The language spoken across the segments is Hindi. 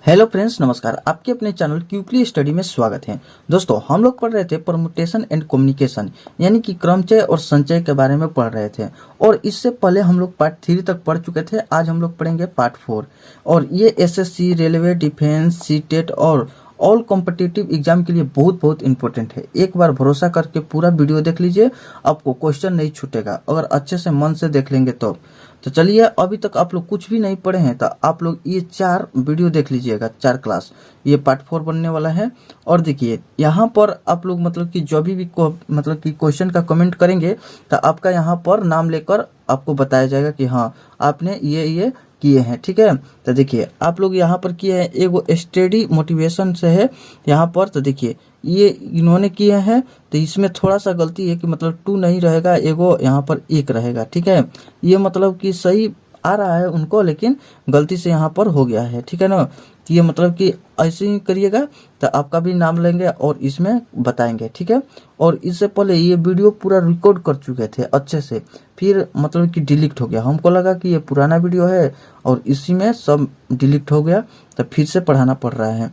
हेलो फ्रेंड्स, नमस्कार। आपके अपने चैनल क्विकली स्टडी में स्वागत है। दोस्तों, हम लोग पढ़ रहे थे परमुटेशन एंड कम्युनिकेशन यानी कि क्रमचय और संचय के बारे में पढ़ रहे थे और इससे पहले हम लोग पार्ट 3 तक पढ़ चुके थे। आज हम लोग पढ़ेंगे पार्ट 4 और ये एसएससी, रेलवे, डिफेंस, सीटेट और ऑल कॉम्पिटिटिव एग्जाम के लिए बहुत बहुत इंपॉर्टेंट है। एक बार भरोसा करके पूरा वीडियो देख लीजिए, आपको क्वेश्चन नहीं छूटेगा अगर अच्छे से मन से देख लेंगे तो चलिए, अभी तक आप लोग कुछ भी नहीं पढ़े हैं तो आप लोग ये 4 वीडियो देख लीजिएगा, 4 क्लास। ये पार्ट 4 बनने वाला है। और देखिए, यहाँ पर आप लोग मतलब कि जो भी मतलब कि क्वेश्चन का कमेंट करेंगे तो आपका यहाँ पर नाम लेकर आपको बताया जाएगा कि हाँ आपने ये किए हैं। ठीक है, तो देखिए आप लोग यहाँ पर किए हैं, एगो स्टडी मोटिवेशन से है यहाँ पर। तो देखिए ये इन्होंने किए हैं, तो इसमें थोड़ा सा गलती है कि मतलब 2 नहीं रहेगा, एगो यहाँ पर 1 रहेगा। ठीक है, ये मतलब कि सही आ रहा है उनको, लेकिन गलती से यहाँ पर हो गया है। ठीक है ना, तो ये मतलब कि ऐसे ही करिएगा तो आपका भी नाम लेंगे और इसमें बताएंगे। ठीक है, और इससे पहले ये वीडियो पूरा रिकॉर्ड कर चुके थे अच्छे से, फिर मतलब कि डिलीट हो गया। हमको लगा कि ये पुराना वीडियो है और इसी में सब डिलीट हो गया, तो फिर से पढ़ाना पड़ रहा है।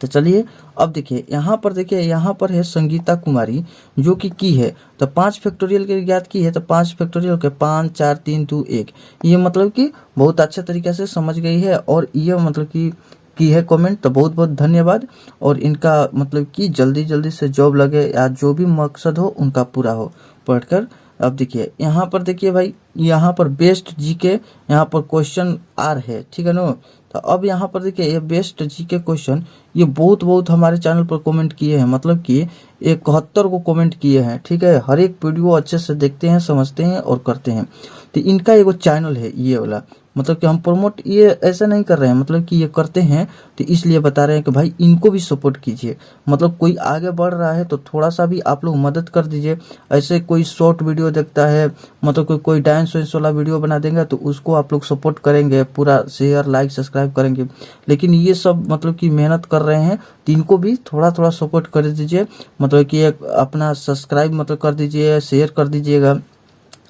तो चलिए अब देखिए, यहाँ पर है संगीता कुमारी जो कि की है, तो 5 फैक्टोरियल के ज्ञात की है। तो 5 फैक्टोरियल के 5 4 3 2 1, ये मतलब कि बहुत अच्छे तरीके से समझ गई है और ये मतलब की है कमेंट, तो बहुत बहुत धन्यवाद। और इनका मतलब कि जल्दी जल्दी से जॉब लगे या जो भी मकसद हो उनका पूरा हो पढ़कर। अब देखिए यहाँ पर, देखिए भाई, यहाँ पर बेस्ट जीके यहाँ पर क्वेश्चन आर है। ठीक है ना, तो अब यहाँ पर देखिए ये बेस्ट जीके क्वेश्चन ये बहुत हमारे चैनल पर कमेंट किए हैं, मतलब कि 71 को कमेंट किए हैं। ठीक है, हर एक वीडियो अच्छे से देखते हैं, समझते हैं और करते हैं। तो इनका एगो चैनल है ये वाला, मतलब कि हम प्रमोट ये ऐसा नहीं कर रहे हैं, मतलब कि ये करते हैं तो इसलिए बता रहे हैं कि भाई इनको भी सपोर्ट कीजिए। मतलब कोई आगे बढ़ रहा है तो थोड़ा सा भी आप लोग मदद कर दीजिए। ऐसे कोई शॉर्ट वीडियो देखता है, मतलब कोई डांस वांस वाला वीडियो बना देंगे तो उसको आप लोग सपोर्ट करेंगे, पूरा शेयर लाइक सब्सक्राइब करेंगे। लेकिन ये सब मतलब कि मेहनत कर रहे हैं तो इनको भी थोड़ा थोड़ा सपोर्ट कर दीजिए, मतलब कि अपना सब्सक्राइब मतलब कर दीजिए, शेयर कर दीजिएगा।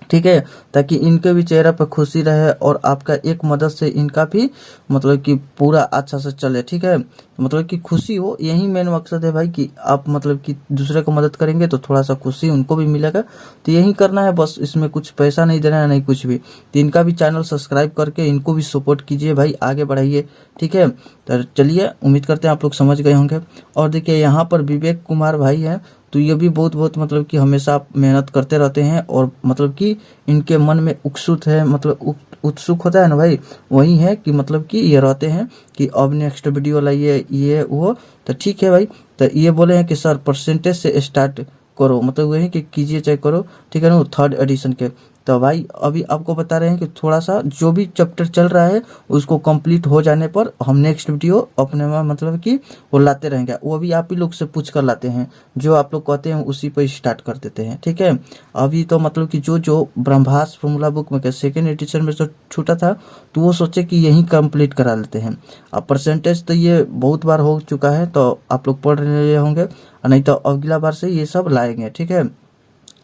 ठीक है, ताकि इनके भी चेहरा पर खुशी रहे और आपका एक मदद से इनका भी मतलब कि पूरा अच्छा से चले। ठीक है, मतलब कि खुशी हो, यही मेन मकसद है भाई कि आप मतलब कि दूसरे को मदद करेंगे तो थोड़ा सा खुशी उनको भी मिलेगा। तो यही करना है बस, इसमें कुछ पैसा नहीं देना है, नहीं कुछ भी। तो इनका भी चैनल सब्सक्राइब करके इनको भी सपोर्ट कीजिए भाई, आगे बढ़ाइए। ठीक है, तो चलिए, उम्मीद करते हैं आप लोग समझ गए होंगे। और देखिए यहाँ पर विवेक कुमार भाई हैं, तो ये भी बहुत मतलब कि हमेशा आप मेहनत करते रहते हैं और मतलब कि इनके मन में उत्सुक है, मतलब उत्सुक होता है ना भाई, वही है कि मतलब कि ये रहते हैं कि अब नेक्स्ट वीडियो लाइए ये वो। तो ठीक है भाई, तो ये बोले हैं कि सर परसेंटेज से स्टार्ट करो, मतलब वही कि कीजिए चाहे करो। ठीक है ना, 3rd एडिशन के। तो भाई अभी आपको बता रहे हैं कि थोड़ा सा जो भी चैप्टर चल रहा है उसको कंप्लीट हो जाने पर हम नेक्स्ट वीडियो अपने में मतलब कि वो लाते रहेंगे। वो भी आप ही लोग से पूछ कर लाते हैं, जो आप लोग कहते हैं उसी पर स्टार्ट कर देते हैं। ठीक है, अभी तो मतलब कि जो ब्रह्मास्त्र फॉर्मूला बुक में 2nd एडिशन में जो छूटा था तो वो सोचे कि यही कंप्लीट करा लेते हैं। अब परसेंटेज तो ये बहुत बार हो चुका है, तो आप लोग पढ़ रहे होंगे, नहीं तो अगला बार से ये सब लाएंगे। ठीक है,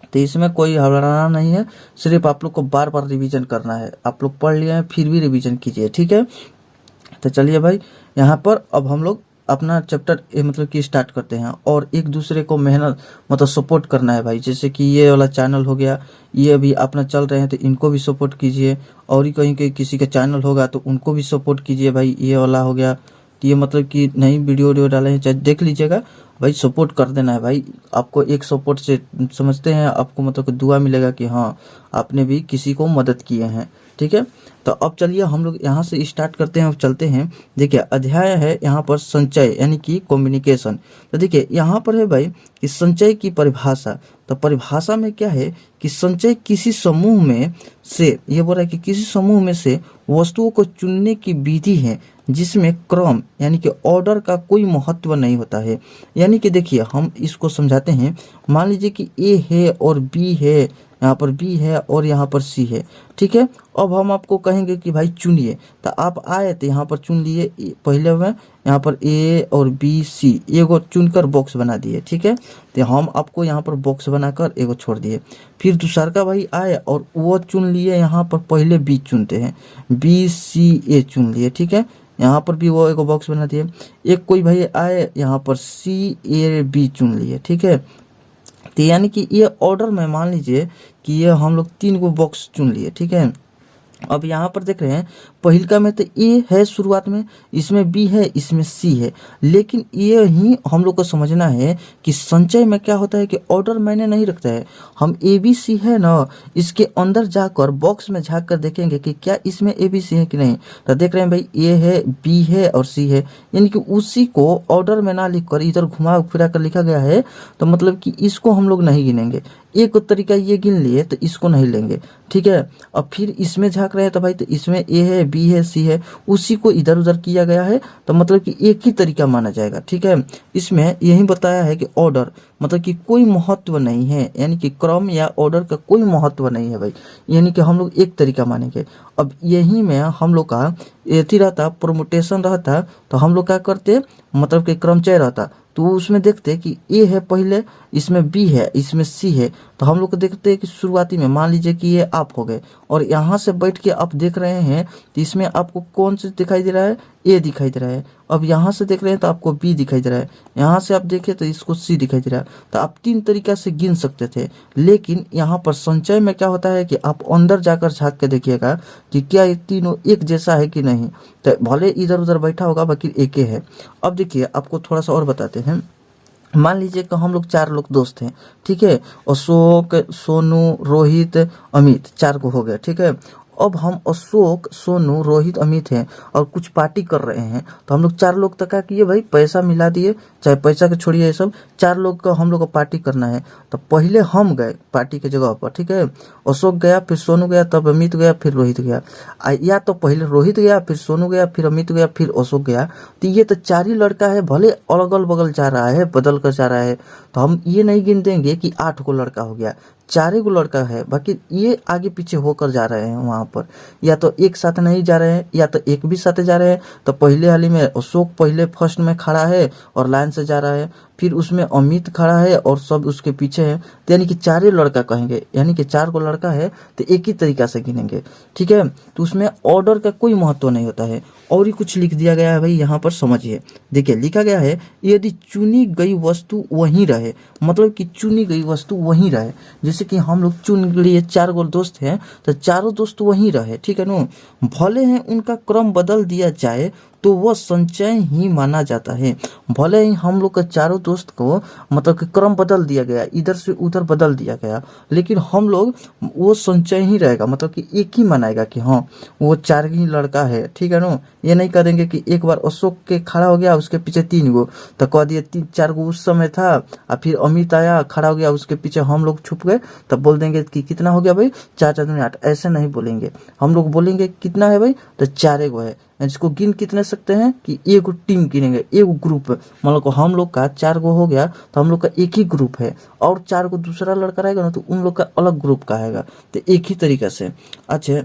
तो इसमें कोई घबराना नहीं है, सिर्फ आप लोग को बार बार रिवीजन करना है। आप लोग पढ़ लिए हैं फिर भी रिवीजन कीजिए। ठीक है, तो चलिए भाई, यहाँ पर अब हम लोग अपना चैप्टर मतलब कि स्टार्ट करते हैं और एक दूसरे को मेहनत मतलब सपोर्ट करना है भाई। जैसे कि ये वाला चैनल हो गया, ये अभी अपना चल रहे हैं तो इनको भी सपोर्ट कीजिए, और ही कहीं किसी का चैनल होगा तो उनको भी सपोर्ट कीजिए भाई। ये वाला हो गया, तो ये मतलब कि नई वीडियो डाले हैं चाहे देख लीजिएगा भाई, सपोर्ट कर देना है भाई। आपको एक सपोर्ट से समझते हैं आपको मतलब दुआ मिलेगा कि हाँ आपने भी किसी को मदद किए हैं। ठीक है, तो अब चलिए हम लोग यहाँ से स्टार्ट करते हैं और चलते हैं। देखिए अध्याय है यहाँ पर संचय यानी कि कम्युनिकेशन। तो देखिए यहाँ पर है भाई कि संचय की परिभाषा। तो परिभाषा में क्या है कि संचय किसी समूह में से, ये बोल रहा है कि किसी समूह में से वस्तुओं को चुनने की विधि है जिसमें क्रम यानी कि ऑर्डर का कोई महत्व नहीं होता है। यानी कि देखिए हम इसको समझाते हैं, मान लीजिए कि ए है और बी है, यहाँ पर बी है और यहाँ पर सी है। ठीक है, अब हम आपको कहेंगे कि भाई चुनिए, तो आप आए तो यहाँ पर चुन लिए, पहले में यहाँ पर ए और बी सी एगो चुनकर बॉक्स बना दिए। ठीक है, तो हम आपको यहाँ पर बॉक्स बनाकर एगो छोड़ दिए। फिर दूसरा का भाई आए और वो चुन लिए, यहाँ पर पहले बी चुनते हैं, बी सी ए चुन लिए। ठीक है, यहाँ पर भी वो एक बॉक्स बना दिए। एक कोई भाई आए यहाँ पर CAB चुन लिए, ठीक है। तो यानी कि ये ऑर्डर में मान लीजिए कि ये हम लोग 3 गो बॉक्स चुन लिए, ठीक है। अब यहाँ पर देख रहे हैं पहिलका में तो ए है शुरुआत में, इसमें बी है, इसमें सी है, लेकिन ये ही हम लोग को समझना है कि संचय में क्या होता है कि ऑर्डर मैंने नहीं रखता है। हम ABC है ना, इसके अंदर जाकर बॉक्स में झाँक कर देखेंगे कि क्या इसमें ABC है कि नहीं। तो देख रहे हैं भाई ए है, बी है और सी है, यानी कि उसी को ऑर्डर में ना लिख कर इधर घुमा फिरा कर लिखा गया है, तो मतलब कि इसको हम लोग नहीं गिनेंगे। एक तरीका ये गिन लिए तो इसको नहीं लेंगे, ठीक है। अब फिर इसमें झांक रहे हैं तो भाई तो इसमें ए है, बी है, सी है, उसी को इधर उधर किया गया है, तो मतलब कि एक ही तरीका माना जाएगा, ठीक है। इसमें यही बताया है कि ऑर्डर मतलब कि कोई महत्व नहीं है, यानी कि क्रम या ऑर्डर का कोई महत्व नहीं है भाई, यानी कि हम लोग एक तरीका मानेंगे। अब यही में हम लोग का एथी रहता, परमुटेशन रहता, तो हम लोग क्या करते, मतलब कि क्रमचय रहता, तो उसमें देखते कि ए है पहले, इसमें बी है, इसमें सी है, तो हम लोग को देखते हैं कि शुरुआती में मान लीजिए कि ये आप हो गए, और यहाँ से बैठ के आप देख रहे हैं तो इसमें आपको कौन से दिखाई दे रहा है, ए दिखाई दे रहा है। अब यहाँ से देख रहे हैं तो आपको बी दिखाई दे रहा है, यहाँ से आप देखें तो इसको सी दिखाई दे रहा है। तो आप 3 तरीका से गिन सकते थे, लेकिन यहाँ पर संचय में क्या होता है कि आप अंदर जाकर झाँक के देखिएगा कि क्या ये तीनों एक जैसा है कि नहीं। तो भले इधर उधर बैठा होगा, बाकी एक ही है। अब देखिए आपको थोड़ा सा और बताते हैं। मान लीजिए कि हम लोग 4 लोग दोस्त हैं, ठीक है। अशोक, सोनू, रोहित, अमित, 4 को हो गया, ठीक है। अब हम अशोक, सोनू, रोहित, अमित हैं और कुछ पार्टी कर रहे हैं, तो हम लोग 4 लोग तो क्या किए भाई, पैसा मिला दिए, चाहे पैसा के छोड़िए ये सब, 4 लोग का हम लोग को पार्टी करना है। तो पहले हम गए पार्टी के जगह पर, ठीक है। अशोक गया, फिर सोनू गया, तब अमित गया, फिर रोहित गया। या तो पहले रोहित गया, फिर सोनू गया, फिर अमित गया, फिर अशोक गया। तो ये तो 4 ही लड़का है, भले अगल बगल जा रहा है, बदल कर जा रहा है, तो हम ये नहीं गिन देंगे कि 8 को लड़का हो गया, 4 गो लड़का है, बाकी ये आगे पीछे होकर जा रहे हैं वहां पर, या तो एक साथ नहीं जा रहे हैं, या तो एक भी साथ जा रहे हैं। तो पहले हाली में अशोक पहले फर्स्ट में खड़ा है और लाइन से जा रहा है, फिर उसमें अमित खड़ा है और सब उसके पीछे है, तो यानी कि 4 लड़का कहेंगे, यानी कि 4 को लड़का है तो एक ही तरीका से गिनेंगे, ठीक है। तो उसमें ऑर्डर का कोई महत्व नहीं होता है। और ही कुछ लिख दिया गया है भाई, यहाँ पर समझिए, देखिए लिखा गया है यदि चुनी गई वस्तु वहीं रहे, मतलब कि चुनी गई वस्तु वहीं रहे, जैसे कि हम लोग चुन लिए 4 गो दोस्त हैं, तो चारों दोस्त वहीं रहे, ठीक है ना। भले हैं उनका क्रम बदल दिया जाए तो वह संचय ही माना जाता है। भले ही हम लोग के 4 दोस्त को मतलब कि क्रम बदल दिया गया, इधर से उधर बदल दिया गया, लेकिन हम लोग वो संचय ही रहेगा, मतलब कि एक ही मनाएगा कि हाँ वो 4 ही लड़का है, ठीक है ना। ये नहीं कह देंगे कि एक बार अशोक के खड़ा हो गया, उसके पीछे 3 गो, तो कह दिए 3-4 गो उस समय था, और फिर अमित आया खड़ा हो गया, उसके पीछे हम लोग छुप गए, तब बोल देंगे कि कितना हो गया भाई, 4×4 8। ऐसे नहीं बोलेंगे, हम लोग बोलेंगे कितना है भाई, तो 4 गो है। इसको गिन कितने सकते हैं कि एक टीम गिनेंगे, एक ग्रुप, मतलब को हम लोग का 4 गो हो गया तो हम लोग का एक ही ग्रुप है, और 4 गो दूसरा लड़का रहेगा ना तो उन लोग का अलग ग्रुप का है, तो एक ही तरीका से। अच्छा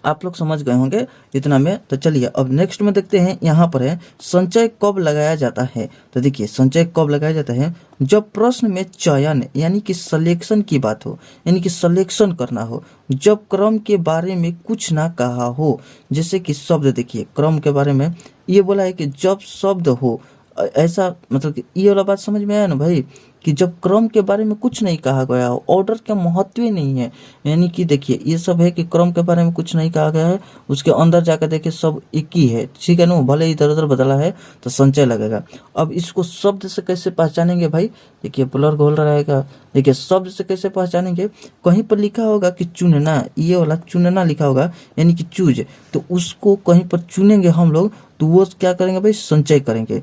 आप लोग समझ गए होंगे इतना में। तो चलिए अब नेक्स्ट में देखते हैं, यहाँ पर है संचय कब लगाया जाता है। तो देखिए संचय कब लगाया जाता है, जब प्रश्न में चयन यानी कि सिलेक्शन की बात हो, यानी कि सिलेक्शन करना हो, जब क्रम के बारे में कुछ ना कहा हो, जैसे कि शब्द, देखिए क्रम के बारे में ये बोला है कि जब शब्द हो, ऐसा मतलब कि ये वाला बात समझ में आया ना भाई, कि जब क्रम के बारे में कुछ नहीं कहा गया हो, ऑर्डर का महत्व ही नहीं है, यानी कि देखिए ये सब है कि क्रम के बारे में कुछ नहीं कहा गया है, उसके अंदर जाकर देखिए सब एक ही है, ठीक है ना, भले इधर उधर बदला है तो संचय लगेगा। अब इसको शब्द से कैसे पहचानेंगे भाई, देखिए ब्लर घोल रहेगा, देखिए शब्द से कैसे पहचानेंगे, कहीं पर लिखा होगा कि चुनना, ये वाला चुनना लिखा होगा यानी कि चूज, तो उसको कहीं पर चुनेंगे हम लोग, तो वो क्या करेंगे भाई, संचय करेंगे,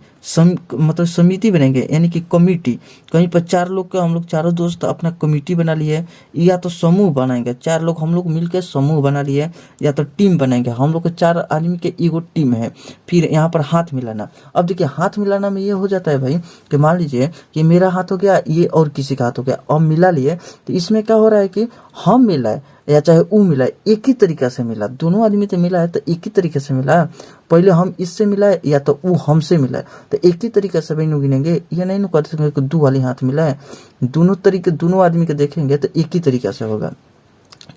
मतलब समिति बनेंगे, यानी कि कमिटी। कहीं पर 4 लोग का हम लोग चारों दोस्त अपना कमिटी बना लिए, या तो समूह बनाएंगे, 4 लोग हम लोग मिलकर समूह बना लिए, या तो टीम बनाएंगे, हम लोग के 4 आदमी के एगो टीम है। फिर यहाँ पर हाथ मिलाना, अब देखिए हाथ मिलाना में ये हो जाता है भाई कि मान लीजिए कि मेरा हाथ हो गया, ये और किसी का हाथ हो गया, अब मिला लिए, तो इसमें क्या हो रहा है कि हम मिलाए या चाहे वो मिला, एक ही तरीका से मिला, दोनों आदमी तो मिला है तो एक ही तरीके से मिला, पहले हम इससे मिलाए या तो वो हमसे मिला है, तो एक ही तरीके से भाई गिनेंगे, ये नहीं कह सकते कि 2 वाली हाथ मिला है, दोनों तरीके दोनों आदमी के देखेंगे तो एक ही तरीका से होगा,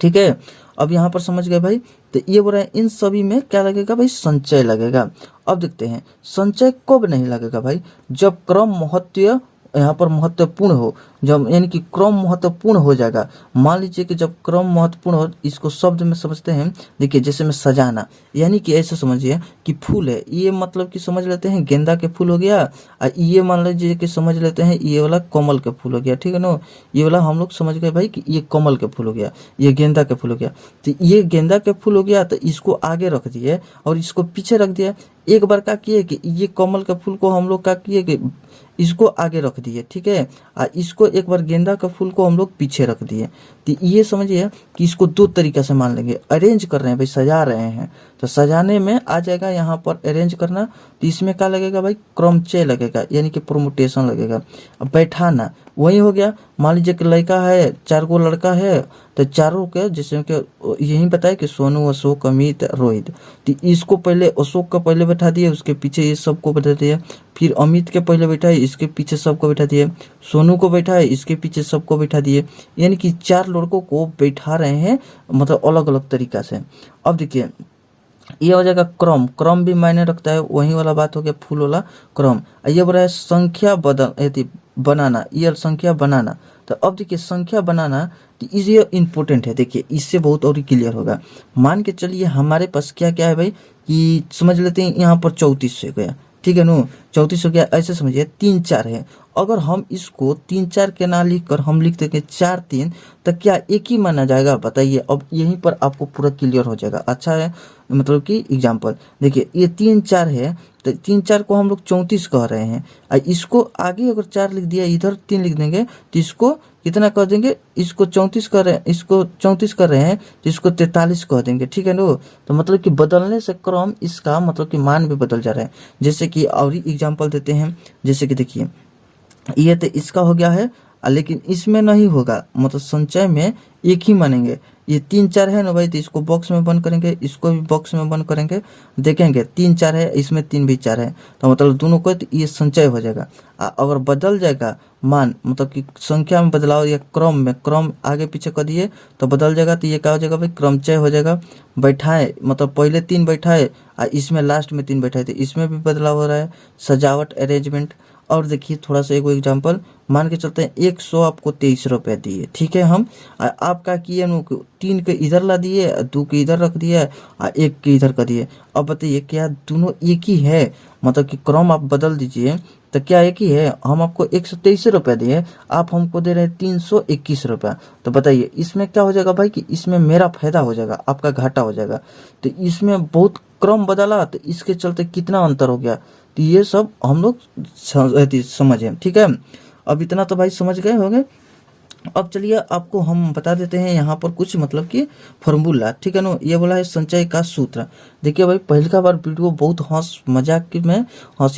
ठीक है। अब यहाँ पर समझ गए भाई। तो ये बोल रहे हैं इन सभी में क्या लगेगा भाई, संचय लगेगा। अब देखते हैं संचय कब नहीं लगेगा भाई, जब क्रम महत्व यहाँ पर महत्वपूर्ण हो, जब यानी कि क्रम महत्वपूर्ण हो जाएगा। मान लीजिए कि जब क्रम महत्वपूर्ण हो, इसको शब्द में समझते हैं। देखिए जैसे में सजाना, यानी कि ऐसे समझिए कि फूल है, ये मतलब कि समझ लेते हैं गेंदा के फूल हो गया, और ये मान लीजिए कि समझ लेते हैं ये वाला कमल के फूल हो गया, ठीक है ना। ये वाला हम लोग समझ गए भाई कि ये कमल के फूल हो गया, ये गेंदा के फूल हो गया। तो ये गेंदा के फूल हो गया, तो इसको आगे रख दिए और इसको पीछे रख दिया। एक बार क्या किए कि ये कमल के फूल को हम लोग क्या किए कि इसको आगे रख दिए, ठीक है। और इसको एक बार गेंदा का फूल को हम लोग पीछे रख दिए। तो ये समझिए कि इसको दो तरीके से मान लेंगे। अरेंज कर रहे हैं भाई, सजा रहे हैं, तो सजाने में आ जाएगा यहाँ पर अरेंज करना। तो इसमें क्या लगेगा भाई, क्रमचय लगेगा, यानी कि परमुटेशन लगेगा। अब बैठाना वही हो गया। मान लीजिए कि लड़का है, 4 गो लड़का है, तो चारों के जैसे कि यही बताया कि सोनू, अशोक, अमित, रोहित। तो इसको पहले अशोक को पहले बैठा दिए, उसके पीछे ये सबको बैठा दिया। फिर अमित के पहले बैठाए, इसके पीछे सबको बैठा दिए। सोनू को बैठाए, इसके पीछे सबको बैठा दिए। यानी कि 4 लड़कों को बैठा रहे हैं, मतलब अलग अलग तरीका से। अब देखिए ये हो जाएगा क्रम, क्रम भी मायने रखता है, वही वाला बात हो गया फूल वाला क्रम। ये बोल रहा है संख्या बदल बनाना, ये संख्या बनाना। तो अब देखिए संख्या बनाना, तो ये इम्पोर्टेंट है। देखिए इससे बहुत और क्लियर होगा। मान के चलिए हमारे पास क्या क्या है भाई, कि समझ लेते हैं यहाँ पर 34 हो गया, ठीक है नो, 34 हो गया। ऐसे समझिए 3 4 है, अगर हम इसको 3 4 के ना लिख कर हम लिख देंगे 4 3, तो क्या एक ही माना जाएगा, बताइए। अब यहीं पर आपको पूरा क्लियर हो जाएगा। अच्छा है, मतलब कि एग्जाम्पल देखिए ये 3 4 है, तो 3 4 को हम लोग 34 कह रहे हैं। और इसको आगे अगर 4 लिख दिया, इधर 3 लिख देंगे, तो इसको कितना कह देंगे, इसको 34 कर रहे हैं, इसको 34 कर रहे हैं, तो इसको 43 कह देंगे, ठीक है नो। तो मतलब कि बदलने से क्रम, इसका मतलब कि मान भी बदल जा रहा है। जैसे कि और एग्जाम्पल देते हैं, जैसे कि देखिए ये तो इसका हो गया है, लेकिन इसमें नहीं होगा, मतलब संचय में एक ही मानेंगे। ये 3 4 है ना भाई, तो इसको बॉक्स में बंद करेंगे, इसको भी बॉक्स में बंद करेंगे, देखेंगे 3 4 है, इसमें 3 भी 4 है, तो मतलब दोनों को तो ये संचय हो जाएगा। अगर बदल जाएगा मान, मतलब कि संख्या में बदलाव या क्रम में, क्रम आगे पीछे कर दिए तो बदल जाएगा, तो ये क्या हो जाएगा भाई, क्रमचय हो जाएगा। बैठाए मतलब पहले 3 बैठाए और इसमें लास्ट में 3 बैठाए, तो इसमें भी बदलाव हो रहा है, सजावट, अरेंजमेंट। और देखिए थोड़ा सा एक एग्जाम्पल मान के चलते हैं, 100 आपको 23 रुपये दिए, ठीक है। हम आप क्या किए, 3 के इधर ला दिए, 2 के इधर रख दिए और 1 के इधर कर दिए। अब बताइए क्या दोनों एक ही है, मतलब कि क्रम आप बदल दीजिए तो क्या एक ही है। हम आपको 123 रुपये दिए, आप हमको दे रहे हैं 321 रुपये। तो बताइए इसमें क्या हो जाएगा भाई, कि इसमें मेरा फायदा हो जाएगा, आपका घाटा हो जाएगा। तो इसमें बहुत क्रम बदला, तो इसके चलते कितना अंतर हो गया। तो ये सब हम लोग समझे, ठीक है। अब इतना तो भाई समझ गए होंगे। अब चलिए आपको हम बता देते हैं यहाँ पर कुछ मतलब कि फॉर्मूला, ठीक है ना। ये बोला है संचय का सूत्र। देखिए भाई पहली बार वीडियो बहुत हंसी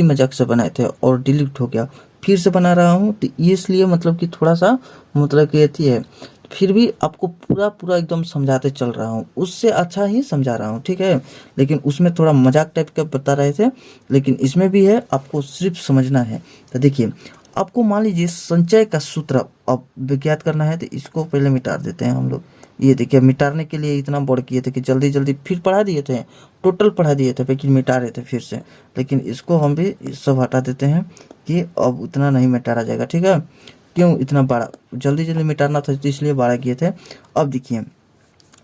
मजाक से बनाए थे और डिलीट हो गया, फिर से बना रहा हूँ। तो इसलिए मतलब कि थोड़ा सा मतलब कि ये है, फिर भी आपको पूरा एकदम समझाते चल रहा हूँ, उससे अच्छा ही समझा रहा हूँ, ठीक है। लेकिन उसमें थोड़ा मजाक टाइप का बता रहे थे, लेकिन इसमें भी है, आपको सिर्फ समझना है। तो देखिए आपको मान लीजिए संचय का सूत्र अब ज्ञात करना है, तो इसको पहले मिटा देते हैं हम लोग। ये देखिए मिटाने के लिए इतना बड़ किए थे कि जल्दी जल्दी फिर पढ़ा दिए थे, टोटल पढ़ा दिए थे, लेकिन मिटा रहे थे फिर से। लेकिन इसको हम भी सब हटा देते हैं कि अब उतना नहीं मिटाया जाएगा, ठीक है। क्यों इतना बड़ा जल्दी जल्दी मिटाना था, तो इसलिए बड़ा किए थे। अब देखिए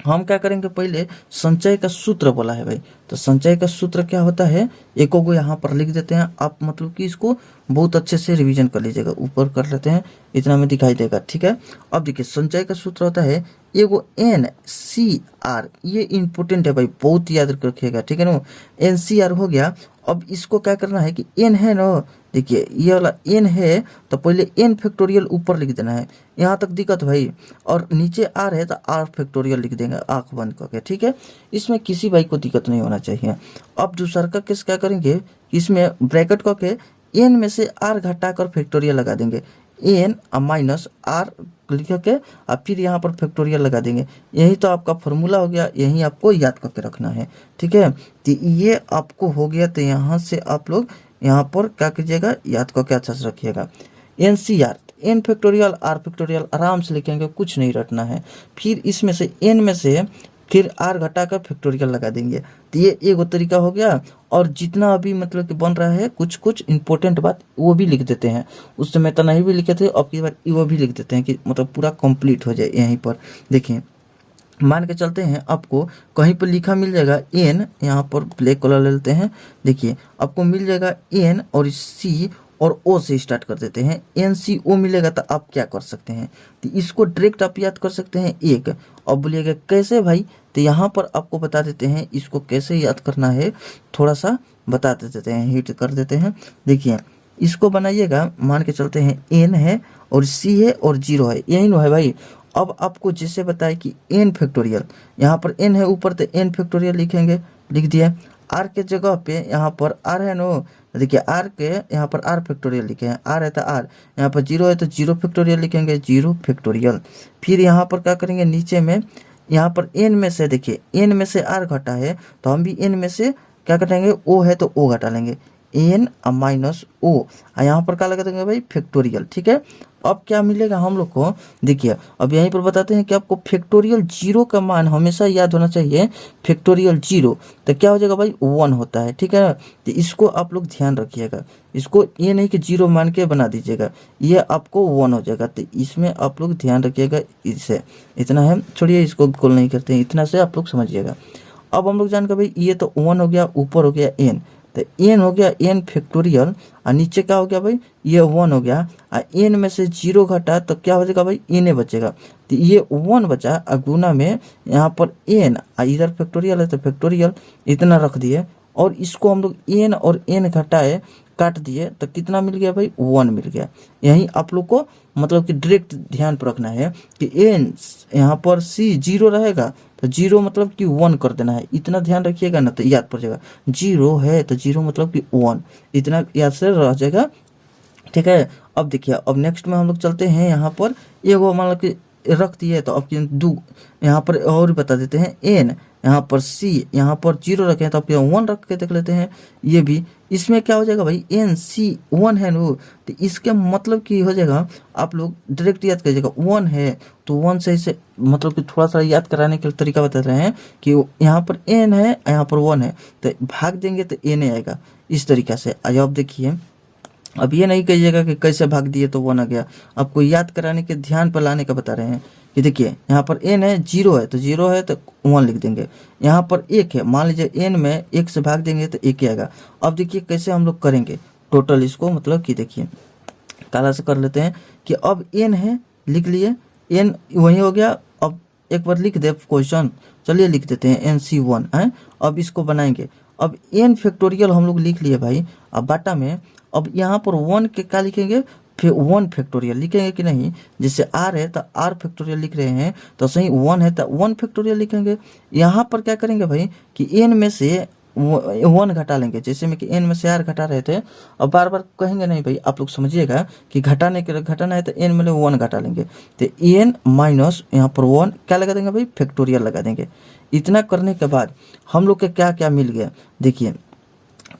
हम क्या करेंगे, पहले संचय का सूत्र बोला है भाई, तो संचय का सूत्र क्या होता है, एक को यहाँ पर लिख देते हैं। आप मतलब कि इसको बहुत अच्छे से रिवीजन कर लीजिएगा, ऊपर कर लेते हैं, इतना में दिखाई देगा, ठीक है। अब देखिए संचय का सूत्र होता है एगो NCR, ये इंपॉर्टेंट है भाई, बहुत याद रखिएगा, ठीक है ना। NCR हो गया। अब इसको क्या करना है कि n है ना, देखिए ये वाला n है, तो पहले n फैक्टोरियल ऊपर लिख देना है, यहाँ तक दिक्कत भाई। और नीचे r है तो r फैक्टोरियल लिख देंगे आंख बंद करके, ठीक है। इसमें किसी भाई को दिक्कत नहीं होना चाहिए। अब दूसरा का केस क्या करेंगे, इसमें ब्रैकेट करके n में से r घटाकर फैक्टोरियल लगा देंगे, n माइनस r लिख के और फिर यहाँ पर फैक्टोरियल लगा देंगे। यही तो आपका फॉर्मूला हो गया, यही आपको याद करके रखना है, ठीक है। तो ये आपको हो गया, तो यहाँ से आप लोग यहाँ पर क्या कीजिएगा, याद करके अच्छा से रखिएगा। NCR, n factorial r factorial आराम से लिखेंगे, कुछ नहीं रटना है। फिर इसमें से n में से फिर आर घटा कर फैक्टोरियल लगा देंगे। तो ये एक तरीका हो गया। और जितना अभी मतलब कि बन रहा है कुछ कुछ इंपॉर्टेंट बात वो भी लिख देते हैं। उस समय तो नहीं भी लिखे थे, अब की बार वो भी लिख देते हैं कि मतलब पूरा कंप्लीट हो जाए। यहीं पर देखिए, मान के चलते हैं आपको कहीं पर लिखा मिल जाएगा एन, यहाँ पर ब्लैक कलर ले लेते हैं। देखिए आपको मिल जाएगा एन और सी और ओ से स्टार्ट कर देते हैं, एन सी ओ मिलेगा। तो आप क्या कर सकते हैं, तो इसको डायरेक्ट आप याद कर सकते हैं एक। अब बोलिएगा कैसे भाई, तो यहाँ पर आपको बता देते हैं इसको कैसे याद करना है, थोड़ा सा बता देते हैं, हिट कर देते हैं। देखिए इसको बनाइएगा, मान के चलते हैं एन है और सी है और जीरो है, यही ना है भाई। अब आपको जैसे बताए कि एन फैक्टोरियल, यहाँ पर एन है ऊपर तो एन फैक्टोरियल लिखेंगे, लिख दिया। आर के जगह पे यहाँ पर आर है नो, देखिए आर के यहाँ पर आर फैक्टोरियल लिखे हैं, आर है तो आर, यहाँ पर जीरो है तो जीरो फैक्टोरियल लिखेंगे, जीरो फैक्टोरियल। फिर यहाँ पर क्या करेंगे, नीचे में यहाँ पर एन में से, देखिए एन में से आर घटा है तो हम भी एन में से क्या घटाएंगे, ओ है तो ओ घटा लेंगे, एन माइनस ओ। यहाँ पर क्या लगा देंगे भाई, फैक्टोरियल। ठीक है, अब क्या मिलेगा हम लोग को, देखिए अब यहीं पर बताते हैं कि आपको फैक्टोरियल जीरो का मान हमेशा याद होना चाहिए। फैक्टोरियल जीरो तो क्या हो जाएगा भाई, वन होता है। ठीक है, तो इसको आप लोग ध्यान रखिएगा, इसको ये नहीं कि जीरो मान के बना दीजिएगा, ये आपको वन हो जाएगा। तो इसमें आप लोग ध्यान रखिएगा, इससे इतना है, छोड़िए इसको कॉल नहीं करते हैं, इतना से आप लोग समझिएगा। अब हम लोग जानकर भाई ये तो वन हो गया, ऊपर हो गया एन, तो एन हो गया एन फैक्टोरियल, और नीचे क्या हो गया भाई, ये वन हो गया। और एन में से जीरो घटा तो क्या हो जाएगा भाई, एन बचेगा। तो ये वन बचा, और गुना में यहाँ पर एन, इधर फैक्टोरियल है तो फैक्टोरियल, इतना रख दिए। और इसको हम लोग एन और एन घटाए, काट दिए तो कितना मिल गया भाई, वन मिल गया। यही आप लोग को मतलब कि डायरेक्ट ध्यान पर रखना है कि एन यहाँ पर सी जीरो रहेगा तो जीरो मतलब कि वन कर देना है, इतना ध्यान रखिएगा ना तो याद पड़ जाएगा। जीरो है तो जीरो मतलब कि वन, इतना याद से रह जाएगा। ठीक है, अब देखिए अब नेक्स्ट में हम लोग चलते हैं, यहाँ पर एगो मतलब कि रख दिए तो अब दो यहाँ पर और बता देते हैं, एन यहाँ पर सी, यहाँ पर जीरो रखे हैं तो आप वन रख के देख लेते हैं। ये भी इसमें क्या हो जाएगा भाई, एन सी वन है नो, तो इसके मतलब कि हो जाएगा, आप लोग डायरेक्ट याद करिएगा, वन है तो वन से इसे मतलब कि थोड़ा सा याद कराने के तरीका बता रहे हैं कि यहाँ पर एन है यहाँ पर वन है, तो भाग देंगे तो एन आएगा, इस तरीका से। अब देखिए, अब ये नहीं कहिएगा कि कैसे भाग दिए तो वन आ गया, आपको याद कराने के ध्यान पर लाने का बता रहे हैं कि देखिए यहाँ पर एन है, जीरो है तो जीरो है तो वन लिख देंगे। यहाँ पर एक है, मान लीजिए एन में एक से भाग देंगे तो एक ही आएगा। अब देखिए कैसे हम लोग करेंगे टोटल इसको, मतलब कि देखिए काला से कर लेते हैं कि अब एन है, लिख लिए, एन वही हो गया। अब एक बार लिख दे क्वेश्चन, चलिए लिख देते हैं एन सी वन है। अब इसको बनाएंगे, अब एन फैक्टोरियल हम लोग लिख लिए भाई, अब बाटा में अब यहाँ पर वन के क्या लिखेंगे, फिर वन फैक्टोरियल लिखेंगे कि नहीं, जैसे आर है तो आर फैक्टोरियल लिख रहे हैं तो सही, वन है तो वन फैक्टोरियल लिखेंगे। यहाँ पर क्या करेंगे भाई कि एन में से वन घटा लेंगे, जैसे में कि एन में से आर घटा रहे थे। अब बार बार कहेंगे नहीं भाई, आप लोग समझिएगा कि घटाने के घटाना है तो एन में वन घटा लेंगे, तो एन माइनस यहाँ पर वन क्या लगा देंगे भाई, फैक्टोरियल लगा देंगे। इतना करने के बाद हम लोग के क्या क्या मिल गया, देखिए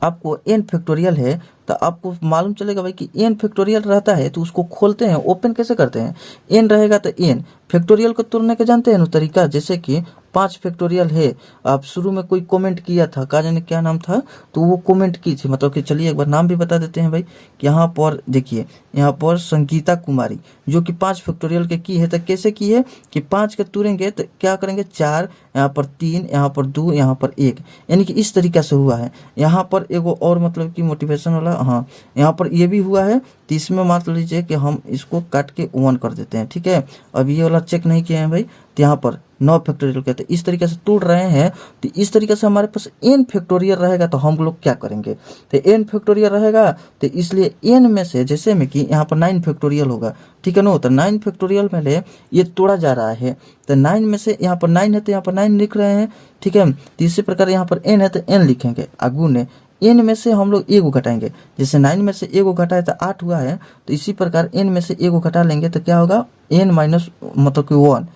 आपको एन फैक्टोरियल है तो आपको मालूम चलेगा भाई कि एन फैक्टोरियल रहता है तो उसको खोलते हैं, ओपन कैसे करते हैं, एन रहेगा तो एन फैक्टोरियल को तोड़ने के जानते हैं ना तरीका, जैसे कि 5 फैक्टोरियल है। आप शुरू में कोई कमेंट किया था, का जाने क्या नाम था, तो वो कमेंट की थी, मतलब कि चलिए एक बार नाम भी बता देते हैं भाई। यहाँ पर देखिए, यहाँ पर संगीता कुमारी जो कि 5 फैक्टोरियल के की है, तो कैसे की है कि 5 के तोड़ेंगे तो क्या करेंगे, 4, यहाँ पर 3, यहाँ पर 2, यहाँ पर 1, यानी कि इस तरीका से हुआ है। यहाँ पर एगो और मतलब कि मोटिवेशन वाला, हाँ यहाँ पर ये भी हुआ है, तो इसमें मान लीजिए कि हम इसको काट के वन कर देते हैं। ठीक है, अब ये वाला चेक नहीं किए हैं भाई, तो यहाँ पर 9 फैक्टोरियल कहते हैं, इस तरीके से तोड़ रहे हैं। तो इस तरीके से हमारे पास एन फैक्टोरियल रहेगा तो हम लोग क्या करेंगे, तो एन फैक्टोरियल रहेगा तो इसलिए एन में से, जैसे में कि यहाँ पर 9 फैक्टोरियल होगा, ठीक है नो, तो 9 फैक्टोरियल में ले ये तोड़ा जा रहा है, तो 9 में से यहाँ पर 9 है तो यहाँ पर 9 लिख रहे हैं। ठीक है, तो इसी प्रकार यहाँ पर एन है तो एन लिखेंगे, आगू ने एन में से हम लोग एगो घटाएंगे, जैसे 9 में से एगो घटाए तो 8 हुआ है, तो इसी प्रकार एन में से एगो घटा लेंगे तो क्या होगा, एन माइनस मतलब कि 1।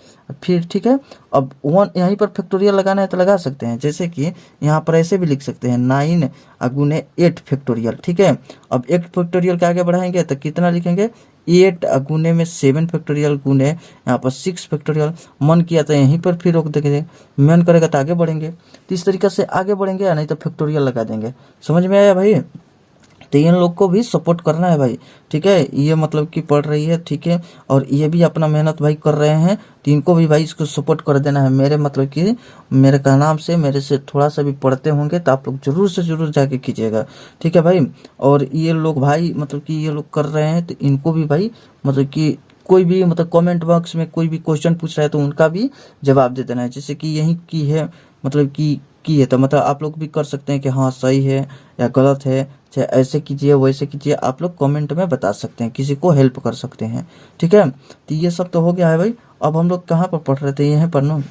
फिर ठीक है, अब 1 यहीं पर फैक्टोरियल लगाना है तो लगा सकते हैं, जैसे कि यहाँ पर ऐसे भी लिख सकते हैं 9 गुने 8 फैक्टोरियल। ठीक है, अब 8 फैक्टोरियल के आगे बढ़ाएंगे तो कितना लिखेंगे, 8 गुने में 7 फैक्टोरियल गुने यहाँ पर 6 फैक्टोरियल। मन किया तो यहीं पर फिर रोक देंगे, मन करेगा तो आगे बढ़ेंगे। तो इस तरीके से आगे बढ़ेंगे, या नहीं तो फैक्टोरियल लगा देंगे। समझ में आया भाई? तो इन लोग को भी सपोर्ट करना है भाई, ठीक है। ये मतलब कि पढ़ रही है, ठीक है, और ये भी अपना मेहनत भाई कर रहे हैं, तो इनको भी भाई इसको सपोर्ट कर देना है। मेरे मतलब कि मेरे का नाम से, मेरे से थोड़ा सा भी पढ़ते होंगे तो आप लोग जरूर से जरूर जाके कीजिएगा, ठीक है भाई। और ये लोग भाई मतलब कि ये लोग कर रहे हैं, तो इनको भी भाई मतलब कि कोई भी मतलब कमेंट बॉक्स में कोई भी क्वेश्चन पूछ रहा है तो उनका भी जवाब दे देना है। जैसे कि यही की है मतलब की है, तो मतलब आप लोग भी कर सकते हैं कि हाँ सही है या गलत है, चाहे ऐसे कीजिए वैसे कीजिए, आप लोग कमेंट में बता सकते हैं, किसी को हेल्प कर सकते हैं, ठीक है। तो ये सब तो हो गया है भाई। अब हम लोग कहाँ पर पढ़ रहे थे? यहीं पर ना।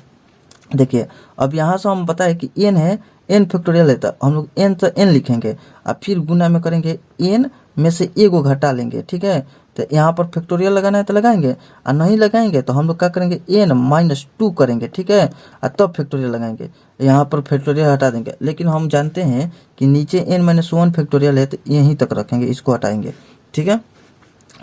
देखिए अब यहाँ से हम बताए कि एन है, एन फैक्टोरियल है, तो हम लोग एन तो एन लिखेंगे और फिर गुना में करेंगे, एन में से एगो घटा लेंगे, ठीक है। तो यहाँ पर फैक्टोरियल लगाना है तो लगाएंगे, और नहीं लगाएंगे तो हम लोग क्या करेंगे, n-2 करेंगे, ठीक है, और तब फैक्टोरियल लगाएंगे। यहाँ पर फैक्टोरियल हटा देंगे, लेकिन हम जानते हैं कि नीचे n-1 फैक्टोरियल है, तो यहीं तक रखेंगे, इसको हटाएंगे, ठीक है।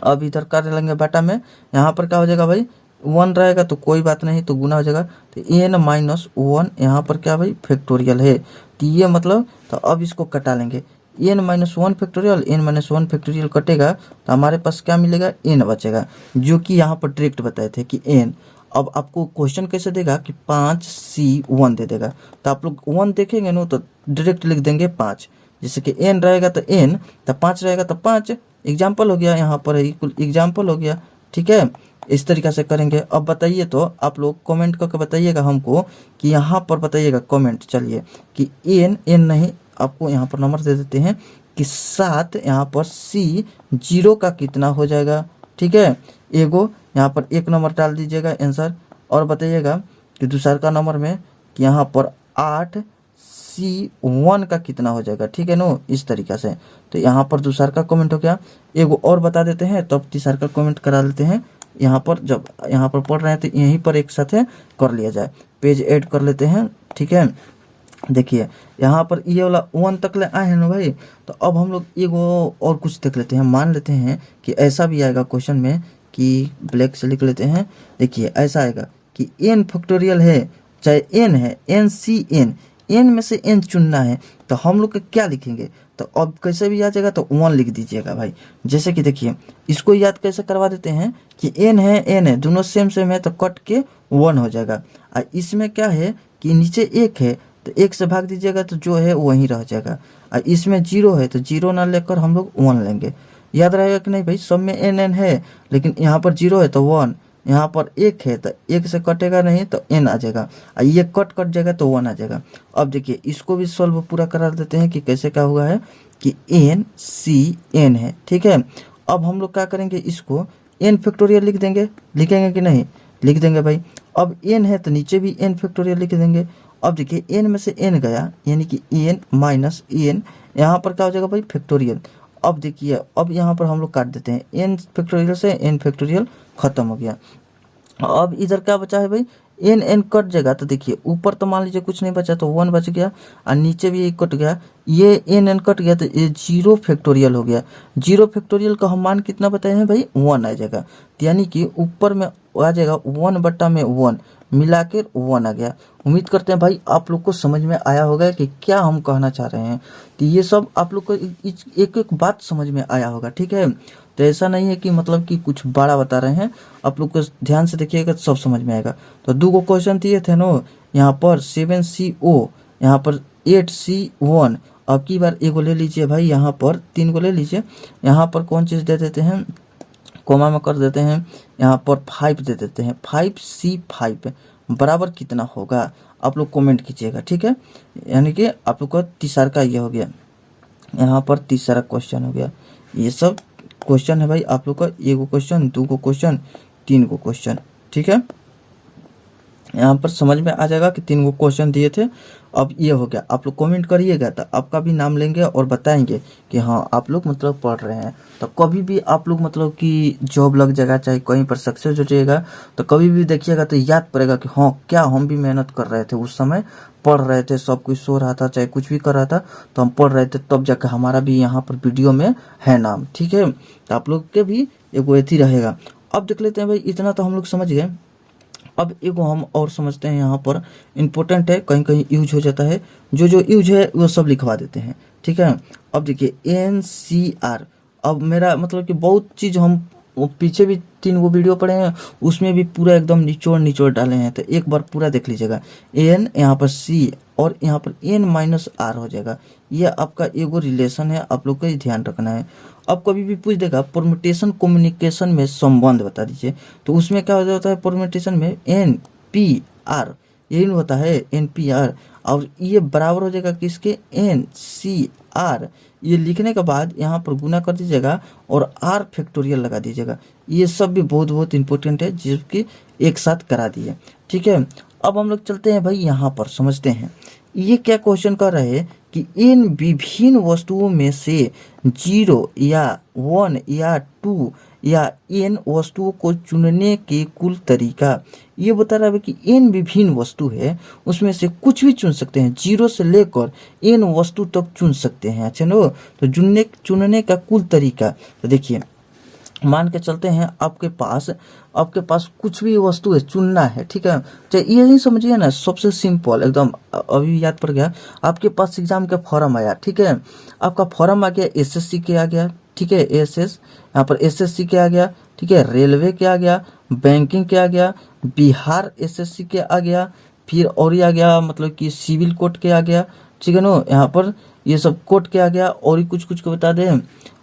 अब इधर कर लेंगे बाटा में, यहाँ पर क्या हो जाएगा भाई, 1 रहेगा तो कोई बात नहीं, तो गुना हो जाएगा। तो n-1 यहाँ पर क्या भाई, फैक्टोरियल है, तो ये मतलब, तो अब इसको कटा लेंगे, n-1 फैक्टोरियल, n-1 फैक्टोरियल कटेगा तो हमारे पास क्या मिलेगा, n बचेगा, जो कि यहाँ पर डायरेक्ट बताए थे कि n। अब आपको क्वेश्चन कैसे देगा कि 5C1 दे देगा, तो आप लोग 1 देखेंगे ना तो डायरेक्ट लिख देंगे 5। जैसे कि n रहेगा तो n, तो 5 रहेगा तो 5, एग्जाम्पल हो गया, यहाँ पर एग्जाम्पल हो गया, ठीक है। इस तरीक़ा से करेंगे। अब बताइए, तो आप लोग कमेंट करके बताइएगा हमको कि यहाँ पर बताइएगा कमेंट, चलिए, कि n नहीं, आपको यहाँ पर नंबर दे देते हैं कि 7, यहाँ पर C0 का कितना हो जाएगा, ठीक है। एगो यहाँ पर 1 नंबर डाल दीजिएगा आंसर, और बताइएगा कि दूसरा का नंबर में कि यहाँ पर 8C1 का कितना हो जाएगा, ठीक है नो, इस तरीक़ा से। तो यहाँ पर दूसरा का कमेंट हो गया, एगो और बता देते हैं, तब तीसरा का कमेंट करा लेते हैं। यहाँ पर जब यहाँ पर पढ़ रहे हैं तो यहीं पर एक साथ कर लिया जाए, पेज ऐड कर लेते हैं, ठीक है। देखिए यहाँ पर ये वाला 1 तक ले आए हैं ना भाई, तो अब हम लोग एगो और कुछ देख लेते हैं। मान लेते हैं कि ऐसा भी आएगा क्वेश्चन में, कि ब्लैक से लिख लेते हैं। देखिए ऐसा आएगा कि n फैक्टोरियल है, चाहे n है, n में से n चुनना है, तो हम लोग क्या लिखेंगे, तो अब कैसे भी आ जाएगा तो 1 लिख दीजिएगा भाई। जैसे कि देखिए इसको याद कैसे करवा देते हैं कि n है, दोनों सेम है, तो कट के 1 हो जाएगा। और इसमें क्या है कि नीचे 1 है, तो 1 से भाग दीजिएगा तो जो है वहीं रह जाएगा। और इसमें 0 है, तो 0 ना लेकर हम लोग 1 लेंगे। याद रहेगा कि नहीं भाई, सब में n है, लेकिन यहाँ पर 0 है तो 1, यहाँ पर 1 है तो 1 से कटेगा नहीं तो n आ जाएगा, और ये कट जाएगा तो 1 आ जाएगा। अब देखिए इसको भी सॉल्व पूरा करा देते हैं कि कैसे क्या हुआ है, कि n है, ठीक है। अब हम लोग क्या करेंगे, इसको n फैक्टोरियल लिख देंगे, लिखेंगे कि नहीं, लिख देंगे भाई। अब n है तो नीचे भी n फैक्टोरियल लिख देंगे। अब देखिए n में से n गया, यानी कि n-n, यहाँ पर क्या हो जाएगा भाई, फैक्टोरियल। अब देखिए अब यहाँ पर हम लोग काट देते हैं, n फैक्टोरियल से n फैक्टोरियल खत्म हो गया। अब इधर क्या बचा है भाई, n कट जाएगा, तो देखिए ऊपर तो मान लीजिए कुछ नहीं बचा, तो 1 बच गया, और नीचे भी 1 कट गया, ये n कट गया, तो ये 0 फैक्टोरियल हो गया। 0 फैक्टोरियल का हम मान कितना बताए हैं भाई, 1 आ जाएगा, यानी कि ऊपर में आ जाएगा 1/1 मिला के 1 आ गया। उम्मीद करते हैं भाई आप लोग को समझ में आया होगा कि क्या हम कहना चाह रहे हैं। तो ये सब आप लोग को एक एक बात समझ में आया होगा, ठीक है। तो ऐसा नहीं है कि मतलब कि कुछ बड़ा बता रहे हैं, आप लोग को ध्यान से देखिएगा तो सब समझ में आएगा। तो 2 क्वेश्चन दिए थे नो, यहाँ पर 7CO, यहाँ पर 8C1। अब की बार एगो ले लीजिए भाई, यहाँ पर 3 को ले लीजिए, यहाँ पर कौन चीज़ दे देते हैं, कोमा में कर देते हैं, यहाँ पर 5 दे देते हैं, 5C5 बराबर कितना होगा, आप लोग कमेंट कीजिएगा, ठीक है। यानी कि आप लोग का तीसरा का ये हो गया, यहाँ पर तीसरा क्वेश्चन हो गया। ये सब क्वेश्चन है भाई आप लोग का, 1 क्वेश्चन, 2 क्वेश्चन, 3 क्वेश्चन, ठीक है। यहाँ पर समझ में आ जाएगा कि 3 गो क्वेश्चन दिए थे। अब ये हो गया, आप लोग कमेंट करिएगा तो आपका भी नाम लेंगे और बताएंगे कि हाँ आप लोग मतलब पढ़ रहे हैं। तो कभी भी आप लोग मतलब कि जॉब लग जाएगा, चाहे कहीं पर सक्सेस हो जाएगा, तो कभी भी देखिएगा तो याद पड़ेगा कि हाँ क्या हम भी मेहनत कर रहे थे उस समय, पढ़ रहे थे, सब कुछ सो रहा था चाहे कुछ भी कर रहा था तो हम पढ़ रहे थे, तब जाकर हमारा भी यहाँ पर वीडियो में है नाम। ठीक है, तो आप लोग के भी एगो एथी रहेगा। अब देख लेते हैं भाई, इतना तो हम लोग समझ गए। अब एगो हम और समझते हैं, यहाँ पर इम्पोर्टेंट है, कहीं कहीं यूज हो जाता है, जो जो यूज है वो सब लिखवा देते हैं। ठीक है, अब देखिए NCR। अब मेरा मतलब कि बहुत चीज़ हम वो पीछे भी 3 गो वीडियो पढ़े हैं, उसमें भी पूरा एकदम निचोड़ निचोड़ डाले हैं, तो एक बार पूरा देख लीजिएगा। N यहाँ पर C और यहाँ पर N-R हो जाएगा। ये आपका एगो रिलेशन है, आप लोग को ध्यान रखना है। अब कभी भी पूछ देगा परम्यूटेशन कम्युनिकेशन में संबंध बता दीजिए, तो उसमें क्या हो जाता है परम्यूटेशन में NPR, यही होता है NPR, और ये बराबर हो जाएगा किसके NCR। ये लिखने के बाद यहाँ पर गुना कर दीजिएगा और R फैक्टोरियल लगा दीजिएगा। ये सब भी बहुत बहुत इंपॉर्टेंट है जिसकी एक साथ करा दिए। ठीक है, अब हम लोग चलते हैं भाई, यहाँ पर समझते हैं ये क्या क्वेश्चन कर रहे हैं कि इन विभिन्न वस्तुओं में से 0 या 1 या 2 या n वस्तुओं को चुनने के कुल तरीका। ये बता रहा है कि n विभिन्न वस्तु है, उसमें से कुछ भी चुन सकते हैं, 0 से लेकर n वस्तु तक चुन सकते हैं। अच्छा नो, तो चुनने का कुल तरीका। तो देखिए मान के चलते हैं आपके पास कुछ भी वस्तु है, चुनना है। ठीक है, चाहे ये नहीं समझिए ना, सबसे सिंपल एकदम, अभी याद पड़ गया। आपके पास एग्जाम का फॉर्म आया, ठीक है, आपका फॉर्म आ गया, SSC के आ गया, ठीक है, यहाँ पर SSC के आ गया, ठीक है, रेलवे के आ गया, बैंकिंग के आ गया, बिहार SSC के आ गया, फिर और ये आ गया मतलब कि सिविल कोर्ट के आ गया। ठीक है नो, यहाँ पर ये सब कोर्ट के आ गया, और ही कुछ को बता दें,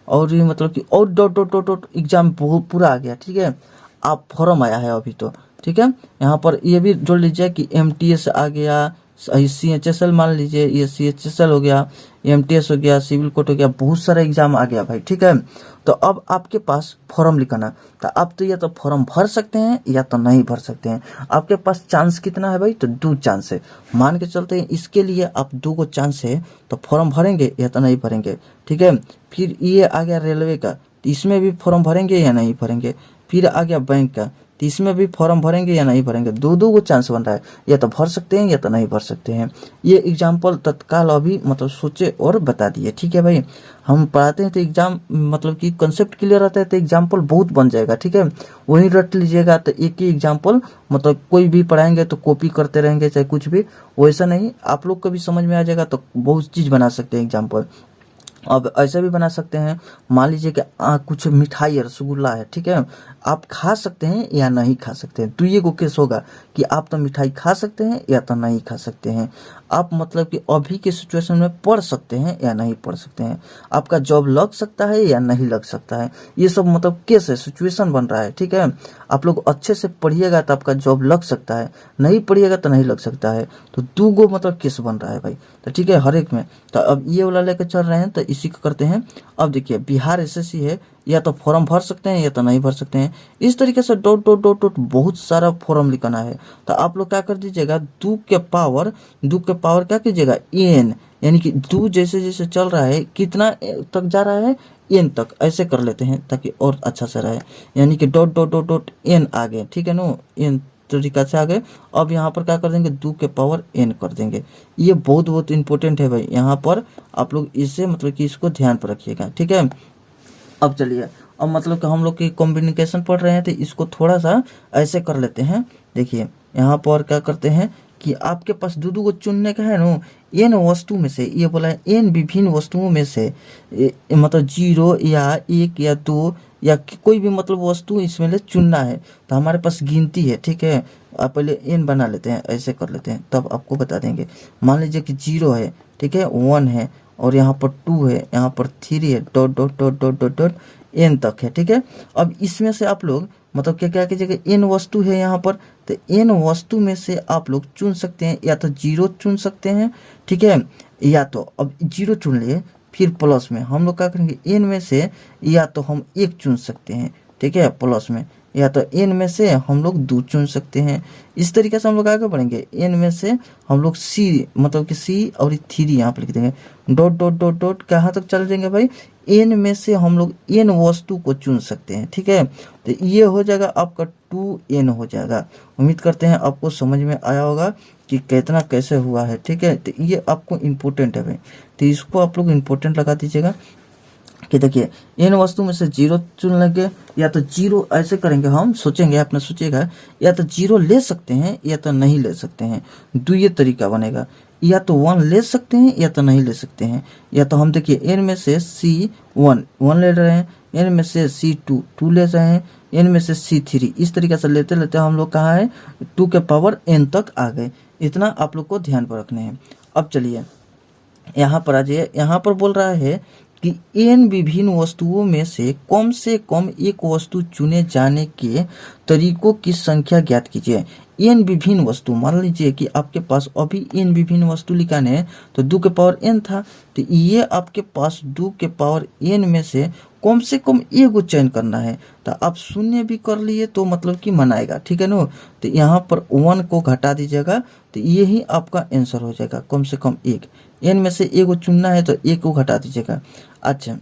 और ये मतलब कि और dot dot dot dot exam पूरा आ गया। ठीक है, आप फॉर्म आया है अभी तो। ठीक है, यहाँ पर ये भी जोड़ लीजिए कि MTS आ गया, CHSL मान लीजिए, ये CHSL हो गया, MTS हो गया, सिविल कोर्ट हो गया, बहुत सारा एग्जाम आ गया भाई। ठीक है, तो अब आपके पास फॉर्म लिखाना, तो आप तो या तो फॉर्म भर सकते हैं या तो नहीं भर सकते हैं। आपके पास चांस कितना है भाई, तो 2 चांस है। मान के चलते हैं इसके लिए आप 2 को चांस है, तो फॉर्म भरेंगे या तो नहीं भरेंगे। ठीक है, फिर ये आ गया रेलवे का, तो इसमें भी फॉर्म भरेंगे या नहीं भरेंगे। फिर आ गया बैंक का, तो इसमें भी फॉर्म भरेंगे या नहीं भरेंगे। 2 को चांस बन रहा है, या तो भर सकते हैं या तो नहीं भर सकते हैं। ये एग्जाम्पल तत्काल अभी मतलब सोचे और बता दिए। ठीक है भाई, हम पढ़ाते हैं तो एग्जाम मतलब कि कंसेप्ट क्लियर रहता है तो एग्जाम्पल बहुत बन जाएगा। ठीक है, वही रट लीजिएगा, तो एक ही एग्जाम्पल मतलब कोई भी पढ़ाएंगे तो कॉपी करते रहेंगे चाहे कुछ भी, वैसा नहीं, आप लोग को भी समझ में आ जाएगा, तो बहुत चीज़ बना सकते हैं एग्जाम्पल। अब ऐसे भी बना सकते हैं, मान लीजिए कि कुछ मिठाई है, रसगुल्ला है, ठीक है, आप खा सकते हैं या नहीं खा सकते हैं। तो ये को केस होगा कि आप तो मिठाई खा सकते हैं या तो नहीं खा सकते हैं। आप मतलब कि अभी के सिचुएशन में पढ़ सकते हैं या नहीं पढ़ सकते हैं। आपका जॉब लग सकता है या नहीं लग सकता है। ये सब मतलब केस है, सिचुएशन बन रहा है। ठीक है, आप लोग अच्छे से पढ़िएगा तो आपका जॉब लग सकता है, नहीं पढ़िएगा तो नहीं लग सकता है। तो 2 गो मतलब केस बन रहा है भाई। तो ठीक है, हर एक में। तो अब ये वाला लेकर चल रहे हैं, तो इसी को करते हैं। अब देखिए बिहार SSC है, या तो फॉर्म भर सकते हैं या तो नहीं भर सकते हैं। इस तरीके से डॉट डॉट डॉट डॉट बहुत सारा फॉर्म लिखना है। तो आप लोग क्या कर दीजिएगा, 2 के पावर क्या कीजिएगा n, यानी कि 2 जैसे जैसे चल रहा है कितना तक जा रहा है, n तक, ऐसे कर लेते हैं ताकि और अच्छा से रहे। यानी कि dot dot dot dot n आ गए। ठीक है नो, n तरीका से आ गए। अब यहाँ पर क्या कर देंगे, 2 के पावर n कर देंगे। ये बहुत बहुत इंपॉर्टेंट है भाई, यहाँ पर आप लोग इसे मतलब कि इसको ध्यान पर रखिएगा। ठीक है, अब चलिए, अब मतलब कि हम लोग की कम्युनिकेशन पढ़ रहे हैं तो इसको थोड़ा सा ऐसे कर लेते हैं। देखिए यहाँ पर क्या करते हैं कि आपके पास 2 को चुनने का है ना, n वस्तु में से, ये बोला है n विभिन्न वस्तुओं में से मतलब 0 या 1 या 2 या कोई भी मतलब वस्तु इसमें ले चुनना है। तो हमारे पास गिनती है। ठीक है, आप पहले n बना लेते हैं, ऐसे कर लेते हैं, तब आपको बता देंगे। मान लीजिए कि 0 है, ठीक है, 1 है, और यहाँ पर 2 है, यहाँ पर 3 है, dot dot dot dot dot dot n तक है। ठीक है, अब इसमें से आप लोग मतलब क्या क्या कीजिएगा, n वस्तु है यहाँ पर, तो n वस्तु में से आप लोग चुन सकते हैं, या तो 0 चुन सकते हैं, ठीक है, या तो अब 0 चुन लिए, फिर प्लस में हम लोग क्या करेंगे, n में से या तो हम 1 चुन सकते हैं, ठीक है, प्लस में, या तो n में से हम लोग 2 चुन सकते हैं। इस तरीके से हम लोग आगे बढ़ेंगे। n में से हम लोग c मतलब कि c और 3 यहाँ पर लिख देंगे, डॉट डॉट डॉट डॉट कहाँ तक चल देंगे भाई, n में से हम लोग n वस्तु को चुन सकते हैं। ठीक है, तो ये हो जाएगा आपका 2n हो जाएगा। उम्मीद करते हैं आपको समझ में आया होगा कि कितना कैसे हुआ है। ठीक है, तो ये आपको इम्पोर्टेंट है भाई, तो इसको आप लोग इम्पोर्टेंट लगा दीजिएगा कि देखिए n वस्तु में से 0 चुन लेंगे, या तो 0 ऐसे करेंगे, हम सोचेंगे, आपने सोचेगा या तो 0 ले सकते हैं या तो नहीं ले सकते हैं। ये तरीका बनेगा, या तो 1 ले सकते हैं या तो नहीं ले सकते हैं। या तो हम देखिए n में से c 1 ले रहे हैं, n में से c 2 ले रहे हैं, n में से c 3, इस तरीके से लेते लेते हम लोग कहाँ है 2 के पावर n तक आ गए। इतना आप लोग को ध्यान पर रखने हैं। अब चलिए यहाँ पर आ जाइए। यहाँ पर बोल रहा है कि n विभिन्न वस्तुओं में से कम एक वस्तु चुने जाने के तरीकों की संख्या ज्ञात कीजिए। n विभिन्न वस्तु, मान लीजिए कि आपके पास अभी n विभिन्न वस्तु लिखाने हैं तो 2 के पावर n था, तो ये आपके पास 2 के पावर n में से कम एक को चयन करना है। तो आप शून्य भी कर लिए तो मतलब कि मनाएगा। ठीक है ना, तो यहाँ पर 1 को घटा दीजिएगा, तो यही आपका आंसर हो जाएगा, कम से कम एक। n में से एक को चुनना है तो एक को घटा दीजिएगा। अच्छा,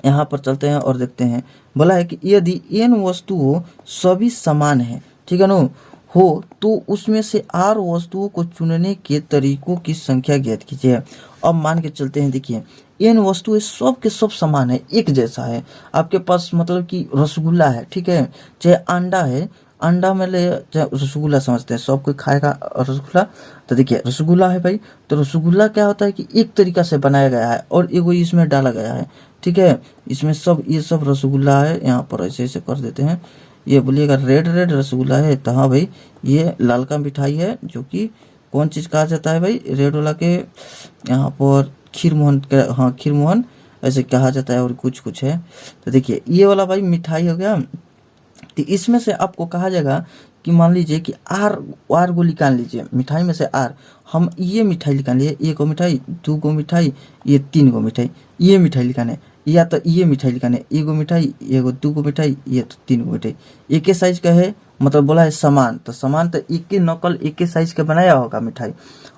यहाँ पर चलते हैं और देखते हैं। बोला है कि यदि n वस्तुओं सभी समान है, ठीक है ना, हो तो उसमें से r वस्तुओं को चुनने के तरीकों की संख्या ज्ञात कीजिए। अब मान के चलते हैं, देखिए n वस्तुएं सब के सब समान है, एक जैसा है। आपके पास मतलब कि रसगुल्ला है, ठीक है, चाहे अंडा है, अंडा में ले चाहे रसगुल्ला समझते हैं, सब कोई खाएगा रसगुल्ला। तो देखिए रसगुल्ला है भाई, तो रसगुल्ला क्या होता है कि एक तरीका से बनाया गया है और एगो इसमें डाला गया है। ठीक है, इसमें सब ये सब रसगुल्ला है। यहाँ पर ऐसे ऐसे कर देते हैं। ये बोलिएगा रेड रसगुल्ला है, तो हाँ भाई ये लाल का मिठाई है, जो कि कौन चीज़ कहा जाता है भाई, रेड वाला के यहाँ पर खीर मोहन, हाँ खीर मोहन ऐसे कहा जाता है, और कुछ कुछ है। तो देखिए ये वाला भाई मिठाई हो गया। तो इसमें से आपको कहा जाएगा कि मान लीजिए कि आर को निकाल लीजिए, मिठाई में से आर, हम ये मिठाई निकाल लिए, 1 मिठाई, 2 मिठाई, ये 3 मिठाई, ये मिठाई लिखाने, या तो ये मिठाई लिखाने, 1 मिठाई, 2 मिठाई, ये तो 3 मिठाई, एक के साइज का है, मतलब बोला है समान, तो समान तो एक के नकल एक के साइज का बनाया होगा मिठाई।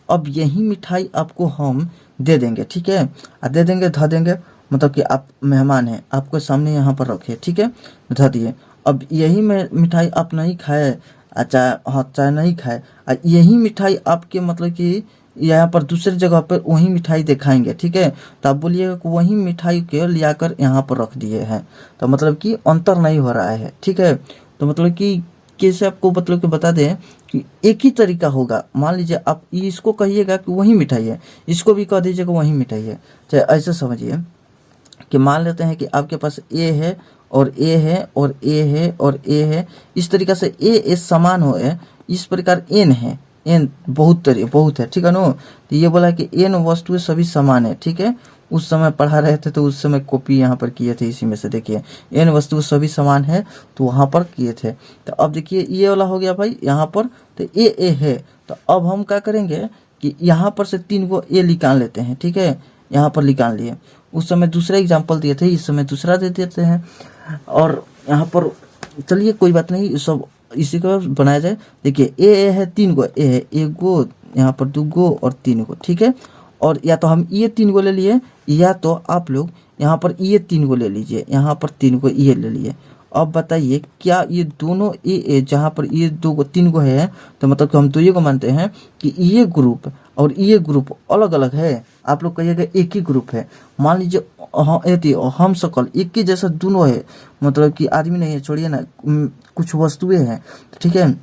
अब यही मिठाई आपको हम दे देंगे, ठीक है, दे देंगे, धो देंगे, मतलब कि आप मेहमान हैं, आपको सामने यहाँ पर रखे, ठीक है, धो दिए। अब यही मिठाई आप नहीं खाए, चाहे नहीं खाए, यही मिठाई आपके मतलब कि यहाँ पर दूसरी जगह पर वही मिठाई दिखाएंगे, ठीक है, तो आप बोलिएगा कि वही मिठाई के लियाकर यहाँ पर रख दिए हैं, तो मतलब कि अंतर नहीं हो रहा है। ठीक है, तो मतलब कि कैसे आपको मतलब कि बता दें कि एक ही तरीका होगा। मान लीजिए आप इसको कहिएगा कि वही मिठाई है, इसको भी कह दीजिएगा वही मिठाई है। चाहे ऐसे समझिए कि मान लेते हैं कि आपके पास ए है और ए है और ए है और ए है, इस तरीके से ए समान हो है, इस प्रकार एन है, एन बहुत है, ठीक है ना। तो ये बोला कि एन वस्तुएं सभी समान है, ठीक है, उस समय पढ़ा रहे थे तो उस समय कॉपी यहाँ पर किए थे, इसी में से देखिए एन वस्तु सभी समान है तो वहाँ पर किए थे। तो अब देखिए ये वाला हो गया भाई यहाँ पर, तो ए है, तो अब हम क्या करेंगे कि यहाँ पर से 3 को ए निकाल लेते हैं, ठीक है, यहाँ पर निकाल लिए। उस समय दूसरा एग्जाम्पल दिए थे, इस समय दूसरा दे देते हैं। और यहाँ पर चलिए कोई बात नहीं, सब इसी को बनाया जाए। देखिए ए है, 3 को ए है, 1 को, यहाँ पर 2 को और 3 को, ठीक है। और या तो हम ये 3 को ले लिए, या तो आप लोग यहाँ पर ये 3 को ले लीजिए, यहाँ पर 3 को ये ले लिए। अब बताइए क्या ये दोनों ए जहाँ पर ये 2 को 3 को है, तो मतलब कि हम तो ये को मानते हैं कि ये ग्रुप और ये ग्रुप अलग अलग है। आप लोग कहिएगा एक ही ग्रुप है। मान लीजिए हम सकल एक ही जैसा दोनों है, मतलब कि आदमी नहीं है, छोड़िए ना, कुछ वस्तुएं हैं, ठीक है।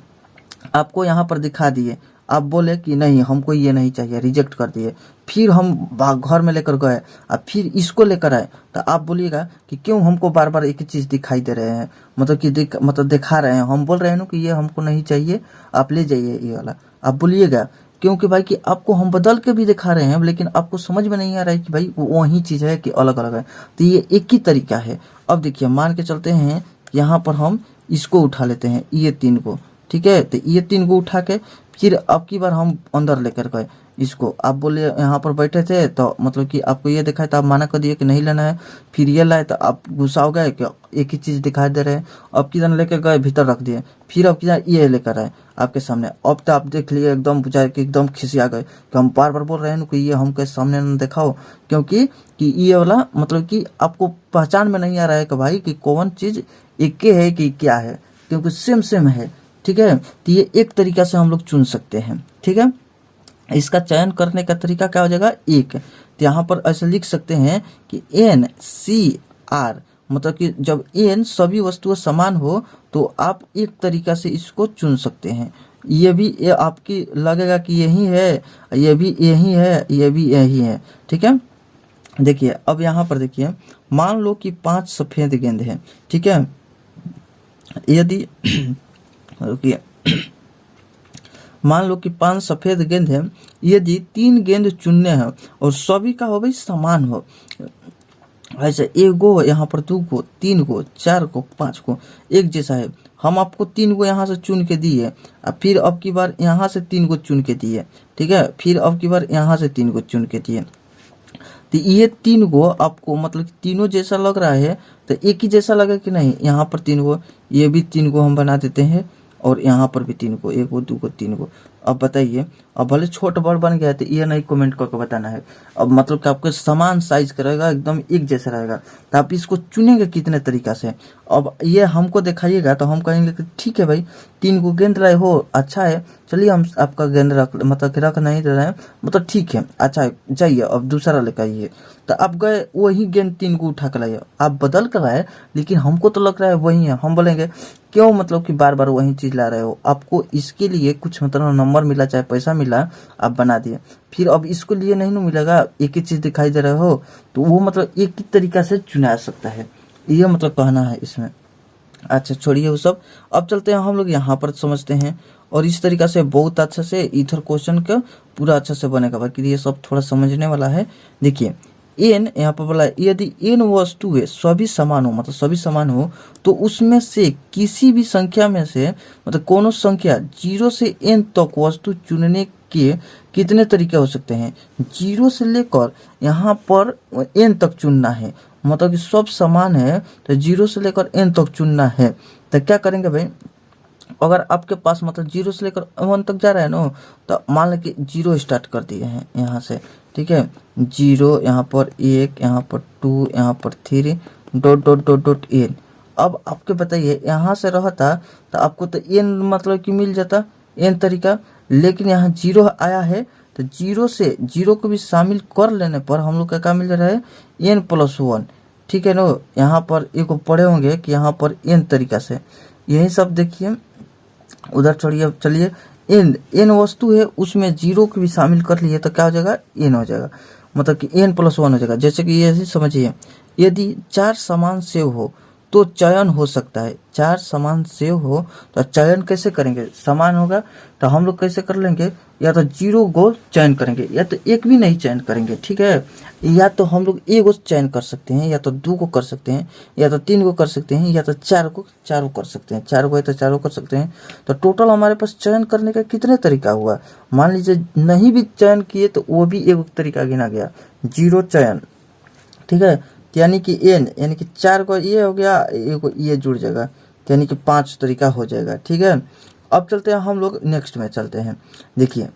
आपको यहाँ पर दिखा दिए, आप बोले कि नहीं हमको ये नहीं चाहिए, रिजेक्ट कर दिए। फिर हम घर में लेकर गए, अब फिर इसको लेकर आए, तो आप बोलिएगा कि क्यों हमको बार बार एक ही चीज़ दिखाई दे रहे हैं, मतलब कि दिखा रहे हैं, हम बोल रहे हैं ना कि ये हमको नहीं चाहिए, आप ले जाइए ये वाला, आप बोलिएगा। क्योंकि भाई कि आपको हम बदल के भी दिखा रहे हैं, लेकिन आपको समझ में नहीं आ रहा है कि भाई वो वही चीज़ है कि अलग अलग है। तो ये एक ही तरीका है। अब देखिए मान के चलते हैं, यहाँ पर हम इसको उठा लेते हैं, ये 3 को, ठीक है। तो ये 3 को उठा के फिर अब की बार हम अंदर लेकर गए इसको। आप बोले यहाँ पर बैठे थे तो मतलब कि आपको ये दिखाया तो आप माना कर दिए कि नहीं लेना है, फिर ये लाए तो आप गुस्सा हो गए कि एक ही चीज़ दिखाई दे रहे हैं। अब किधर लेकर गए, भीतर रख दिए, फिर अब किधर ये लेकर आए आपके सामने। अब तो आप देख लिए एकदम बुझाए कि एकदम खिसिया गए कि हम बार बार बोल रहे हैं कि ये हमके सामने न दिखाओ, क्योंकि कि ये वाला मतलब कि आपको पहचान में नहीं आ रहा है कि भाई कि कौन चीज़ एक है कि क्या है, क्योंकि सेम सेम है, ठीक है। तो ये एक तरीका से हम लोग चुन सकते हैं, ठीक है। इसका चयन करने का तरीका क्या हो जाएगा, एक। तो यहाँ पर ऐसे लिख सकते हैं कि NCR, मतलब कि जब n सभी वस्तुएं समान हो तो आप एक तरीका से इसको चुन सकते हैं। ये भी ये आपकी लगेगा कि यही है, ये भी यही है, ये भी यही है, ठीक है। देखिए अब यहाँ पर देखिए, मान लो कि 5 सफ़ेद गेंद है, ठीक है। यदि रुकिए, मान लो कि 5 सफ़ेद गेंद है, यदि 3 गेंद चुनने हैं और सभी का हो भाई समान हो, ऐसे 1 गो यहाँ पर, 2 गो, 3 गो, 4 गो, 5 गो एक जैसा है, हम आपको 3 गो यहाँ से चुन के दिए, फिर अब की बार यहाँ से 3 गो चुन के दिए, ठीक है, फिर अब की बार यहाँ से 3 गो चुन के दिए। तो ये 3 गो आपको मतलब कि तीनों जैसा लग रहा है, तो एक ही जैसा लगा कि नहीं, यहाँ पर 3 गो, ये भी 3 गो हम बना देते हैं, और यहाँ पर भी 3 गो, 1 गो, 2 गो, 3 गो। अब बताइए, अब भले छोट बड़ बन गया तो ये नहीं कमेंट करके बताना है। अब मतलब कि आपको समान साइज करेगा, एकदम एक जैसा रहेगा, तो आप इसको चुनेंगे कितने तरीका से। अब ये हमको दिखाइएगा तो हम कहेंगे कि ठीक है भाई, 3 गो गेंद लाए हो, अच्छा है, चलिए हम आपका गेंद रख, मतलब कि रख नहीं दे रहे हैं, मतलब ठीक है, अच्छा है, जाइए अब दूसरा लेकर आइए। तो आप गए वही गेंद 3 को उठा कर लाइए, आप बदल कर लाए, लेकिन हमको तो लग रहा है वही है। हम बोलेंगे क्यों, मतलब कि बार बार वही चीज़ ला रहे हो, आपको इसके लिए कुछ मतलब नंबर मिला, चाहे पैसा मिला, आप बना दिए, फिर अब इसको लिए नहीं ना मिलेगा, एक ही चीज़ दिखाई दे रहे हो, तो वो मतलब एक ही तरीका से चुना सकता है, ये मतलब कहना है इसमें। अच्छा छोड़िए वो सब, अब चलते हैं हम लोग यहाँ पर समझते हैं, और इस तरीका से बहुत अच्छा से इधर क्वेश्चन का पूरा अच्छा से बनेगा, बाकी ये सब थोड़ा समझने वाला है। देखिए n यहाँ पर बोला, यदि n वस्तुएं सभी समान हो, मतलब सभी समान हो, तो उसमें से किसी भी संख्या में से, मतलब कोनो संख्या 0 से n तक वस्तु चुनने के कितने तरीके हो सकते हैं। 0 से लेकर यहाँ पर n तक चुनना है, मतलब कि सब समान है, तो 0 से लेकर n तक चुनना है। तो क्या करेंगे भाई, अगर आपके पास मतलब 0 से लेकर 1 तक जा रहा है ना, तो मान लें कि 0 स्टार्ट कर दिए हैं यहाँ से, ठीक है, 0, यहाँ पर 1, यहाँ पर 2, यहाँ पर 3, dot dot dot dot n। अब आपके बताइए यहाँ से रहता तो आपको तो n मतलब कि मिल जाता n तरीका, लेकिन यहाँ 0 आया है, तो 0 से 0 को भी शामिल कर लेने पर हम लोग का क्या मिल रहा है, n+1, ठीक है ना। यहाँ पर एक पढ़े होंगे कि यहाँ पर n तरीका से, यही सब देखिए, उधर छोड़िए, चलिए n वस्तु है, उसमें 0 को भी शामिल कर लिए तो क्या हो जाएगा, n हो जाएगा, मतलब कि n+1 हो जाएगा। जैसे कि ये समझिए, यदि 4 समान सेव हो तो चयन हो सकता है, 4 समान सेव हो तो चयन कैसे करेंगे, समान होगा तो हम लोग कैसे कर लेंगे, या तो 0 को चयन करेंगे, या तो एक भी नहीं चयन करेंगे, ठीक है, या तो हम लोग 1 को चयन कर सकते हैं, या तो 2 को कर सकते हैं, या तो 3 को कर सकते हैं, या तो 4 को कर सकते हैं, 4 को है तो 4 को कर सकते हैं। तो टोटल हमारे पास चयन करने का कितने तरीका हुआ, मान लीजिए नहीं भी चयन किए तो वो भी एक तरीका गिना गया, 0 चयन, ठीक है, यानी कि n, यानी कि 4 को ये हो गया, एक ये जुड़ जाएगा, यानी कि 5 तरीका हो जाएगा, ठीक है। अब चलते हैं हम लोग नेक्स्ट में चलते हैं। देखिए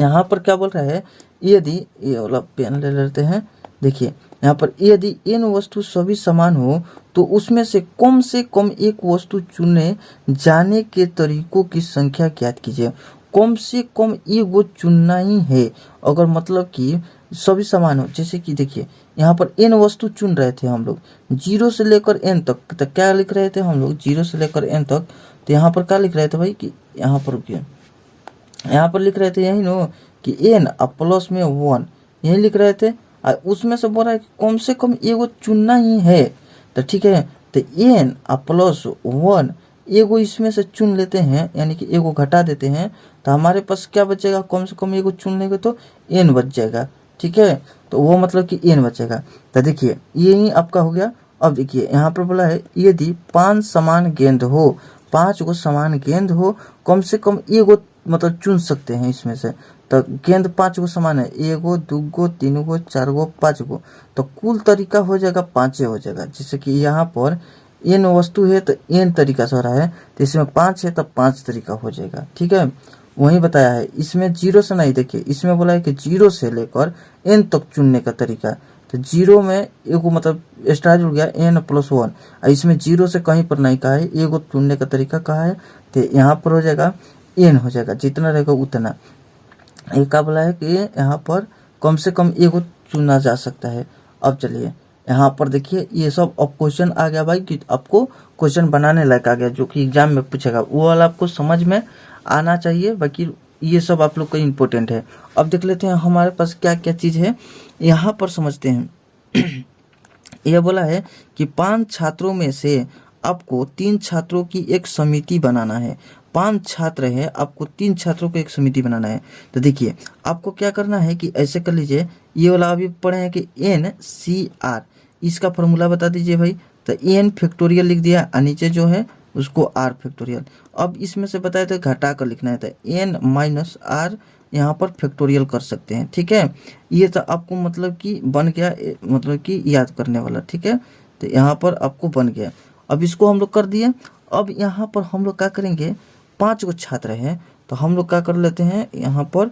यहाँ पर क्या बोल रहा है, यदि ये वाला पेन ले लेते हैं, देखिए यहाँ पर यदि n वस्तु सभी समान हो तो उसमें से कम एक वस्तु चुने जाने के तरीकों की संख्या ज्ञात कीजिए। कम से कम एक वो चुनना ही है, अगर मतलब कि सभी समान हो। जैसे कि देखिए यहाँ पर n वस्तु चुन रहे थे हम लोग 0 से लेकर n तक, तो क्या लिख रहे थे हम लोग 0 से लेकर n तक, तो यहाँ पर क्या लिख रहे थे भाई कि यहाँ पर रुकिए, यहाँ पर लिख रहे थे यही नो कि n अब प्लस में 1, यही लिख रहे थे, और उसमें से बोल रहा है कि कम से कम एगो चुनना ही है, तो ठीक है, तो n अब +1 एगो इसमें से चुन लेते हैं, यानी कि एगो घटा देते हैं, तो हमारे पास क्या बचेगा, कम से कम एगो चुन लेंगे तो n बच जाएगा, ठीक है, तो वो मतलब कि n बचेगा। तो देखिए यही आपका हो गया। अब देखिए यहाँ पर बोला है, यदि 5 समान गेंद हो, 5 गो समान गेंद हो, कम से कम एगो मतलब चुन सकते हैं इसमें से। तो गेंद 5 गो समान है, 1 गो 2 गो 3 गो 4 गो 5 गो, तो कुल तरीका हो जाएगा 5 हो जाएगा। जैसे कि यहाँ पर n वस्तु है तो n तरीका से हो रहा है, तो इसमें 5 है तो 5 तरीका हो जाएगा। ठीक है, वही बताया है। इसमें 0 से नहीं, देखिए इसमें बोला है कि 0 से लेकर n तक चुनने का तरीका। तो 0 में एगो मतलब एक्स्ट्रा जुड़ गया n+1, इसमें 0 से कहीं पर नहीं कहा है, एगो चुनने का तरीका कहा है, तो यहाँ पर हो जाएगा n हो जाएगा, जितना रहेगा उतना। एक का बोला है कि यहाँ पर कम से कम एगो चुना जा सकता है। अब चलिए यहाँ पर देखिए, ये सब अब क्वेश्चन आ गया भाई कि आपको क्वेश्चन बनाने लायक आ गया, जो कि एग्जाम में पूछेगा, वो वाला आपको समझ में आना चाहिए। बाकी ये सब आप लोग का इम्पोर्टेंट है। अब देख लेते हैं हमारे पास क्या क्या चीज़ है, यहाँ पर समझते हैं। यह बोला है कि 5 छात्रों में से आपको 3 छात्रों की एक समिति बनाना है। 5 छात्र है, आपको 3 छात्रों की एक समिति बनाना है। तो देखिए आपको क्या करना है कि ऐसे कर लीजिए, ये वाला अभी पढ़े हैं कि NCR, इसका फॉर्मूला बता दीजिए भाई। तो n फैक्टोरियल लिख दिया, और नीचे जो है उसको r फैक्टोरियल। अब इसमें से बताए थे घटा कर लिखना है, तो n - r यहाँ पर फैक्टोरियल कर सकते हैं। ठीक है, ये तो आपको मतलब कि बन गया, मतलब कि याद करने वाला। ठीक है, तो यहाँ पर आपको बन गया। अब इसको हम लोग कर दिए। अब यहाँ पर हम लोग क्या करेंगे, 5 गो छात्र हैं, तो हम लोग क्या कर लेते हैं, यहाँ पर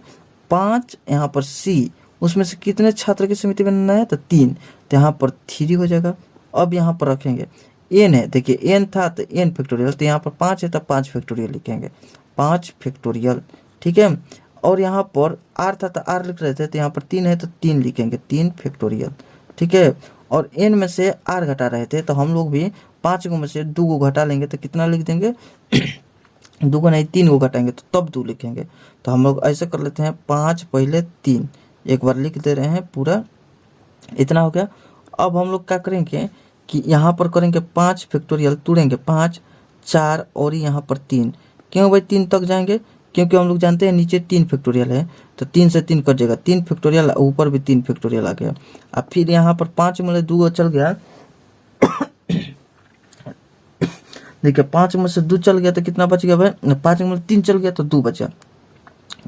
5, यहाँ पर C, उसमें से कितने छात्र की समिति बनाना है, तो 3, तो यहाँ पर 3 हो जाएगा। अब यहाँ पर रखेंगे n है, देखिए n था तो n फैक्टोरियल, तो यहाँ पर 5 है तो 5 फैक्टोरियल लिखेंगे, 5 फैक्टोरियल। ठीक है, और यहाँ पर r था तो r लिख रहे थे, तो यहाँ पर 3 है तो 3 लिखेंगे, 3 फैक्टोरियल। ठीक है, और n में से r घटा रहे थे, तो हम लोग भी 5 गो में से 2 गो घटा लेंगे, तो कितना लिख देंगे 2 गो नहीं 3 गो घटाएंगे तो तब 2 लिखेंगे। तो हम लोग ऐसे कर लेते हैं, 5 पहले 3, एक बार लिख दे रहे हैं पूरा, इतना हो गया। अब हम लोग क्या करेंगे कि यहाँ पर करेंगे 5 फैक्टोरियल, तोड़ेंगे 5 4 और यहाँ पर 3। क्यों भाई 3 तक जाएंगे, क्योंकि हम लोग जानते हैं नीचे 3 फैक्टोरियल है, तो 3 से 3 कट जाएगा, 3 फैक्टोरियल, ऊपर भी 3 फैक्टोरियल आ गया। अब फिर यहाँ पर 5 में 2 चल गया, देखिए 5 में से 2 चल गया तो कितना बच गया भाई, 5 में 3 चल गया तो 2 बचा।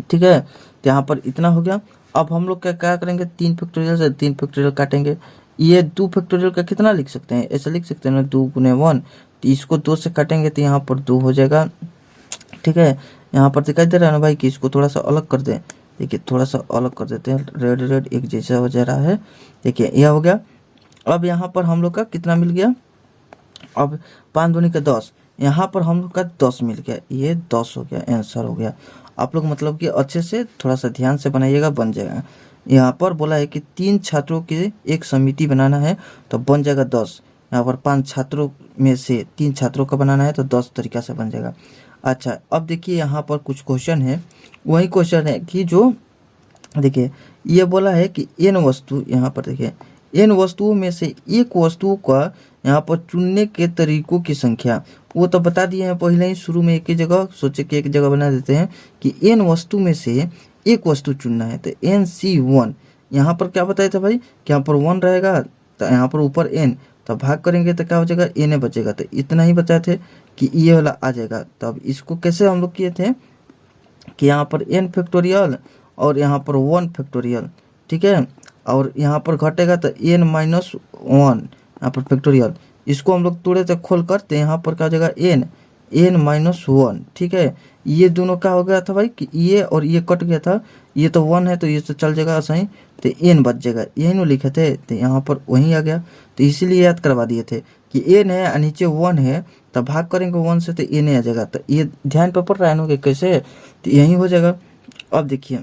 ठीक है, तो यहाँ पर इतना हो गया। अब हम लोग क्या करेंगे, 3 फैक्टोरियल से 3 फैक्टोरियल काटेंगे। ये 2 फैक्टोरियल का कितना लिख सकते हैं, ऐसा लिख सकते हैं ना, 2 × 1, तो इसको 2 से काटेंगे तो यहाँ पर 2 हो जाएगा। ठीक है, यहाँ पर दिखाई दे रहा है ना भाई कि इसको थोड़ा सा अलग कर दें। देखिए थोड़ा सा अलग कर देते हैं, रेड एक जैसा हो जा रहा है। देखिए यह हो गया। अब यहाँ पर हम लोग का कितना मिल गया, अब 5 दूनी का 10, यहाँ पर हम लोग का 10 मिल गया, ये 10 हो गया, आंसर हो गया। आप लोग मतलब कि अच्छे से थोड़ा सा ध्यान से बनाइएगा, बन जाएगा। यहाँ पर बोला है कि 3 छात्रों की एक समिति बनाना है, तो बन जाएगा 10। यहाँ पर 5 छात्रों में से 3 छात्रों का बनाना है, तो 10 तरीका से बन जाएगा। अच्छा, अब देखिए यहाँ पर कुछ क्वेश्चन है, वही क्वेश्चन है कि जो देखिए ये बोला है कि n वस्तु, यहाँ पर देखिए n वस्तुओं में से एक वस्तु का यहाँ पर चुनने के तरीकों की संख्या, वो तो बता दिए हैं पहले ही शुरू में, एक ही जगह सोचे कि एक जगह बना देते हैं कि n वस्तु में से एक वस्तु चुनना है, तो NC1। यहाँ पर क्या बताया था भाई कि यहाँ पर 1 रहेगा, तो यहाँ पर ऊपर n, तो भाग करेंगे तो क्या हो जाएगा, n बचेगा। तो इतना ही बताए थे कि ये वाला आ जाएगा। तो अब इसको कैसे हम लोग किए थे कि यहाँ पर n फैक्टोरियल और यहाँ पर 1 फैक्टोरियल। ठीक है, और यहाँ पर घटेगा तो n - 1 यहाँ पर फैक्टोरियल, इसको हम लोग तोड़े थे खोल कर, तो यहाँ पर क्या हो जाएगा n - 1। ठीक है, ये दोनों क्या हो गया था भाई कि ये और ये कट गया था, ये तो 1 है तो ये तो चल जाएगा सही, तो n बच जाएगा, यही ना लिखे थे, तो यहाँ पर वहीं आ गया। तो इसीलिए याद करवा दिए थे कि n है और नीचे 1 है, तो भाग करेंगे 1 से तो n आ जाएगा। तो ये ध्यान पर पड़ रहा है ना कि कैसे, तो यही हो जाएगा। अब देखिए,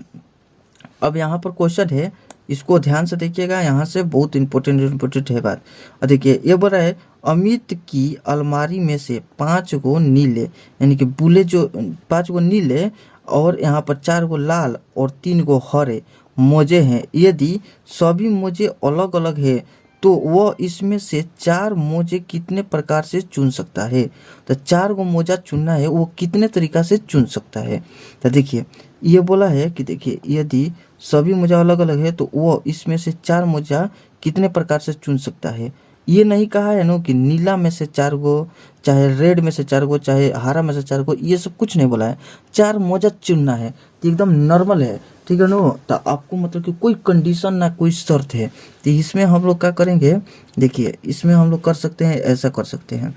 अब यहाँ पर क्वेश्चन है, इसको ध्यान से देखिएगा, यहाँ से बहुत इंपॉर्टेंट है बात। और देखिए ये बोल रहा है, अमित की अलमारी में से 5 गो नीले, यानी कि बुले जो 5 गो नीले और यहाँ पर 4 गो लाल और 3 गो हरे मोजे हैं। यदि सभी मोजे अलग अलग है तो वह इसमें से 4 मोजे कितने प्रकार से चुन सकता है। तो 4 गो मोजा चुनना है, वो कितने तरीका से चुन सकता है। तो देखिए ये बोला है कि देखिए यदि सभी मोजा अलग अलग है तो वो इसमें से 4 मोजा कितने प्रकार से चुन सकता है। ये नहीं कहा है ना कि नीला में से 4 गो, चाहे रेड में से 4 गो, चाहे हरा में से 4 गो, ये सब कुछ नहीं बोला है। 4 मोजा चुनना है तो एकदम नॉर्मल है, ठीक है नो। तो आपको मतलब कि कोई कंडीशन ना कोई शर्त है। तो इसमें हम लोग क्या करेंगे, देखिए इसमें हम लोग कर सकते हैं, ऐसा कर सकते हैं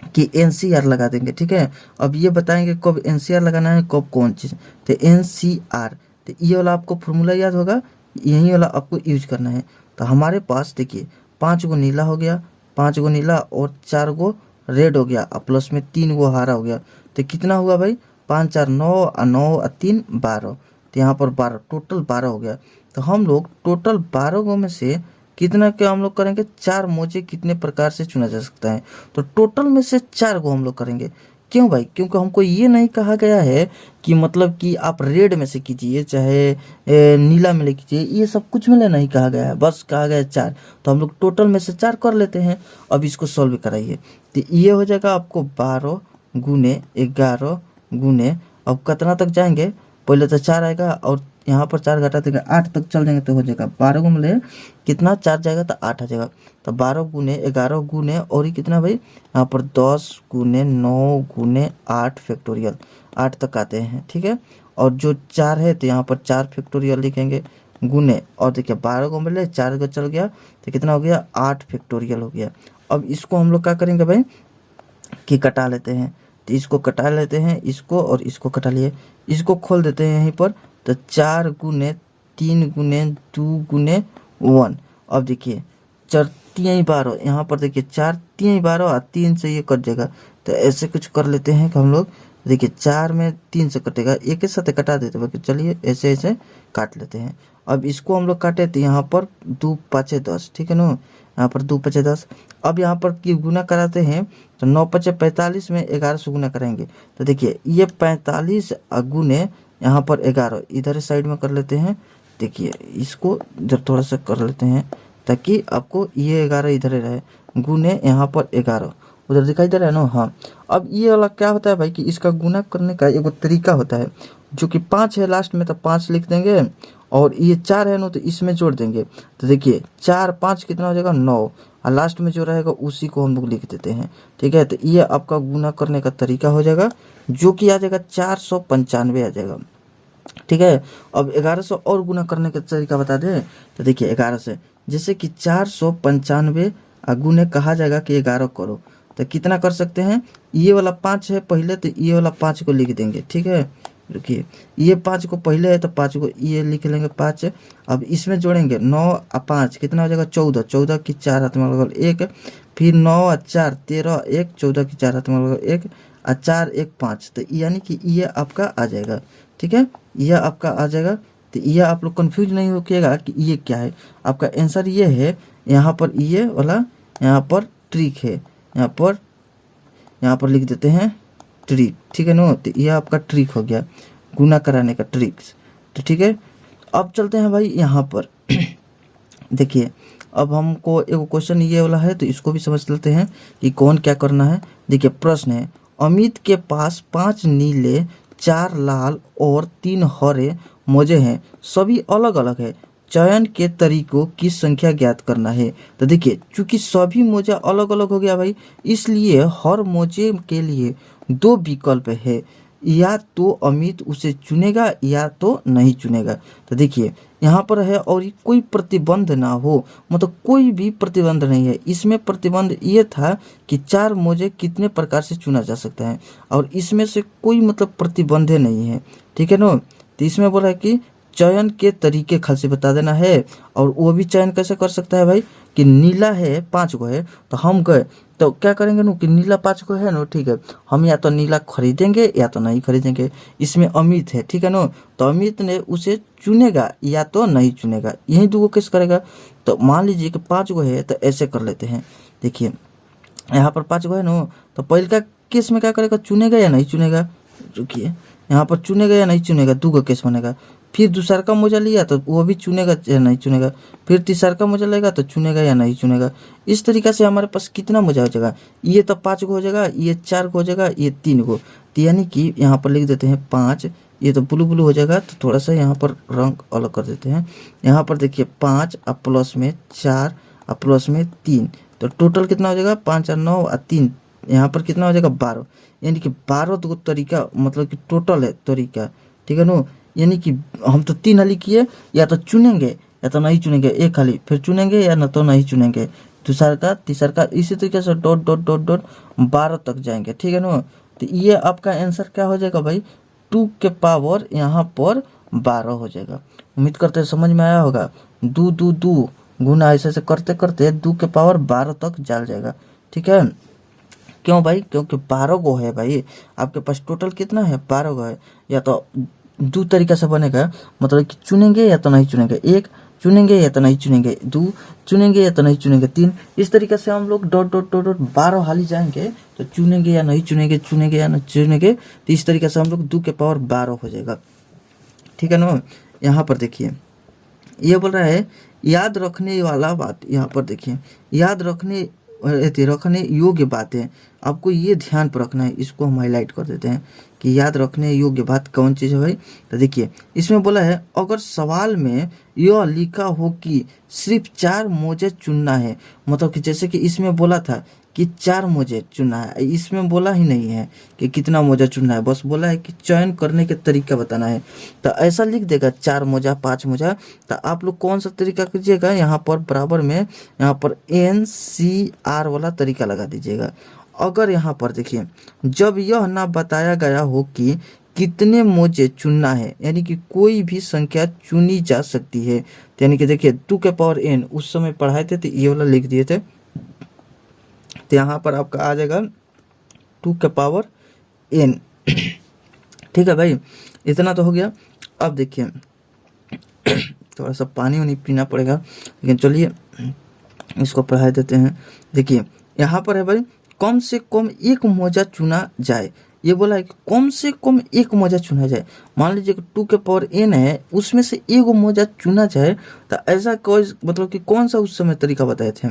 कि एनसीआर लगा देंगे, ठीक है। अब ये बताएंगे कब एनसीआर लगाना है, कब कौन चीज़। तो एनसीआर, तो ये वाला आपको फॉर्मूला याद होगा, यही वाला आपको यूज करना है। तो हमारे पास देखिए 5 गो नीला हो गया, 5 गो नीला और 4 गो रेड हो गया, और प्लस में 3 गो हरा हो गया। तो कितना हुआ भाई, 5 4 9 और 9 और 3 12। तो यहाँ पर 12, टोटल 12 हो गया। तो हम लोग टोटल 12 गो में से कितना क्या हम लोग करेंगे, 4 मोजे कितने प्रकार से चुना जा सकता है। तो टोटल में से 4 गो हम लोग करेंगे। क्यों भाई, क्योंकि हमको ये नहीं कहा गया है कि मतलब कि आप रेड में से कीजिए, चाहे नीला में ले कीजिए, ये सब कुछ में नहीं कहा गया है, बस कहा गया है 4। तो हम लोग टोटल में से 4 कर लेते हैं। अब इसको सॉल्व कराइए, तो ये हो जाएगा आपको 12 गुने 11 गुने, अब कितना तक जाएंगे, पहले तो 4 आएगा और यहाँ पर 4 घटा देंगे 8 तक चल जाएंगे तो हो जाएगा 12 गो में कितना 4 जाएगा तो 8 आ जाएगा। तो 12 गुने 11 गुने और ये कितना भाई, यहाँ पर 10 गुने 9 गुने 8 फैक्टोरियल, 8 तक आते हैं, ठीक है। और जो 4 है तो यहाँ पर 4 फैक्टोरियल लिखेंगे गुने, और देखिए 12 गो में 4 गो चल गया तो कितना हो गया, 8 फैक्टोरियल हो गया। अब इसको हम लोग क्या करेंगे भाई कि कटा लेते हैं। तो इसको कटा लेते हैं, इसको और इसको कटा लिए, इसको खोल देते हैं यहीं पर। तो 4 गुने 3 गुने 2 गुने 1। अब देखिए 4 3 12, यहाँ पर देखिए 4 3 12 और 3 से ये कट जाएगा। तो ऐसे कुछ कर लेते हैं कि हम लोग, देखिए 4 में 3 से कटेगा, एक के साथ कटा देते हैं। चलिए ऐसे ऐसे काट लेते हैं। अब इसको हम लोग काटे तो यहाँ पर 2 5 10, ठीक है ना, यहाँ पर 2 5 10। अब यहाँ पर की गुना कराते हैं तो 9 5 45 में 11 से गुना करेंगे। तो देखिए ये 45 गुने यहाँ पर 11 इधर साइड में कर लेते हैं। देखिए इसको इधर थोड़ा सा कर लेते हैं ताकि आपको ये 11 इधर रहे, गुने यहाँ पर 11 उधर दिखाई दे रहा है ना। हाँ, अब ये वाला क्या होता है भाई कि इसका गुना करने का एक तरीका होता है, जो कि 5 है लास्ट में तो 5 लिख देंगे, और ये 4 है ना तो इसमें जोड़ देंगे। तो देखिए 4 5 कितना हो जाएगा 9, और लास्ट में जो रहेगा उसी को हम लोग लिख देते हैं, ठीक है। तो ये आपका गुना करने का तरीका हो जाएगा, जो कि आ जाएगा 495 आ जाएगा, ठीक है। अब 1100 और गुना करने का तरीका बता दें। तो देखिए 11 से जैसे कि 495 गुने कहा जाएगा कि 11 करो, तो कितना कर सकते हैं, ये वाला 5 है पहले तो ये वाला 5 को लिख देंगे, ठीक है। देखिए ये 5 को पहले है तो 5 को ये लिख लेंगे 5। अब इसमें जोड़ेंगे 9 और 5 कितना हो जाएगा 14, 14 की 4 हाथ में लगल 1, फिर 9 और 4 13 1 14 की 4 हाथ में लगल 1 और 4 1 5। तो यानी कि ये आपका आ जाएगा, ठीक है, यह आपका आ जाएगा। तो यह आप लोग कंफ्यूज नहीं होइएगा कि ये क्या है, आपका आंसर ये है। यहाँ पर ये वाला यहाँ पर ट्रिक है, यहाँ पर लिख देते हैं ट्रिक, ठीक है ना। तो यह आपका ट्रिक हो गया गुना कराने का ट्रिक्स, तो ठीक है। अब चलते हैं भाई यहाँ पर देखिए अब हमको एक क्वेश्चन ये वाला है तो इसको भी समझ लेते हैं कि कौन क्या करना है। देखिए प्रश्न है, अमित के पास 5 नीले 4 लाल और 3 हरे मोजे हैं, सभी अलग अलग है, चयन के तरीकों की संख्या ज्ञात करना है। तो देखिए चूंकि सभी मोजा अलग अलग हो गया भाई, इसलिए हर मोजे के लिए 2 विकल्प है, या तो अमित उसे चुनेगा या तो नहीं चुनेगा। तो देखिए यहाँ पर है और कोई प्रतिबंध ना हो, मतलब कोई भी प्रतिबंध नहीं है। इसमें प्रतिबंध ये था कि 4 मोजे कितने प्रकार से चुना जा सकता है, और इसमें से कोई मतलब प्रतिबंध नहीं है, ठीक है ना। तो इसमें बोला है कि चयन के तरीके खाल से बता देना है, और वो भी चयन कैसे कर सकता है भाई कि नीला है 5 गो है, तो हम गए तो क्या करेंगे ना कि नीला 5 गो है ना, ठीक है, हम या तो नीला खरीदेंगे या तो नहीं खरीदेंगे। इसमें अमित है, ठीक है ना, तो अमित ने उसे चुनेगा या तो नहीं चुनेगा, यही 2 गो केस करेगा। तो मान लीजिए कि 5 गो है तो ऐसे कर लेते हैं। देखिए यहाँ पर 5 गो है ना, तो पहले का केस में क्या करेगा, चुनेगा या नहीं चुनेगा। रुकिए यहाँ पर चुनेगा या नहीं चुनेगा, 2 गो केस बनेगा। फिर दूसरा का मोजा लिया तो वो भी चुनेगा या नहीं चुनेगा, फिर तीसरा का मोजा लेगा तो चुनेगा या नहीं चुनेगा। इस तरीक़ा से हमारे पास कितना मोजा हो जाएगा, ये तो 5 गो हो जाएगा, ये 4 गो हो जाएगा, ये 3 गो। तो यानी कि यहाँ पर लिख देते हैं 5, ये तो ब्लू ब्लू हो जाएगा, तो थोड़ा सा यहाँ पर रंग अलग कर देते हैं। यहाँ पर देखिए 5 और प्लस में 4 और प्लस में 3, तो टोटल कितना हो जाएगा 5 और 9 और 3, यहाँ पर कितना हो जाएगा 12, यानी कि 12 तो तरीका मतलब कि टोटल है तरीका, ठीक है नो। यानी कि हम तो 3 हली किए, या तो चुनेंगे या तो नहीं चुनेंगे, एक हली फिर चुनेंगे या न तो नहीं चुनेंगे, दूसरा का तीसरा का, इसी तरीके से डॉट डॉट डॉट डॉट 12 तक जाएंगे, ठीक है ना। तो ये आपका आंसर क्या हो जाएगा भाई, 2 के पावर यहाँ पर 12 हो जाएगा। उम्मीद करते हैं समझ में आया होगा। 2 2 2 गुना ऐसे ऐसे करते करते 2 के पावर 12 तक जा जाएगा, ठीक है। क्यों भाई, क्योंकि 12 गो है भाई, आपके पास टोटल कितना है 12 गो है। या तो 2 तरीका से बनेगा, मतलब कि चुनेंगे या तो नहीं चुनेंगे, 1 चुनेंगे या तो नहीं चुनेंगे, 2 चुनेंगे या तो नहीं चुनेंगे, 3, इस तरीके से हम लोग डॉट डॉट डॉट डॉट 12 हाली जाएंगे, तो चुनेंगे या नहीं चुनेंगे, चुनेंगे या नहीं चुनेंगे, तो इस तरीके से हम लोग 2 के पावर 12 हो जाएगा, ठीक है ना। यहाँ पर देखिए ये बोल रहा है याद रखने वाला बात, यहाँ पर देखिए याद रखने योग्य बातें, आपको ये ध्यान पर रखना है। इसको हम हाईलाइट कर देते हैं कि याद रखने योग्य बात कौन चीज़ है भाई। तो देखिए इसमें बोला है अगर सवाल में यह लिखा हो कि सिर्फ 4 मोजे चुनना है, मतलब कि जैसे कि इसमें बोला था कि 4 मोजे चुनना है, इसमें बोला ही नहीं है कि कितना मोजा चुनना है, बस बोला है कि चयन करने के तरीका बताना है। तो ऐसा लिख देगा 4 मोजा 5 मोजा, तो आप लोग कौन सा तरीका कीजिएगा, यहाँ पर बराबर में यहाँ पर NCR वाला तरीका लगा दीजिएगा। अगर यहाँ पर देखिए जब यह ना बताया गया हो कि कितने मोजे चुनना है, यानी कि कोई भी संख्या चुनी जा सकती है, तो यानी कि देखिए 2 के पावर n उस समय पढ़ाए थे तो ये वाला लिख दिए थे, तो यहाँ पर आपका आ जाएगा 2 के पावर n, ठीक है भाई। इतना तो हो गया। अब देखिए थोड़ा सा पानी वानी पीना पड़ेगा, लेकिन चलिए इसको पढ़ा देते हैं। देखिए यहाँ पर है भाई कम से कम 1 मोजा चुना जाए, ये बोला है कि कम से कम 1 मोजा चुना जाए। मान लीजिए कि 2 के पावर n है, उसमें से 1 मोजा चुना जाए, तो ऐसा कोई मतलब कि कौन सा उस समय तरीका बताए थे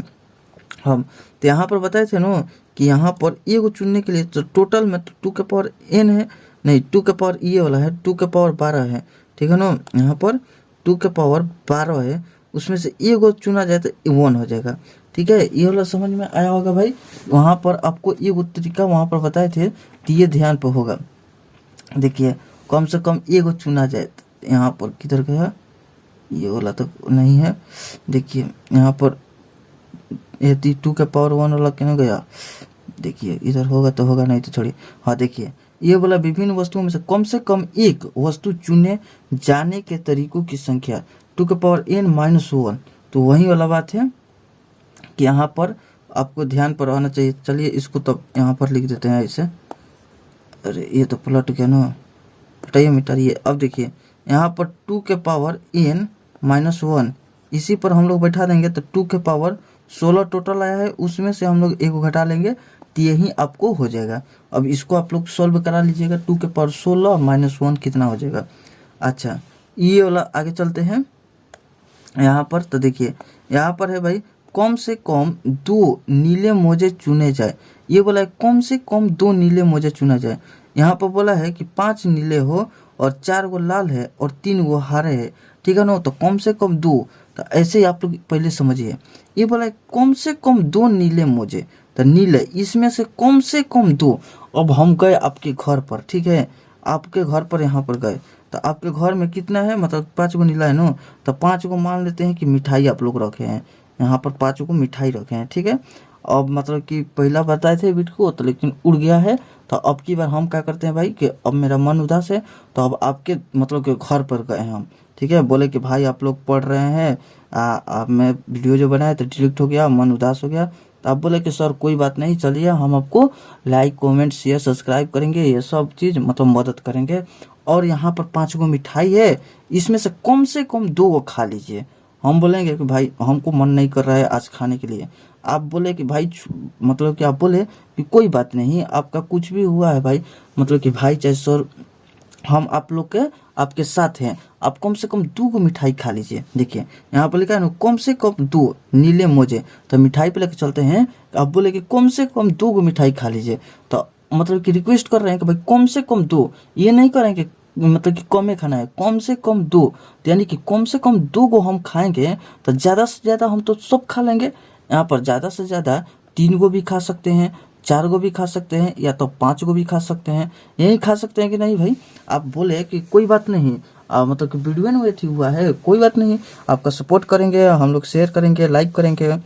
हम, तो यहाँ पर बताए थे ना कि यहाँ पर 1 चुनने के लिए तो टोटल में तो 2 के पावर n है, नहीं 2 के पावर ये वाला है 2 के पावर 12 है, ठीक है ना। यहाँ पर 2 के पावर 12 है, उसमें से 1 चुना जाए तो 1 हो जाएगा, ठीक है। ये वाला समझ में आया होगा भाई। वहाँ पर आपको ये तरीका वहाँ पर बताए थे, तो ये ध्यान पर होगा। देखिए कम से कम 1 चुना जाए, तो यहाँ पर किधर गया, ये वाला तो नहीं है। देखिए यहाँ पर 2 के पावर 1 वाला क्यों गया, देखिए इधर होगा तो होगा, नहीं तो छोड़िए। हाँ देखिए ये बोला विभिन्न वस्तुओं में से कम 1 वस्तु चुने जाने के तरीकों की संख्या 2 के पावर n-1, तो वही वाला बात है कि यहाँ पर आपको ध्यान पर रहना चाहिए। चलिए इसको तो यहाँ पर लिख देते हैं ऐसे, अरे ये तो पलट गया ना, हटाइए मिटाइए। अब देखिए यहाँ पर 2 के पावर n-1 इसी पर हम लोग बैठा देंगे, तो 2 के पावर 16 टोटल आया है, उसमें से हम लोग 1 घटा लेंगे, तो यही आपको हो जाएगा। अब इसको आप लोग सॉल्व करा लीजिएगा, 2 के पावर 16 -1 कितना हो जाएगा। अच्छा ये वाला आगे चलते हैं यहाँ पर। तो देखिए यहाँ पर है भाई कम से कम 2 नीले मोजे चुने जाए, ये बोला है कम से कम 2 नीले मोजे चुना जाए। यहाँ पर बोला है कि 5 नीले हो और 4 गो लाल है और 3 गो हरे है, ठीक है ना। तो कम से कम 2, तो ऐसे ही आप लोग पहले समझिए। ये बोला है कम से कम 2 नीले मोजे, तो नीले इसमें से कम से कम 2। अब हम गए आपके घर पर, ठीक है, आपके घर पर यहाँ पर गए, तो आपके घर में कितना है, मतलब 5 गो नीला है ना, तो 5 गो मान लेते हैं कि मिठाई आप लोग रखे हैं, यहाँ पर 5 गो मिठाई रखे हैं, ठीक है। अब मतलब कि पहला बताए थे बिट को, तो लेकिन उड़ गया है, तो अब की बार हम क्या करते हैं भाई कि अब मेरा मन उदास है, तो अब आपके मतलब कि घर पर गए हम, ठीक है। बोले कि भाई आप लोग पढ़ रहे हैं, अब मैं वीडियो जो बनाया तो डिलीट हो गया, मन उदास हो गया, तो आप बोले कि सर कोई बात नहीं, चलिए हम आपको लाइक कमेंट शेयर सब्सक्राइब करेंगे, ये सब चीज़ मतलब मदद करेंगे। और यहाँ पर 5 गो मिठाई है, इसमें से कम 2 गो खा लीजिए। हम बोलेंगे कि भाई हमको मन नहीं कर रहा है आज खाने के लिए, आप बोले कि भाई मतलब कि आप बोले कि कोई बात नहीं, आपका कुछ भी हुआ है भाई, मतलब कि भाई चाहे सर हम आप लोग के आपके साथ हैं, आप कम से कम 2 गो मिठाई खा लीजिए। देखिए यहाँ पर लिखा है ना कम से कम 2 नीले मोजे, तो मिठाई पे लेके चलते हैं। आप बोले कि कम से कम 2 गो मिठाई खा लीजिए, तो मतलब कि रिक्वेस्ट कर रहे हैं कि भाई कम से कम 2, ये नहीं कर रहे हैं कि मतलब कि कम ही खाना है, कम से कम 2, तो यानी कि कम से कम 2 को हम खाएंगे तो ज़्यादा से ज़्यादा हम तो सब खा लेंगे। यहाँ पर ज़्यादा से ज़्यादा 3 को भी खा सकते हैं, 4 को भी खा सकते हैं, या तो 5 को भी खा सकते हैं। यही खा सकते हैं कि नहीं भाई? आप बोले कि कोई बात नहीं, मतलब कि वीडियो में अथी हुआ है, कोई बात नहीं, आपका सपोर्ट करेंगे, हम लोग शेयर करेंगे, लाइक करेंगे।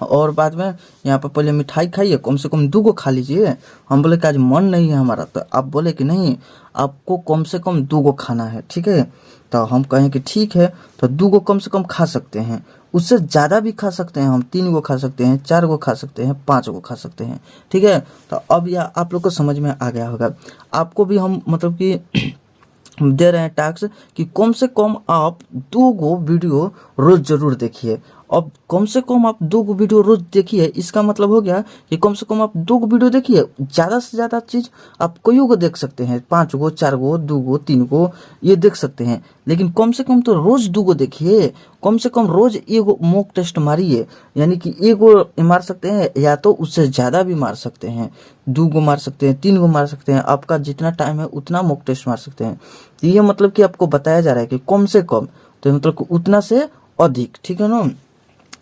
और बाद में यहाँ पर पहले मिठाई खाइए, कम से कम 2 को खा लीजिए। हम बोले कि आज मन नहीं है हमारा, तो आप बोले कि नहीं आपको कम से कम 2 को खाना है, ठीक है? तो हम कहें कि ठीक है, तो 2 को कम से कम खा सकते हैं, उससे ज़्यादा भी खा सकते हैं, हम 3 को खा सकते हैं, 4 को खा सकते हैं, 5 को खा सकते हैं, ठीक है? तो अब यह आप लोग को समझ में आ गया होगा। आपको भी हम मतलब कि दे रहे हैं टास्क कि कम से कम आप 2 गो वीडियो रोज जरूर देखिए। अब कम से कम आप 2 गो वीडियो रोज देखिए, इसका मतलब हो गया कि कम से कम आप 2 गो वीडियो देखिए। ज़्यादा से ज़्यादा चीज़ आप कई को देख सकते हैं, 5 गो, 4 गो, 2 गो, 3 गो, ये देख सकते हैं, लेकिन कम से कम तो रोज 2 गो देखिए। कम से कम रोज एगो मॉक टेस्ट मारिए, यानी कि एगो मार सकते हैं या तो उससे ज़्यादा भी मार सकते हैं, 2 गो मार सकते हैं, 3 गो मार सकते हैं, आपका जितना टाइम है उतना मॉक टेस्ट मार सकते हैं। तो ये मतलब कि आपको बताया जा रहा है कि कम से कम, तो मतलब उतना से अधिक, ठीक है ना?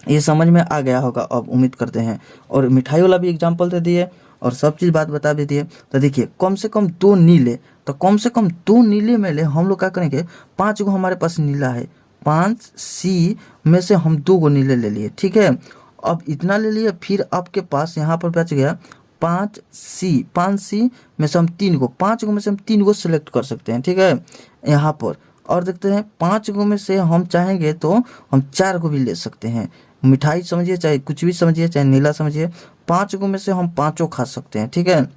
ये समझ में आ गया होगा अब, उम्मीद करते हैं। और मिठाई वाला भी एग्जाम्पल दे दिए और सब चीज़ बात बता भी दिए। तो देखिए कम से कम 2 नीले, तो कम से कम 2 नीले में ले हम लोग क्या करेंगे, 5 गो हमारे पास नीला है, 5 सी में से हम 2 गो नीले ले लिए, ठीक है? अब इतना ले लिए, फिर आपके पास यहाँ पर बच गया 5 सी में से हम 3 गो, 5 गो में से हम 3 गो सिलेक्ट कर सकते हैं, ठीक है? यहाँ पर और देखते हैं 5 गो में से हम चाहेंगे तो हम 4 गो भी ले सकते हैं। मिठाई समझिए, चाहे कुछ भी समझिए, चाहे नीला समझिए, 5 गो में से हम 5 खा सकते हैं, ठीक है?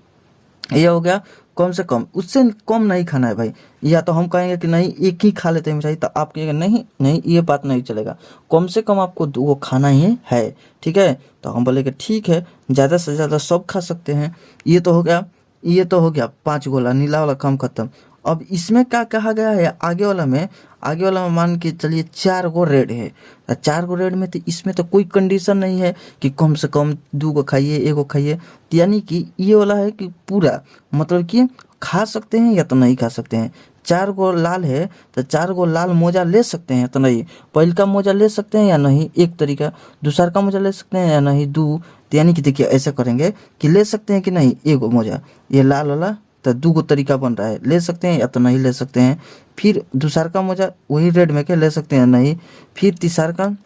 ये हो गया कम से कम, उससे कम नहीं खाना है भाई। या तो हम कहेंगे कि नहीं एक ही खा लेते हैं मिठाई, तो आप कहेंगे नहीं नहीं, ये बात नहीं चलेगा, कम से कम आपको 2 खाना ही है, ठीक है? तो हम बोले कि ठीक है, ज़्यादा से ज़्यादा सब खा सकते हैं। ये तो हो गया, ये तो हो गया 5 गोला, नीला वाला काम खत्म। अब इसमें क्या कहा गया है आगे वाला में, आगे वाला में मान के चलिए 4 गो रेड है, 4 गो रेड में तो इसमें तो कोई कंडीशन नहीं है कि कम से कम 2 को खाइए, 1 को खाइए। यानी कि ये वाला है कि पूरा मतलब कि खा सकते हैं या तो नहीं खा सकते हैं। 4 गो लाल है तो 4 गो लाल मोजा ले सकते हैं तो नहीं, पहल का मोजा ले सकते हैं या नहीं, एक तरीका, दूसरा का मोजा ले सकते हैं या नहीं, 2। तो यानी कि देखिए ऐसा करेंगे कि ले सकते हैं कि नहीं, 1 गो मोजा ये लाल वाला, तो 2 गो तरीका बन रहा है, ले सकते हैं या तो नहीं ले सकते हैं। फिर दूसरा का मोजा वही रेड में के ले सकते हैं नहीं, फिर तीसरा का,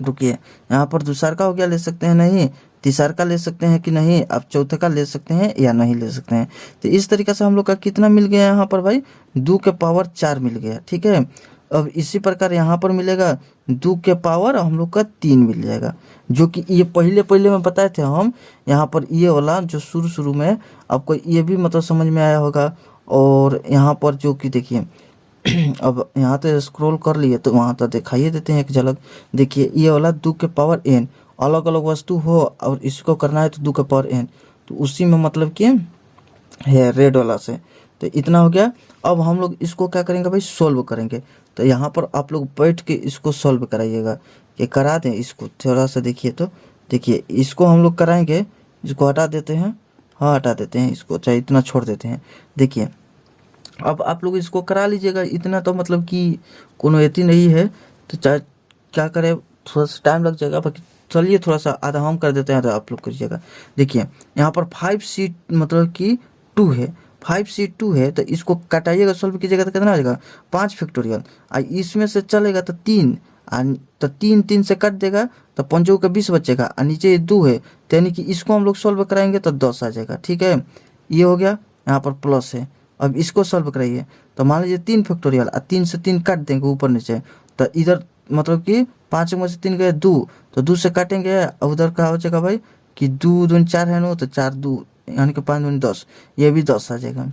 रुकिए यहाँ पर दूसरा का हो गया ले सकते हैं नहीं, तीसरा का ले सकते हैं कि नहीं, अब चौथे का ले सकते हैं या नहीं ले सकते हैं। तो इस तरीके से हम लोग का कितना मिल गया यहाँ पर भाई, 2 के पावर 4 मिल गया, ठीक है? अब इसी प्रकार यहाँ पर मिलेगा 2 के पावर हम लोग का 3 मिल जाएगा, जो कि ये पहले पहले में बताए थे हम। यहाँ पर ये वाला जो शुरू में आपको ये भी मतलब समझ में आया होगा। और यहाँ पर जो कि देखिए अब यहाँ तो स्क्रॉल कर लिए तो वहाँ तो दिखाइए देते हैं एक झलक। देखिए ये वाला 2 के पावर n, अलग अलग वस्तु हो और इसको करना है तो 2 के पावर n, तो उसी में मतलब कि है रेड वाला से। तो इतना हो गया। अब हम लोग इसको क्या करेंगे भाई, सोल्व करेंगे। तो यहाँ पर आप लोग बैठ के इसको सोल्व कराइएगा, ये करा दें इसको थोड़ा सा। देखिए तो देखिए इसको हम लोग कराएंगे, इसको हटा देते हैं, हाँ हटा देते हैं इसको, चाहे इतना छोड़ देते हैं। देखिए अब आप लोग इसको करा लीजिएगा, इतना तो मतलब कि कोनो एती नहीं है, तो चाहे क्या करें, थोड़ा सा टाइम लग जाएगा। बाकी चलिए थोड़ा सा आधा हम कर देते हैं तो आप लोग करिएगा। देखिए यहाँ पर 5C मतलब कि 2 है, 5C2 है, तो इसको कटाइएगा, सोल्व कीजिएगा तो कितना आ जाएगा 5 फैक्टोरियल। इसमें से चलेगा तो 3, तो 3 से कट देगा तो 5 का 20 बचेगा, और नीचे 2 है, तो यानी कि इसको हम लोग सोल्व कराएंगे तो 10 आ जाएगा, ठीक है? ये हो गया, यहाँ पर प्लस है। अब इसको सॉल्व कराइए, तो मान लीजिए 3 फैक्टोरियल, 3 से 3 काट देंगे ऊपर नीचे, तो इधर मतलब कि 5 में से 3 गए 2, तो 2 से काटेंगे, और उधर का हो जाएगा भाई कि 2 दूनी 4 है ना, तो 4 2 यानी कि 5 दूनी 10, ये भी 10 आ जाएगा,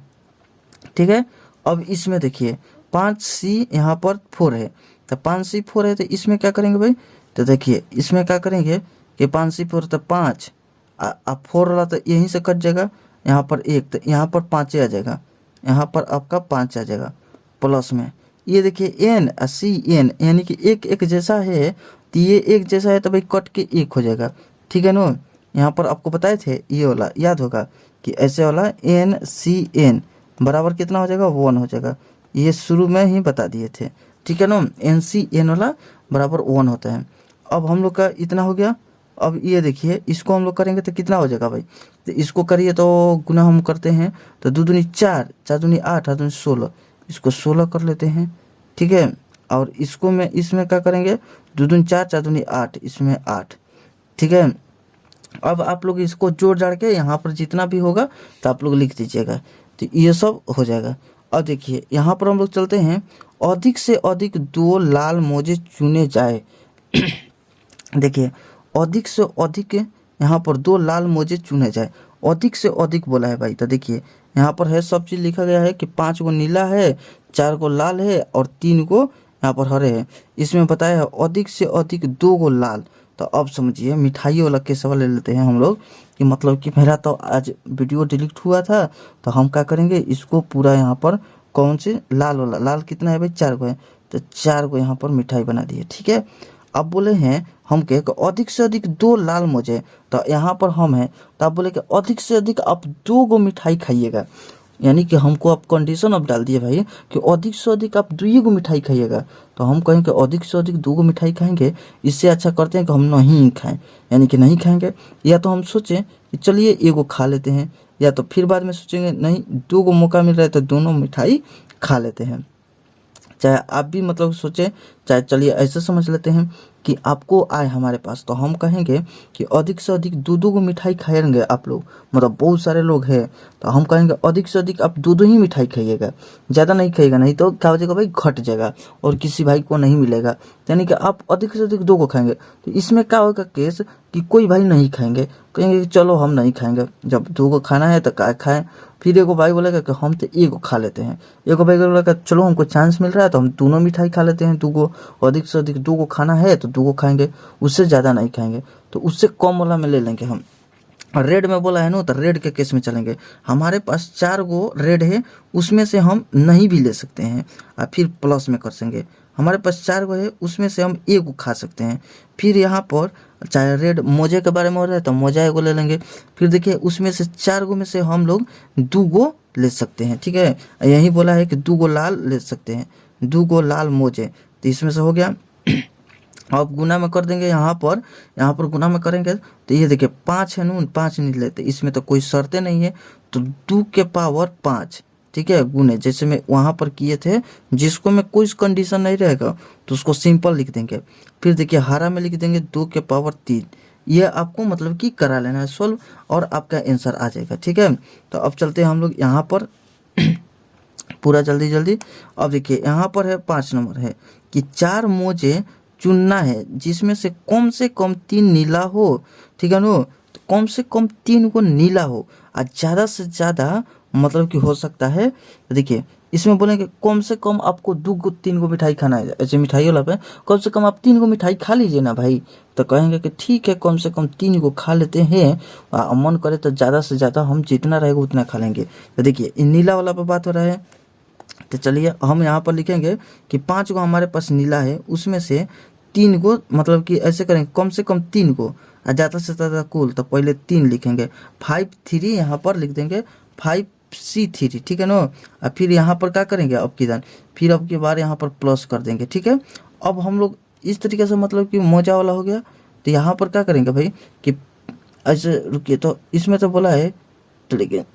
ठीक है? अब इसमें देखिए 5C यहाँ पर 4 है, तो 5C 4 है, तो इसमें क्या करेंगे भाई, तो देखिए इसमें क्या करेंगे कि 5C 4 तो 5, 4 वाला तो यहीं से कट जाएगा, यहाँ पर 1, तो यहाँ पर 5 आ जाएगा, यहाँ पर आपका 5 आ जाएगा प्लस में। ये देखिए n CN यानी कि एक जैसा है, तो ये एक जैसा है तो भाई कट के 1 हो जाएगा, ठीक है ना? यहाँ पर आपको बताए थे ये वाला याद होगा कि ऐसे वाला NCN, बराबर कितना हो जाएगा 1 हो जाएगा। ये शुरू में ही बता दिए थे, ठीक है ना। NCN वाला बराबर 1 होता है। अब हम लोग का इतना हो गया। अब ये देखिए इसको हम लोग करेंगे तो कितना हो जाएगा भाई, तो इसको करिए तो गुना हम करते हैं तो 2 दूनी 4, 4 दूनी 8, 8 दूनी 16, इसको 16 कर लेते हैं, ठीक है। और इसको में इसमें क्या करेंगे 2 दूनी 4, 4 दूनी 8, इसमें 8, ठीक है। अब आप लोग इसको जोड़ जाड़ के यहाँ पर जितना भी होगा तो आप लोग लिख दीजिएगा, तो ये सब हो जाएगा। अब देखिए यहाँ पर हम लोग चलते हैं, अधिक से अधिक 2 लाल मोजे चुने जाए। देखिए अधिक से अधिक यहाँ पर 2 लाल मोजे चुने जाए, अधिक से अधिक बोला है भाई। तो देखिए यहाँ पर है सब चीज़ लिखा गया है कि 5 गो नीला है, 4 गो लाल है और 3 गो यहाँ पर हरे है। इसमें बताया है अधिक से अधिक 2 गो लाल। तो अब समझिए मिठाई वाला केस वाला ले लेते हैं हम लोग, कि मतलब कि मेरा तो आज वीडियो डिलीट हुआ था, तो हम क्या करेंगे इसको पूरा यहाँ पर कौन से लाल वाला, लाल कितना है भाई 4 गो है, तो 4 गो यहाँ पर मिठाई बना दिए, ठीक है। अब बोले हैं हम के अधिक से अधिक 2 लाल मोजे, तो यहाँ पर हम हैं, तो आप बोले कि अधिक से अधिक आप 2 गो मिठाई खाइएगा, यानी कि हमको आप कंडीशन अब डाल दिए भाई कि अधिक से अधिक आप 2 गो मिठाई खाइएगा। तो हम कहें कि अधिक से अधिक 2 गो मिठाई खाएंगे, इससे अच्छा करते हैं कि हम नहीं खाएं, यानी कि नहीं खाएंगे। या तो हम सोचें कि चलिए 1 गो खा लेते हैं, या तो फिर बाद में सोचेंगे नहीं 2 गो मौका मिल रहा है तो दोनों मिठाई खा लेते हैं। चाहे आप भी मतलब सोचें, चाहे चलिए ऐसे समझ लेते हैं कि आपको आए हमारे पास, तो हम कहेंगे कि अधिक से अधिक 2 गो मिठाई खाएंगे आप लोग, मतलब बहुत सारे लोग हैं, तो हम कहेंगे अधिक से अधिक आप 2 ही मिठाई खाइएगा, ज़्यादा नहीं खाइएगा, नहीं तो क्या हो जाएगा भाई घट जाएगा और किसी भाई को नहीं मिलेगा। यानी कि आप अधिक से अधिक 2 गो खाएंगे, तो इसमें क्या होगा केस कि कोई भाई नहीं खाएंगे, कहेंगे कि चलो हम नहीं खाएंगे, जब 2 गो खाना है तो क्या खाएं। फिर एगो भाई बोलेगा कि हम तो 1 गो खा लेते हैं, एगो भाई बोलेगा चलो हमको चांस मिल रहा है तो हम दोनों मिठाई खा लेते हैं 2 गो, अधिक से अधिक 2 गो खाना है तो 2 गो खाएंगे, उससे ज़्यादा नहीं खाएंगे। तो उससे कम वाला में ले लेंगे हम। और रेड में बोला है ना, तो रेड के केस में चलेंगे, हमारे पास 4 गो रेड है, उसमें से हम नहीं भी ले सकते हैं और फिर प्लस में कर देंगे। हमारे पास 4 गो है, उसमें से हम 1 गो खा सकते हैं। फिर यहाँ पर चाहे रेड मोजे के बारे में हो रहा है तो मोजा 1 गो ले लेंगे। फिर देखिए उसमें से 4 गो में से हम लोग 2 गो ले सकते हैं, ठीक है। यही बोला है कि 2 गो लाल ले सकते हैं, 2 गो लाल मोजे, तो इसमें से हो गया। अब गुना में कर देंगे, यहाँ पर गुना में करेंगे तो ये देखिए 5 है नून, 5 नहीं लेते, इसमें तो कोई शर्तें नहीं है, तो 2 के पावर 5, ठीक है, गुने जैसे मैं वहाँ पर किए थे, जिसको में कोई कंडीशन नहीं रहेगा तो उसको सिंपल लिख देंगे। फिर देखिए हरा में लिख देंगे 2 के पावर 3, ये आपको मतलब कि करा लेना है सॉल्व और आपका आंसर आ जाएगा, ठीक है। तो अब चलते हैं हम लोग यहाँ पर पूरा जल्दी जल्दी। अब देखिए यहाँ पर है 5 नंबर है कि 4 मोजे चुनना है जिसमें से कम 3 नीला हो, ठीक है नो, तो कम से कम 3 को नीला हो और ज़्यादा से ज़्यादा मतलब कि हो सकता है। तो देखिए इसमें बोलेंगे कम से कम आपको 2 गो 3 गो मिठाई खाना है, ऐसे मिठाई वाला पे कम से कम आप 3 गो मिठाई खा लीजिए ना भाई, तो कहेंगे कि ठीक है कम से कम 3 गो खा लेते हैं, मन करे तो ज़्यादा से ज़्यादा हम जितना रहेगा उतना खा लेंगे। तो देखिए नीला वाला पर बात हो रहा है, तो चलिए हम यहाँ पर लिखेंगे कि 5 गो हमारे पास नीला है, उसमें से 3 गो मतलब कि ऐसे करेंगे कम से कम 3 गो और ज़्यादा से ज़्यादा कुल, तो पहले 3 लिखेंगे, 5 3 यहाँ पर लिख देंगे 5C3, ठीक है ना। और फिर यहाँ पर क्या करेंगे अब की दान, फिर अब की बार यहाँ पर प्लस कर देंगे, ठीक है। अब हम लोग इस तरीके से मतलब कि मोजा वाला हो गया, तो यहाँ पर क्या करेंगे भाई कि ऐसे रुकिए, तो इसमें तो बोला है तो लेकिन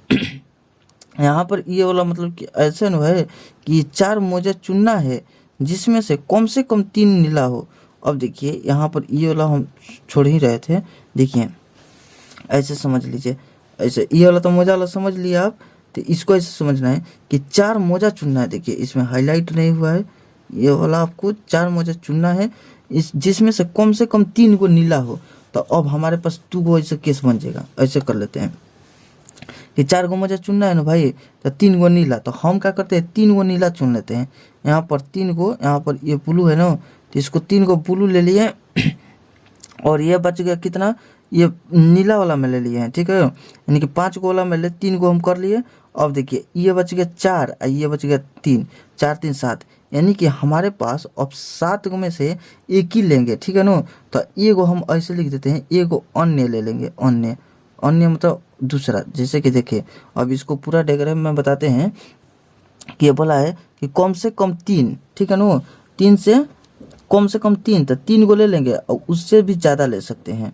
यहाँ पर ये वाला मतलब कि ऐसे न है कि 4 मोजा चुनना है जिसमें से कम 3 नीला हो। अब देखिए यहाँ पर ये वाला हम छोड़ ही रहे थे, देखिए ऐसे समझ लीजिए, ऐसे ये वाला तो मोजा वाला समझ लिया आप, तो इसको ऐसे समझना है कि 4 मोजा चुनना है। देखिए इसमें हाईलाइट नहीं हुआ है, ये वाला आपको 4 मोजा चुनना है इस जिसमें से कम 3 को नीला हो। तो अब हमारे पास 2 गो ऐसे केस बन जाएगा, ऐसे कर लेते हैं कि 4 गो मोजा चुनना है ना भाई, तो 3 गो नीला, तो हम क्या करते हैं 3 गो नीला चुन लेते हैं। यहाँ पर 3 गो, यहाँ पर ये ब्लू है ना, तो इसको 3 गो ब्लू ले लिए और ये बच गया कितना, ये नीला वाला में ले लिए हैं, ठीक है, यानी कि 5 गो वाला में ले 3 गो हम कर लिए। अब देखिए ये बच गया 4 और ये बच गया 3, 4 3 7, यानी कि हमारे पास अब 7 गो में से एक ही लेंगे, ठीक है ना। तो ये गो हम ऐसे लिख देते हैं, ये गो अन्य ले लेंगे, अन्य मतलब दूसरा। जैसे कि देखिए अब इसको पूरा डायग्राम में बताते हैं कि ये बोला है कि कम से कम 3, ठीक है ना, 3 से कम 3, तो 3 को ले लेंगे और उससे भी ज़्यादा ले सकते हैं,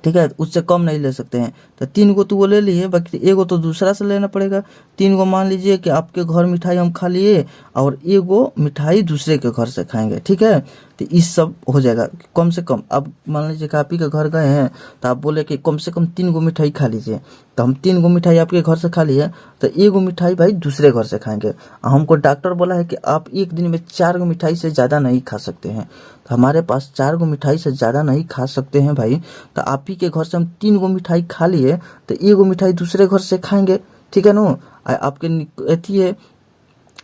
ठीक है, उससे कम नहीं ले सकते हैं। तो 3 को तो वो ले लिए, बाकी एगो तो दूसरा से लेना पड़ेगा। 3 को मान लीजिए कि आपके घर मिठाई हम खा लिए और एगो मिठाई दूसरे के घर से खाएंगे, ठीक है। तो इस सब हो जाएगा कम से कम। अब मान लीजिए कि आप ही के घर गए हैं तो आप बोले कि कम से कम 3 गो मिठाई खा लीजिए, तो हम 3 गो मिठाई आपके घर से खा लिए, तो एगो मिठाई भाई दूसरे घर से खाएंगे। हमको डॉक्टर बोला है कि आप एक दिन में 4 गो मिठाई से ज़्यादा नहीं खा सकते हैं, तो हमारे पास 4 गो मिठाई से ज़्यादा नहीं खा सकते हैं भाई। तो आप ही के घर से हम 3 गो मिठाई खा लिए, तो एगो मिठाई दूसरे घर से खाएंगे, ठीक है ना। आपके अथी है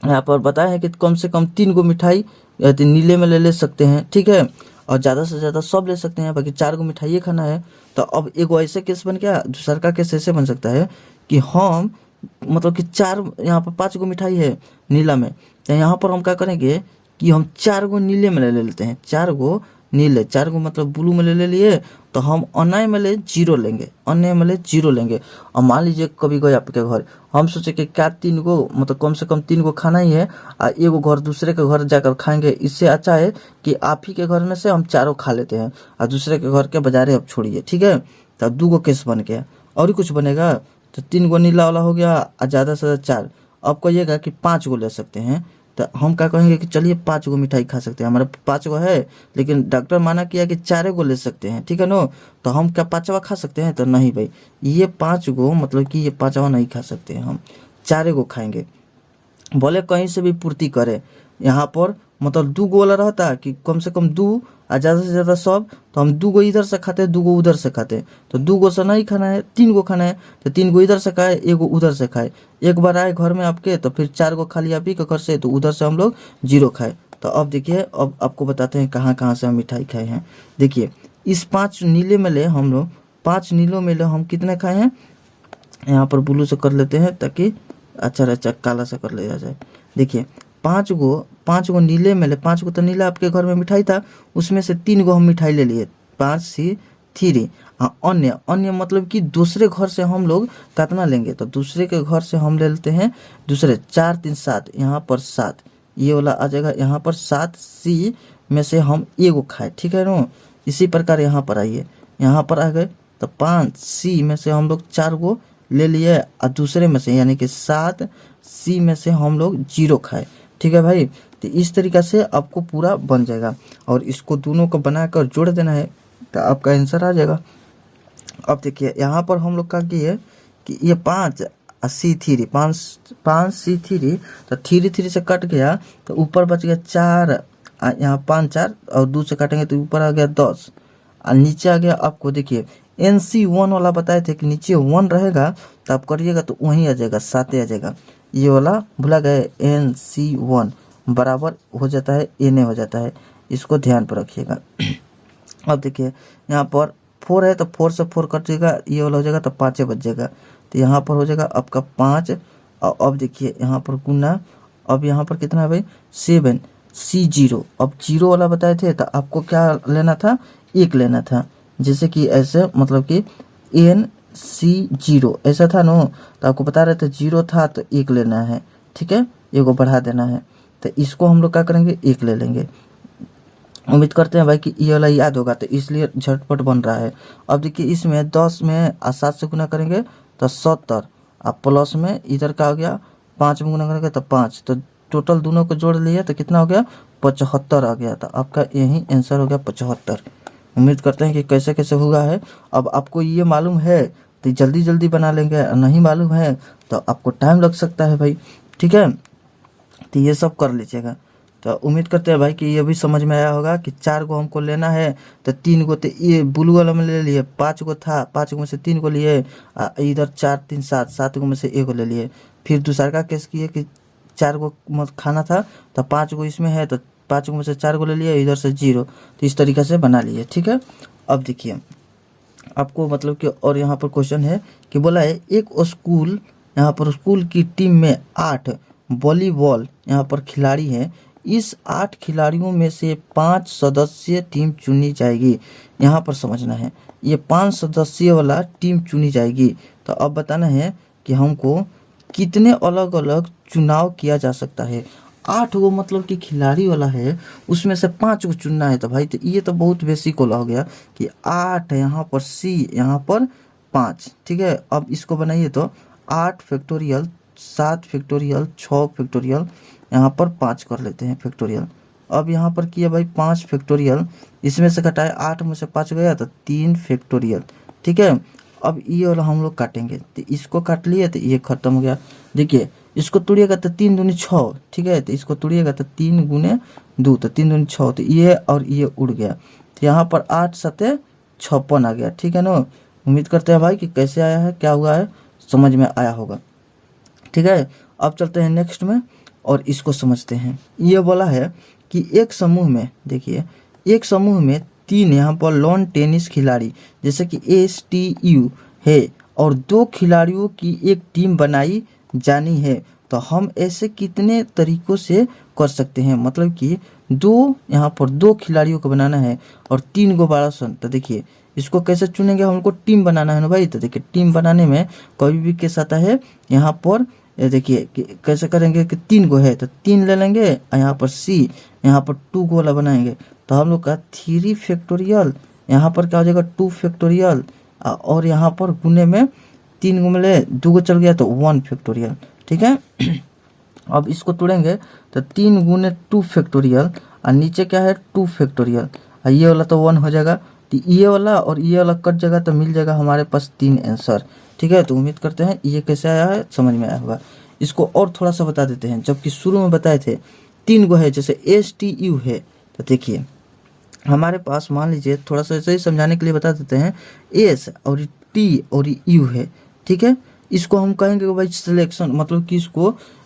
यहाँ पर बताया है कि कम से कम 3 गो मिठाई नीले में ले सकते हैं, ठीक है, और ज़्यादा से ज़्यादा सब ले सकते हैं, बाकी 4 गो मिठाई खाना है। तो अब एगो ऐसे केस बन गया, दूसरा का केस ऐसे बन सकता है कि हम मतलब कि 4 यहाँ पर 5 गो मिठाई है नीला में, तो यहाँ पर हम क्या करेंगे कि हम 4 गो नीले में ले लेते हैं, 4 गो नीले, 4 गो मतलब ब्लू में ले लिए, तो हम अन्य में ले 0 लेंगे, अन्य में ले 0 लेंगे। और मान लीजिए कभी गए आपके घर, हम सोचे कि क्या 3 गो मतलब कम से कम 3 गो खाना ही है और एगो घर दूसरे के घर जाकर खाएंगे, इससे अच्छा है कि आप ही के घर में से हम 4 खा लेते हैं और दूसरे के घर के बजारे अब छोड़िए, ठीक है। तो 2 गो केस बन गया और ही कुछ बनेगा, तो 3 गो नीला वाला हो गया और ज़्यादा से ज़्यादा 4। अब कहिएगा कि 5 गो ले सकते हैं, तो हम क्या कहेंगे कि चलिए 5 गो मिठाई खा सकते हैं, हमारे 5 गो है, लेकिन डॉक्टर माना किया कि 4 गो ले सकते हैं, ठीक है ना। तो हम क्या 5वां खा सकते हैं? तो नहीं भाई, ये 5 गो मतलब कि ये 5वां नहीं खा सकते हैं, हम 4 गो खाएंगे। बोले कहीं से भी पूर्ति करे, यहाँ पर मतलब 2 गो वाला रहता कि कम से कम 2 और ज़्यादा से ज़्यादा सब, तो हम 2 गो इधर से खाते, 2 गो उधर से खाते, तो 2 गो से नहीं खाना है, 3 गो खाना है, तो 3 गो इधर से खाए, 1 गो उधर से खाए। एक बार आए घर में आपके तो फिर 4 गो खा लिया आप ही के घर से, तो उधर से हम लोग 0 खाए। तो अब देखिए, अब आपको बताते हैं कहाँ कहाँ से हम मिठाई खाए हैं। देखिए इस 5 नीले में ले हम लोग, 5 नीलों में ले हम कितने खाए हैं, यहाँ पर ब्लू से कर लेते हैं ताकि अच्छा काला से कर लिया जाए। देखिए 5 गो नीले में ले, 5 गो तो नीला आपके घर में मिठाई था, उसमें से 3 गो हम मिठाई ले लिए, 5 से 3। अन्य मतलब कि दूसरे घर से हम लोग कितना लेंगे, तो दूसरे के घर से हम ले लेते हैं दूसरे 4 3 7, यहाँ पर 7 ये वाला आ जाएगा, यहाँ पर 7 सी में से हम 1 गो खाए, ठीक है ना। इसी प्रकार यहाँ पर आइए, यहाँ पर आ गए तो 5 सी में से हम लोग 4 गो ले लिए और दूसरे में से यानी कि 7 सी में से हम लोग 0 खाए, ठीक है भाई। तो इस तरीक़ा से आपको पूरा बन जाएगा और इसको दोनों को बनाकर जोड़ देना है तो आपका आंसर आ जाएगा। अब देखिए यहाँ पर हम लोग का किए कि ये 5 C3 5 C3, तो 3 से कट गया तो ऊपर बच गया 4, यहाँ 5 4 और 2 से काटेंगे तो ऊपर आ गया 10 और नीचे आ गया आपको देखिए NC1 वाला बताए थे कि नीचे 1 रहेगा, तो आप करिएगा तो वहीं आ जाएगा 7 आ जाएगा, ये वाला भुला गए, NC1 बराबर हो जाता है Na हो जाता है, इसको ध्यान पर रखिएगा। अब देखिए यहाँ पर 4 है तो 4 से 4 कटिएगा, ये वाला हो जाएगा तो 5 बच जाएगा, तो यहाँ पर हो जाएगा आपका 5। और अब देखिए यहाँ पर गुना, अब यहाँ पर कितना है भाई 7 C0। अब 0 वाला बताए थे तो आपको क्या लेना था, 1 लेना था, जैसे कि ऐसे मतलब कि NC0 ऐसा था ना, तो आपको बता रहे थे 0 था तो 1 लेना है, ठीक है, 1 को बढ़ा देना है, तो इसको हम लोग क्या करेंगे 1 ले लेंगे। उम्मीद करते हैं भाई कि ये वाला याद होगा, तो इसलिए झटपट बन रहा है। अब देखिए इसमें 10 में 7 से गुना करेंगे तो 70, अब प्लस में इधर का हो गया 5 में गुना करेंगे तो 5, तो टोटल दोनों को जोड़ लिया तो कितना हो गया 75 आ गया, तो आपका यही आंसर हो गया 75। उम्मीद करते हैं कि कैसे कैसे हुआ है। अब आपको ये मालूम है तो जल्दी जल्दी बना लेंगे, नहीं मालूम है तो आपको टाइम लग सकता है भाई, ठीक है। तो ये सब कर लीजिएगा। तो उम्मीद करते हैं भाई कि ये भी समझ में आया होगा कि 4 गो हमको लेना है, तो 3 गो तो ये ब्लू वाला में ले लिए, 5 गो था, 5 गो में से 3 गो लिए, इधर 4 3 7 7 गो में से 1 गो ले लिए। फिर दूसरा का केस किए कि 4 गो खाना था तो 5 गो इसमें है, तो 5 गो में से 4 गो ले लिए, इधर से 0, तो इस तरीक़े से बना लिए, ठीक है। अब देखिए आपको मतलब कि और यहाँ पर क्वेश्चन है कि बोला है एक स्कूल, यहाँ पर स्कूल की टीम में 8 वॉलीबॉल यहाँ पर खिलाड़ी हैं, इस 8 खिलाड़ियों में से 5 सदस्यीय टीम चुनी जाएगी। यहाँ पर समझना है, ये 5 सदस्यीय वाला टीम चुनी जाएगी। तो अब बताना है कि हमको कितने अलग अलग चुनाव किया जा सकता है। 8 गो मतलब कि खिलाड़ी वाला है, उसमें से 5 को चुनना है। तो भाई तो ये तो बहुत बेसिक वाला हो गया कि 8 यहाँ पर सी, यहाँ पर 5, ठीक है। अब इसको बनाइए तो 8 फैक्टोरियल, 7 फैक्टोरियल, 6 फैक्टोरियल, यहाँ पर 5 कर लेते हैं फैक्टोरियल। अब यहाँ पर किया भाई 5 फैक्टोरियल, इसमें से घटाए 8 में से 5 गया तो 3 फैक्टोरियल, ठीक है। अब ये वाला हम लोग काटेंगे, तो इसको काट लिए तो ये खत्म हो गया। देखिए इसको तोड़िएगा तो 3 दूनी 6, ठीक है। तो इसको तोड़िएगा तो 3 गुने 2, तो 3 दूनी 6, तो ये और ये उड़ गया। तो यहाँ पर 8 सते 56 आ गया, ठीक है ना। उम्मीद करते हैं भाई कि कैसे आया है, क्या हुआ है, समझ में आया होगा, ठीक है। अब चलते हैं नेक्स्ट में और इसको समझते हैं। ये बोला है कि एक समूह में, देखिए एक समूह में 3 यहाँ पर लॉन टेनिस खिलाड़ी जैसे कि STU है और 2 खिलाड़ियों की एक टीम बनाई जानी है। तो हम ऐसे कितने तरीकों से कर सकते हैं, मतलब कि यहाँ पर 2 खिलाड़ियों को बनाना है और 3 गो बड़ा सन। तो देखिए इसको कैसे चुनेंगे, हमको टीम बनाना है ना भाई। तो देखिए टीम बनाने में कभी भी केस आता है, यहाँ पर देखिए कैसे करेंगे कि 3 गो है तो 3 ले लेंगे, यहाँ पर सी, यहाँ पर 2 गो वाला बनाएंगे। तो हम लोग का 3 फैक्टोरियल, यहाँ पर क्या हो जाएगा 2 फैक्टोरियल, और यहाँ पर गुने में 3 गो मिले 2 गो चल गया तो 1 फैक्टोरियल, ठीक है। अब इसको तोड़ेंगे तो 3 गुने 2 फैक्टोरियल और नीचे क्या है 2 फैक्टोरियल, और ये वाला तो 1 हो जाएगा। तो ये वाला और ये वाला कट जाएगा तो मिल जाएगा हमारे पास 3 आंसर, ठीक है। तो उम्मीद करते हैं ये कैसे आया है, समझ में आया होगा। इसको और थोड़ा सा बता देते हैं, जबकि शुरू में बताए थे 3 गो है, जैसे STU है। तो देखिए हमारे पास मान लीजिए, थोड़ा सा ऐसे ही समझाने के लिए बता देते हैं, S और T और U है, ठीक है। इसको हम कहेंगे कि भाई सिलेक्शन, मतलब कि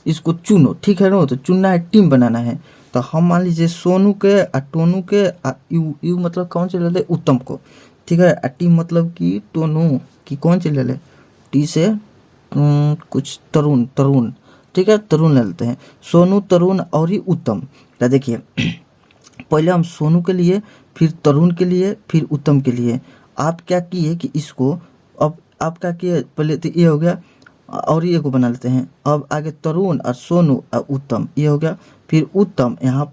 इसको चुनो, ठीक है ना। तो चुनना है, टीम बनाना है। तो हम मान लीजिए सोनू के टोनू के यू मतलब कौन से ले ले, उत्तम को, ठीक है। टी मतलब कि टोनू की कौन से ले ले, टी से कुछ तरुण, ठीक है, तरुण ले लेते हैं। सोनू, तरुण और ही उत्तम। तो देखिए पहले हम सोनू के लिए, फिर तरुण के लिए, फिर उत्तम के लिए आप क्या किए कि इसको, अब आप क्या किए, पहले तो ये हो गया और ये को बना लेते हैं। अब आगे तरुण और सोनू और उत्तम, ये हो गया। फिर उत्तम यहाँ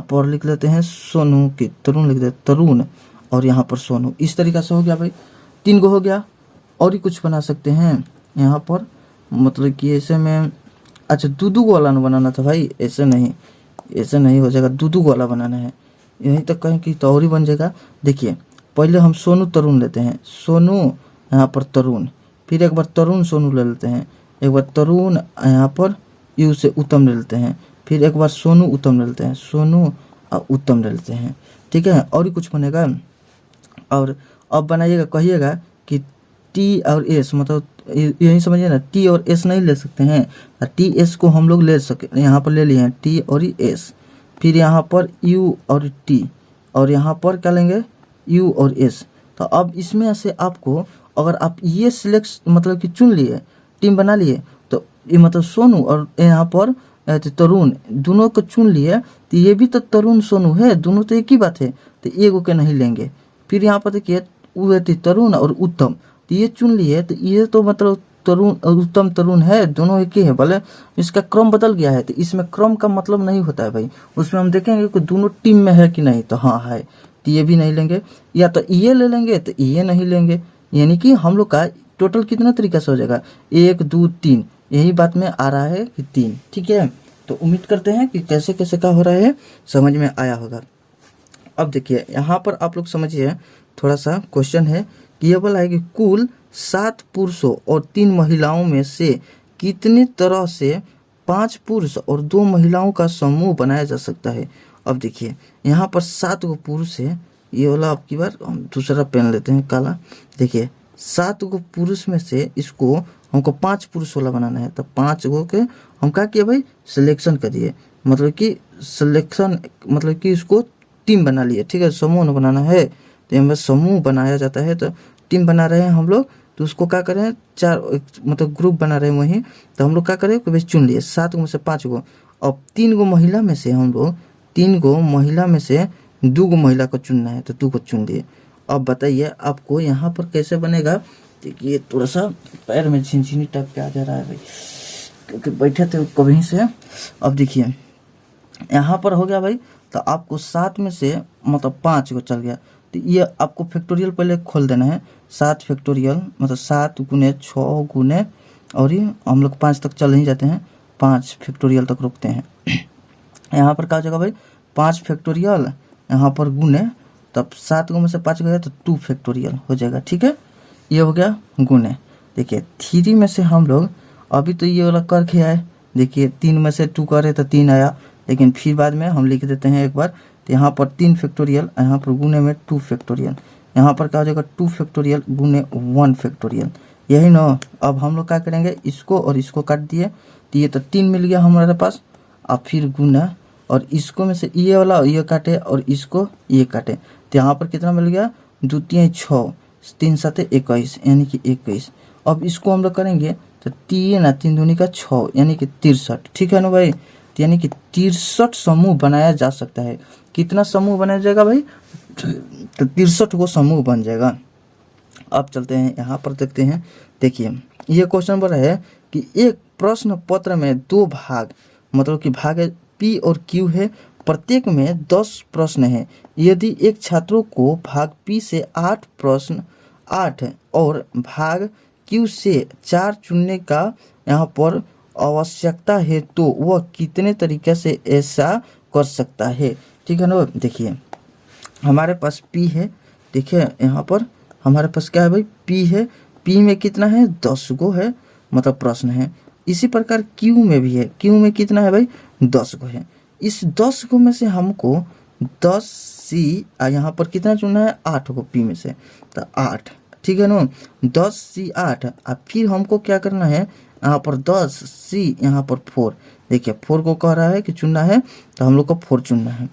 पर लिख लेते हैं सोनू की, तरुण लिख देते तरुण, और यहाँ पर सोनू। इस तरीक़ा से हो गया भाई, 3 गो हो गया। और ही कुछ बना सकते हैं यहाँ पर, मतलब कि ऐसे में, अच्छा 2 वाला न बनाना था भाई, ऐसे नहीं हो जाएगा, 2 वाला बनाना है। यहीं तक कहें कि तो और ही बन जाएगा। देखिए पहले हम सोनू तरुण लेते हैं, सोनू यहाँ पर तरुण, फिर एक बार तरुण सोनू ले लेते हैं, एक बार तरुण यहाँ पर यू से उत्तम ले लेते हैं, फिर एक बार सोनू उत्तम ले लेते हैं, सोनू और उत्तम ले लेते हैं, ठीक है। और ही कुछ बनेगा। और अब बनाइएगा, कहिएगा कि टी और एस, मतलब यही समझिए ना, टी और एस नहीं ले सकते हैं। टी एस को हम लोग ले सके, यहाँ पर ले लिए हैं टी और एस, फिर यहाँ पर यू और टी, और यहाँ पर क्या लेंगे यू और एस। तो अब इसमें से आपको, अगर आप ये सिलेक्ट मतलब कि चुन लिए, टीम बना लिए, तो ये मतलब सोनू और यहाँ पर तरुण दोनों को चुन लिए, तो ये भी तो तरुण सोनू है, दोनों तो एक ही बात है। तो एगो के नहीं लेंगे। फिर यहाँ पर देखिए वो तरुण और उत्तम, तो ये चुन लिए, तो ये तो मतलब तरुण और उत्तम तरुण है, दोनों एक ही है, भले इसका क्रम बदल गया है। तो इसमें क्रम का मतलब नहीं होता है भाई, उसमें हम देखेंगे कि दोनों टीम में है कि नहीं। तो हाँ है, तो ये भी नहीं लेंगे, या तो ये ले लेंगे तो ये नहीं लेंगे। यानी कि हम लोग का टोटल कितना तरीका से हो जाएगा, 1 2 3, यही बात में आ रहा है कि 3, ठीक है। तो उम्मीद करते हैं कि कैसे कैसे क्या हो रहा है, समझ में आया होगा। अब देखिए यहाँ पर आप लोग समझिए, थोड़ा सा क्वेश्चन है कि ये बोला है कि कुल 7 पुरुषों और 3 महिलाओं में से कितनी तरह से 5 पुरुष और 2 महिलाओं का समूह बनाया जा सकता है। अब देखिए यहाँ पर 7 गो पुरुष है, ये वाला अब की बार हम दूसरा पेन लेते हैं काला। देखिए 7 गो पुरुष में से इसको हमको 5 पुरुष वाला बनाना है। तो 5 गो के हम क्या किए भाई, सिलेक्शन करिए, मतलब कि सिलेक्शन मतलब कि इसको टीम बना लिए, ठीक है। समूह बनाना है, तो हमें समूह बनाया जाता है। तो टीम बना रहे हैं हम लोग, तो उसको क्या करें, 4 मतलब ग्रुप बना रहे हैं वहीं। तो हम लोग क्या करें कि भाई चुन लिए 7 में से 5 गो। अब 3 गो महिला में से हम लोग 3 गो महिला में से 2 गो महिला को चुनना है, तो 2 को चुन दिए। अब बताइए आपको यहाँ पर कैसे बनेगा। देखिए थोड़ा सा पैर में झिनझिनी टाइप के आ जा रहा है भाई, क्योंकि बैठे थे कभी से। अब देखिए यहाँ पर हो गया भाई, तो आपको 7 में से मतलब 5 को चल गया, तो ये आपको फैक्टोरियल पहले खोल देना है। 7 फैक्टोरियल मतलब 7 गुने 6 गुने, और ये हम लोग 5 तक चल नहीं जाते हैं, 5 फैक्टोरियल तक रुकते हैं। यहाँ पर क्या हो जाएगा भाई, 5 फैक्टोरियल यहाँ पर गुने, तब 7 में से 5 गया तो 2 फैक्टोरियल हो जाएगा। ठीक है, ये हो गया गुने। देखिए 3 में से हम लोग अभी तो ये वाला करके आए, देखिए 3 में से 2 करे तो 3 आया, लेकिन फिर बाद में हम लिख देते हैं एक बार, तो यहाँ पर 3 फैक्टोरियल, यहाँ पर गुने में 2 फैक्टोरियल, यहाँ पर क्या हो जाएगा 2 फैक्टोरियल गुने 1 फैक्टोरियल, यही ना। अब हम लोग क्या करेंगे, इसको और इसको काट दिए, तो ये तो 3 मिल गया हमारे पास। अब फिर गुना, और इसको में से ये वाला ये काटे और इसको ये काटे, तो यहाँ पर कितना मिल गया, 2 3 6, 3 7 21, यानी कि 21। अब इसको हम लोग करेंगे तो 3 दूनी का 6, यानी कि 63। ठीक है ना भाई, तो यानी कि 63 समूह बनाया जा सकता है। कितना समूह बनाया जाएगा भाई, तो 63 को समूह बन जाएगा। अब चलते हैं यहाँ पर देखते हैं। देखिए ये क्वेश्चन नंबर है कि एक प्रश्न पत्र में 2 भाग, मतलब कि भाग P और Q है, प्रत्येक में 10 प्रश्न है। यदि एक छात्रों को भाग P से 8 प्रश्न 8 और भाग Q से 4 चुनने का यहाँ पर आवश्यकता है, तो वह कितने तरीके से ऐसा कर सकता है। ठीक है ना। देखिए हमारे पास P है, देखिए यहाँ पर हमारे पास क्या है भाई, P है, P में कितना है, 10 गो है, मतलब प्रश्न है। इसी प्रकार Q में भी है, Q में कितना है भाई, 10 गो है। इस 10 गो में से हमको 10 C यहाँ पर कितना चुनना है, 8 गो P में से, तो 8। ठीक है ना, 10 C 8। अब फिर हमको क्या करना है, यहाँ पर 10 C यहाँ पर 4। देखिए 4 को कह रहा है कि चुनना है, तो हम लोग को 4 चुनना है।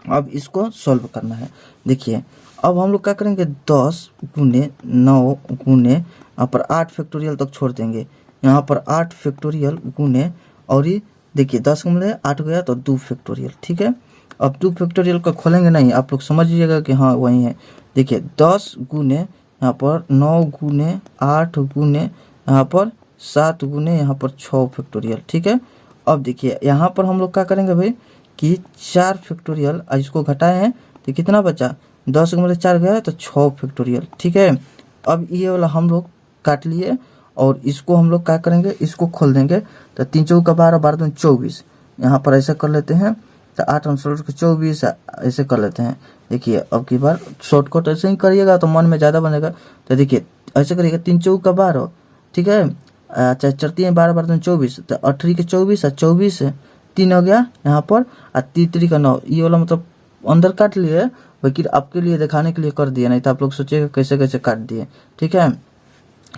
अब इसको सॉल्व करना है। देखिए अब हम लोग क्या करेंगे, 10 गुने 9 गुने यहाँ पर 8 फैक्टोरियल तक छोड़ देंगे, यहाँ पर 8 फैक्टोरियल गुने, और ये देखिए 10 में 8 गया तो 2 फैक्टोरियल। ठीक है, अब 2 फैक्टोरियल का खोलेंगे नहीं, आप लोग समझिएगा कि हाँ वही है। देखिए 10 गुने यहाँ पर 9 गुने 8 गुने यहाँ पर 7 गुने यहाँ पर 6 फैक्टोरियल। ठीक है, अब देखिए यहाँ पर हम लोग क्या करेंगे भाई कि 4 फैक्टोरियल, इसको घटाए हैं तो कितना बचा, 10 में 4 गया तो 6 फैक्टोरियल। ठीक है, अब ये वाला हम लोग काट लिए, और इसको हम लोग क्या करेंगे, इसको खोल देंगे, तो 3 चौक 12 12 दूनी 24, यहाँ पर ऐसे कर लेते हैं, तो 8 24 ऐसे कर लेते हैं। देखिए अब की बार शॉर्टकट ऐसे ही करिएगा तो मन में ज़्यादा बनेगा। तो देखिए ऐसे करिएगा, 3 चौक 12, ठीक है, अच्छा 4 3 12 12 24, तो 18 के 24 और 24 3 हो गया यहाँ पर, और 3 का 9, ये वाला मतलब अंदर काट लिए, लेकिन आपके लिए दिखाने के लिए कर दिया, नहीं तो आप लोग सोचिएगा कैसे कैसे काट दिए। ठीक है,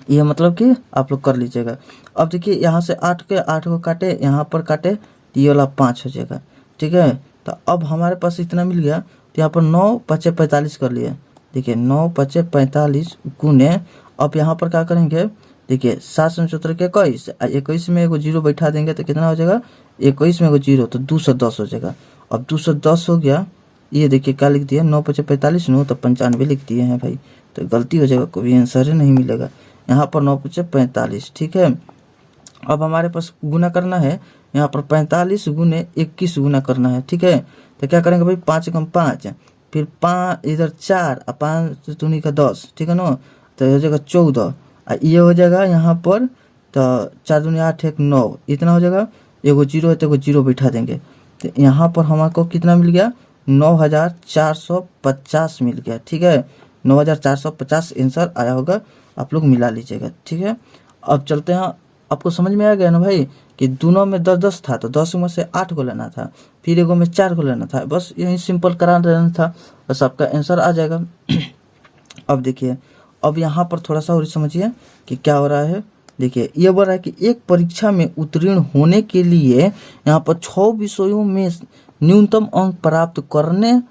ये मतलब कि आप लोग कर लीजिएगा। अब देखिए यहाँ से 8 के 8 को काटे, यहाँ पर काटे, तो ये वाला 5 हो जाएगा। ठीक है, तो अब हमारे पास इतना मिल गया, तो यहाँ पर 9 5 45 कर लिए। देखिए 9 5 45 गुने, अब यहाँ पर क्या करेंगे, देखिए 7 17 के 21, 21 में एगो 0 बैठा देंगे तो कितना हो जाएगा, 21 में एगो 0 तो 210 हो जाएगा। अब 210 हो गया, ये देखिए क्या लिख दिया, 9 5 45 9 तो 95 लिख दिए हैं भाई, तो गलती हो जाएगा, कोई आंसर ही नहीं मिलेगा। यहाँ पर 9 5 45। ठीक है, अब हमारे पास गुना करना है, यहाँ पर 45 गुने 21 गुना करना है। ठीक है, तो क्या करेंगे भाई, 5 कम 5, फिर 5 इधर 4 और 5 दूनी का 10। ठीक है ना, तो हो जाएगा 14, ये हो जाएगा यहाँ पर, तो 4 दूनी 8 1 9, इतना हो जाएगा, एगो 0 है तो एगो 0 बैठा देंगे, तो यहाँ पर हमको कितना मिल गया, 9450 मिल गया। ठीक है, 9450 आंसर आया होगा, आप लोग मिला लीजिएगा। ठीक है, अब चलते हैं, आपको समझ में आ गया ना भाई कि दोनों में 10 10 था, तो 10 में से 8 को लेना था, फिर एगो में 4 को लेना था, बस यही सिंपल करा देना था, बस आपका आंसर आ जाएगा। अब देखिए, अब यहाँ पर थोड़ा सा और समझिए कि क्या हो रहा है। देखिए ये बोल रहा है कि एक परीक्षा में उत्तीर्ण होने के लिए यहाँ पर 6 विषयों में न्यूनतम अंक प्राप्त करने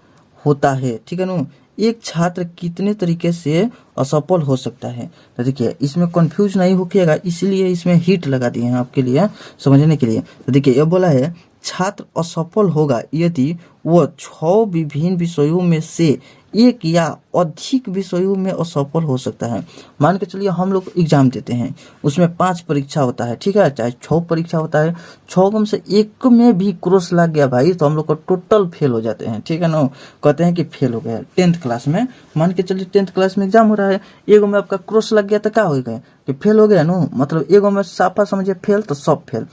होता है। ठीक है ना, एक छात्र कितने तरीके से असफल हो सकता है। तो देखिए इसमें कंफ्यूज नहीं होइएगा, इसलिए इसमें हिट लगा दिए हैं आपके लिए समझने के लिए। तो देखिए ये बोला है छात्र असफल होगा यदि वह 6 विभिन्न विषयों में से एक या अधिक विषयों में असफल हो सकता है। मान के चलिए हम लोग एग्जाम देते हैं, उसमें 5 परीक्षा होता है, ठीक है, चाहे 6 परीक्षा होता है, 6 में से एक में भी क्रॉस लग गया भाई तो हम लोग को टोटल फेल हो जाते हैं, ठीक है ना। कहते हैं कि फेल हो गया। 10th क्लास में मान के चलिए 10th क्लास में एग्जाम हो रहा है, एगो में आपका क्रॉस लग गया तो क्या हो गया कि फेल हो गया नो, मतलब एगो में साफा समझिए फेल तो सब फेल।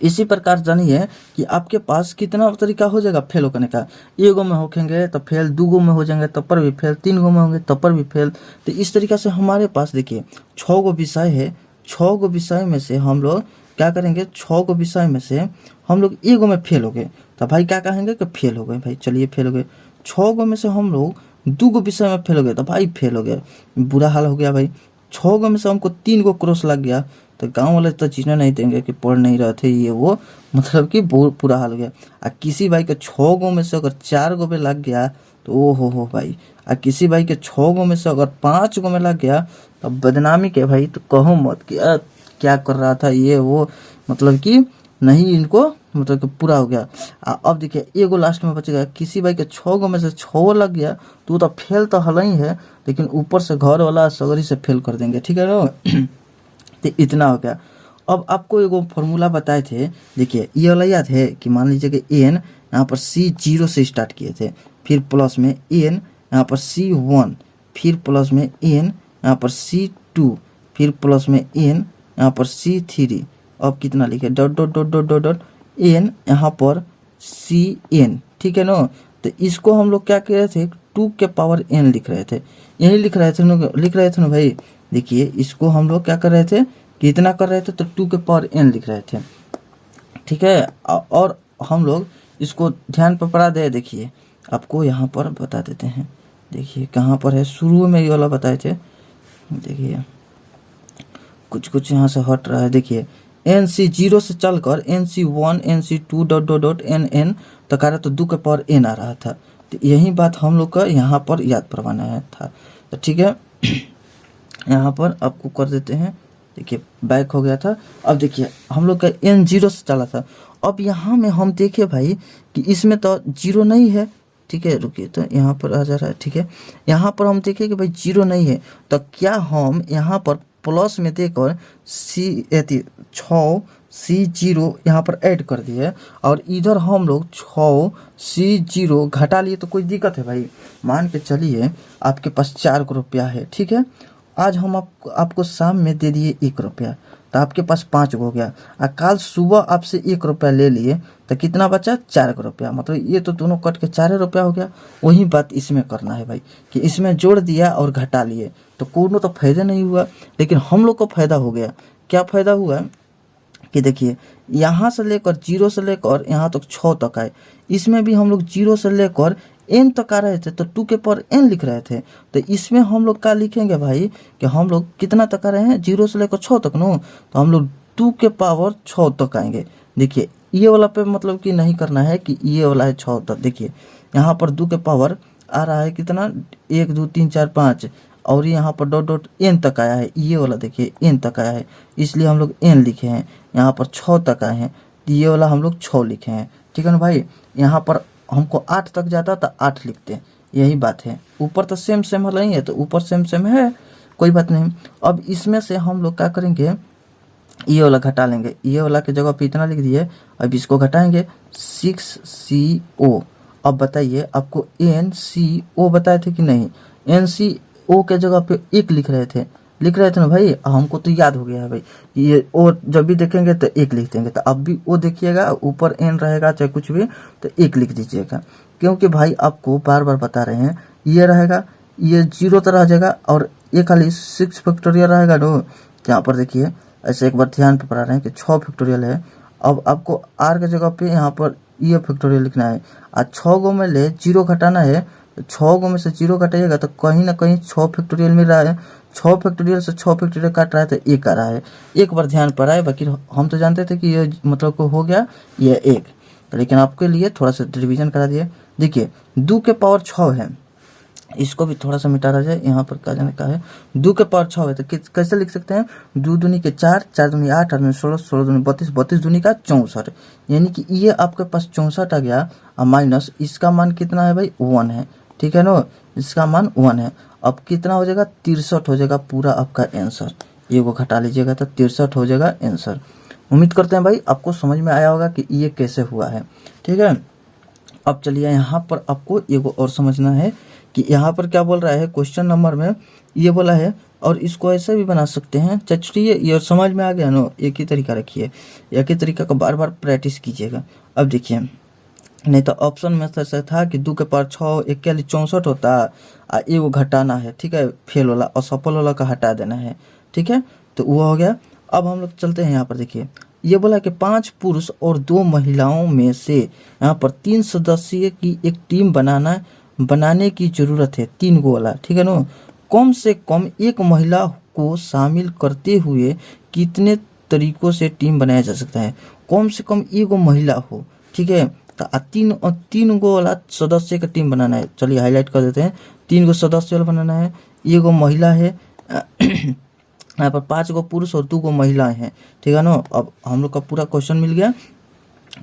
इसी प्रकार जानिए कि आपके पास कितना तरीका हो जाएगा फेल होने का। एगो में होखेंगे तो फेल, 2 में हो जाएंगे तब पर भी फेल, 3 में होंगे तब पर भी फेल। तो इस तरीका से हमारे पास देखिए 6 विषय है, 6 विषय में से हम लोग क्या करेंगे, 6 विषय में से हम लोग एगो में फेल हो गए तो भाई क्या कहेंगे कि फेल हो गए भाई, चलिए फेल हो गए। 6 में से हम लोग 2 विषय में फेल हो गए तो भाई फेल हो गया, बुरा हाल हो गया भाई। 6 में से हमको 3 क्रॉस लग गया तो गांव वाले तो चीज़ें नहीं देंगे कि पढ़ नहीं रहे थे ये वो, मतलब कि बहुत बुरा हाल हो गया। आ किसी भाई के 6 में से अगर 4 में लग गया तो ओ हो भाई, आ किसी भाई के 6 में से अगर 5 में लग गया तो बदनामी के भाई तो कहो मत कि क्या कर रहा था ये वो, मतलब कि नहीं इनको मतलब कि पूरा हो गया। अब देखिए एगो लास्ट में बचेगा, किसी भाई के 6 में से 6 लग गया तो वो तो फेल तो हल ही है, लेकिन ऊपर से घर वाला सगरी से फेल कर देंगे, ठीक है ना। तो इतना हो गया। अब आपको एगो फॉर्मूला बताए थे, देखिए ये वाला याद है कि मान लीजिए कि एन यहाँ पर C0 से स्टार्ट किए थे, फिर प्लस में एन यहाँ पर C1, फिर प्लस में एन यहाँ पर C2, फिर प्लस में एन यहाँ पर C3। अब कितना लिखे dot dot dot dot dot dot N यहाँ पर Cn, ठीक है ना। तो इसको हम लोग क्या कह रहे थे, 2 के पावर n लिख रहे थे, यही लिख रहे थे ना भाई। देखिए इसको हम लोग क्या कर रहे थे, कितना कर रहे थे तो 2 के पावर n लिख रहे थे, ठीक है। और हम लोग इसको ध्यान पर पढ़ा दे, देखिए आपको यहाँ पर बता देते हैं, देखिए कहाँ पर है, शुरू में ये वाला बताए थे, देखिए कुछ यहाँ से हट रहा है। देखिए NC0 से चलकर NC1 NC2 dot dot dot NN तक आ रहा, तो 2 के पावर n आ रहा था। तो यही बात हम लोग का यहाँ पर याद करवाना है था, तो ठीक है। यहाँ पर आपको कर देते हैं, देखिए बैक हो गया था। अब देखिए हम लोग का N0 से चला था, अब यहाँ में हम देखे भाई कि इसमें तो 0 नहीं है, ठीक है, रुकिए तो यहाँ पर आ जा रहा है, ठीक है। यहाँ पर हम देखें कि भाई 0 नहीं है, तो क्या हम यहाँ पर प्लस में देकर छः C0 यहाँ पर ऐड कर दिए और इधर हम लोग 6 C0 घटा लिए तो कोई दिक्कत है भाई। मान के चलिए आपके पास 4 रुपया है, ठीक है, आज हम आपको शाम में दे दिए 1 रुपया तो आपके पास 5 हो गया, और कल सुबह आपसे 1 रुपया ले लिए तो कितना बचा 4 रुपया, मतलब ये तो दोनों कट के 4 रुपया हो गया। वही बात इसमें करना है भाई कि इसमें जोड़ दिया और घटा लिए तो कोनो तो फायदा नहीं हुआ, लेकिन हम लोग को फायदा हो गया। क्या फायदा हुआ कि देखिए यहाँ से लेकर 0 से लेकर यहाँ तक 6 तक आए, इसमें भी हम लोग 0 से लेकर n तक आ रहे थे तो 2 के पावर n लिख रहे थे। तो इसमें हम लोग क्या लिखेंगे भाई कि हम लोग कितना तक आ रहे हैं, 0 से लेकर 6 तक नो, तो हम लोग 2 के पावर 6 तक आएंगे। देखिए ये वाला पे मतलब कि नहीं करना है कि ये वाला है 6 तक, देखिए यहाँ पर 2 के पावर आ रहा है कितना 1 2 3 4 5 और यहाँ पर डॉट डॉट n तक आया है, ये वाला देखिए n तक आया है, इसलिए हम लोग n लिखे हैं। यहाँ पर 6 तक आए हैं, ये वाला हम लोग 6 लिखे हैं, ठीक है ना भाई। यहाँ पर हमको 8 तक जाता तो 8 लिखते हैं, यही बात है। ऊपर तो सेम सेम है नहीं है तो ऊपर सेम सेम है, कोई बात नहीं। अब इसमें से हम लोग क्या करेंगे, ये वाला घटा लेंगे, ये वाला की जगह पे इतना लिख दिए, अब इसको घटाएंगे 6CO। अब बताइए आपको NCO बताए थे कि नहीं, NCO के जगह पे 1 लिख रहे थे ना भाई, हमको तो याद हो गया है भाई। ये ओ जब भी देखेंगे तो 1 लिख देंगे, तो अब भी वो देखिएगा ऊपर n रहेगा चाहे कुछ भी तो 1 लिख दीजिएगा, क्योंकि भाई आपको बार बार बता रहे हैं ये रहेगा, ये 0 तो रह जाएगा और ये खाली 6 फैक्टोरियल रहेगा नो। यहाँ पर देखिए ऐसे एक बार ध्यान पे पढ़ा रहे हैं कि 6 फैक्टोरियल है। अब आपको r के जगह पे यहाँ पर ये फैक्टोरियल लिखना है और 6 गो में ले 0 घटाना है, 6 गो में से 0 घटाइएगा तो कहीं ना कहीं 6 फैक्टोरियल मिल रहा है, 6 फैक्टोरियल से 6 फैक्टोरियल काट रहा है तो 1 आ रहा है। एक बार ध्यान पर आए, बाकी हम तो जानते थे कि ये मतलब को हो गया ये 1, तो लेकिन आपके लिए थोड़ा सा रिवीजन करा दिए। देखिए 2 के पावर 6 है, इसको भी थोड़ा सा मिटा रहा जाए। यहाँ पर क्या जाने का है, 2 के पावर 6 है तो कैसे लिख सकते हैं, 2 दूनी के 4, 4 दूनी 8, 8 दूनी 16, 16 दूनी 32, 32 दूनी का 64, यानी कि ये आपके पास 64 आ गया। और माइनस इसका मान कितना है भाई, 1 है, ठीक है ना, इसका मान 1 है। अब कितना हो जाएगा, 63 हो जाएगा पूरा आपका आंसर। ये को घटा लीजिएगा तो 63 हो जाएगा आंसर। उम्मीद करते हैं भाई आपको समझ में आया होगा कि ये कैसे हुआ है, ठीक है। अब चलिए यहाँ पर आपको ये और समझना है कि यहाँ पर क्या बोल रहा है, क्वेश्चन नंबर में ये बोला है, और इसको ऐसे भी बना सकते हैं। चलिए ये समझ में आ गया ना, एक ही तरीका रखिए, एक ही तरीका का बार बार प्रैक्टिस कीजिएगा। अब देखिए, नहीं तो ऑप्शन में ऐसा था कि 2 के पावर 6 1 के लिए 64 होता, एगो घटाना है, ठीक है, फेल वाला और सफल वाला का हटा देना है, ठीक है, तो वो हो गया। अब हम लोग चलते हैं यहाँ पर, देखिए ये बोला कि 5 पुरुष और 2 महिलाओं में से यहाँ पर 3 सदस्य की एक टीम बनाने की जरूरत है, 3 गो वाला, ठीक है ना। कम से कम एक महिला को शामिल करते हुए कितने तरीकों से टीम बनाया जा सकता है। कम से कम एगो महिला हो, ठीक है, तो तीन गो वाला सदस्य का टीम बनाना है। चलिए हाईलाइट कर देते हैं, 3 गो सदस्य वाला बनाना है, एगो महिला है यहाँ पर 5 गो पुरुष और 2 गो महिलाएं हैं, ठीक है ना। अब हम लोग का पूरा क्वेश्चन मिल गया।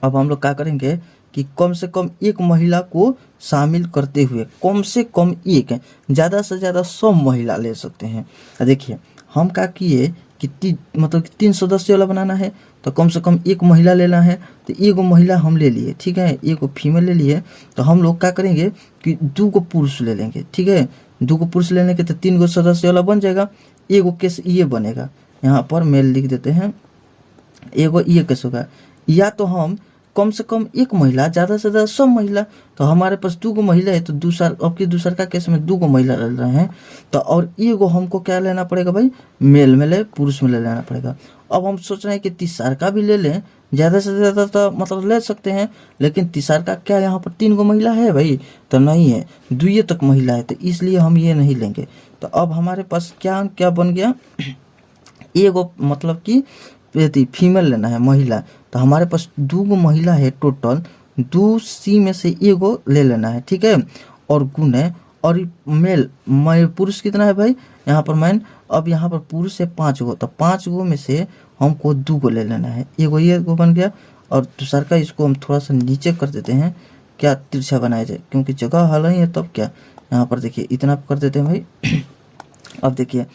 अब हम लोग क्या करेंगे कि कम से कम एक महिला को शामिल करते हुए, कम से कम एक, ज़्यादा से ज़्यादा 100 महिला ले सकते हैं। देखिए हम क्या किए कि मतलब 3 सदस्य वाला बनाना है तो कम से कम एक महिला लेना है, तो एगो महिला हम ले लिए, ठीक है, एगो फीमेल ले लिए। तो हम लोग क्या करेंगे कि 2 गो पुरुष ले लेंगे, ठीक है, 2 गो पुरुष लेने के तो 3 गो सदस्य वाला बन जाएगा। एगो केस ये बनेगा, यहाँ पर मेल लिख देते हैं, एगो ये केस होगा। या तो हम कम से कम एक महिला, ज़्यादा से ज़्यादा 100 महिला, तो हमारे पास 2 गो महिला है तो दूसर का केस में 2 गो महिला ले रहे हैं, तो और एगो हमको क्या लेना पड़ेगा भाई, मेल में ले, पुरुष में ले लेना पड़ेगा। अब हम सोच रहे हैं कि तीसर का भी ले लें, ज़्यादा से ज़्यादा तो मतलब ले सकते हैं, लेकिन तीसर का क्या यहाँ पर 3 गो महिला है भाई, तो नहीं है, 2 तक महिला है, तो इसलिए हम ये नहीं लेंगे। तो अब हमारे पास क्या क्या बन गया, एगो मतलब कि फीमेल लेना है, महिला, तो हमारे पास 2 गो महिला है टोटल, 2 सी में से एगो ले लेना है, ठीक है, और गुण है, और मेल पुरुष कितना है भाई, यहाँ पर मैन, अब यहाँ पर पुरुष है 5 गो, तो 5 गो में से हमको 2 गो ले लेना है, एगो ये गो बन गया। और दूसरा का इसको हम थोड़ा सा नीचे कर देते हैं, क्या तिरछा बनाया जाए, क्योंकि जगह हल ही है, तब क्या, यहाँ पर देखिए इतना कर देते हैं भाई। अब देखिए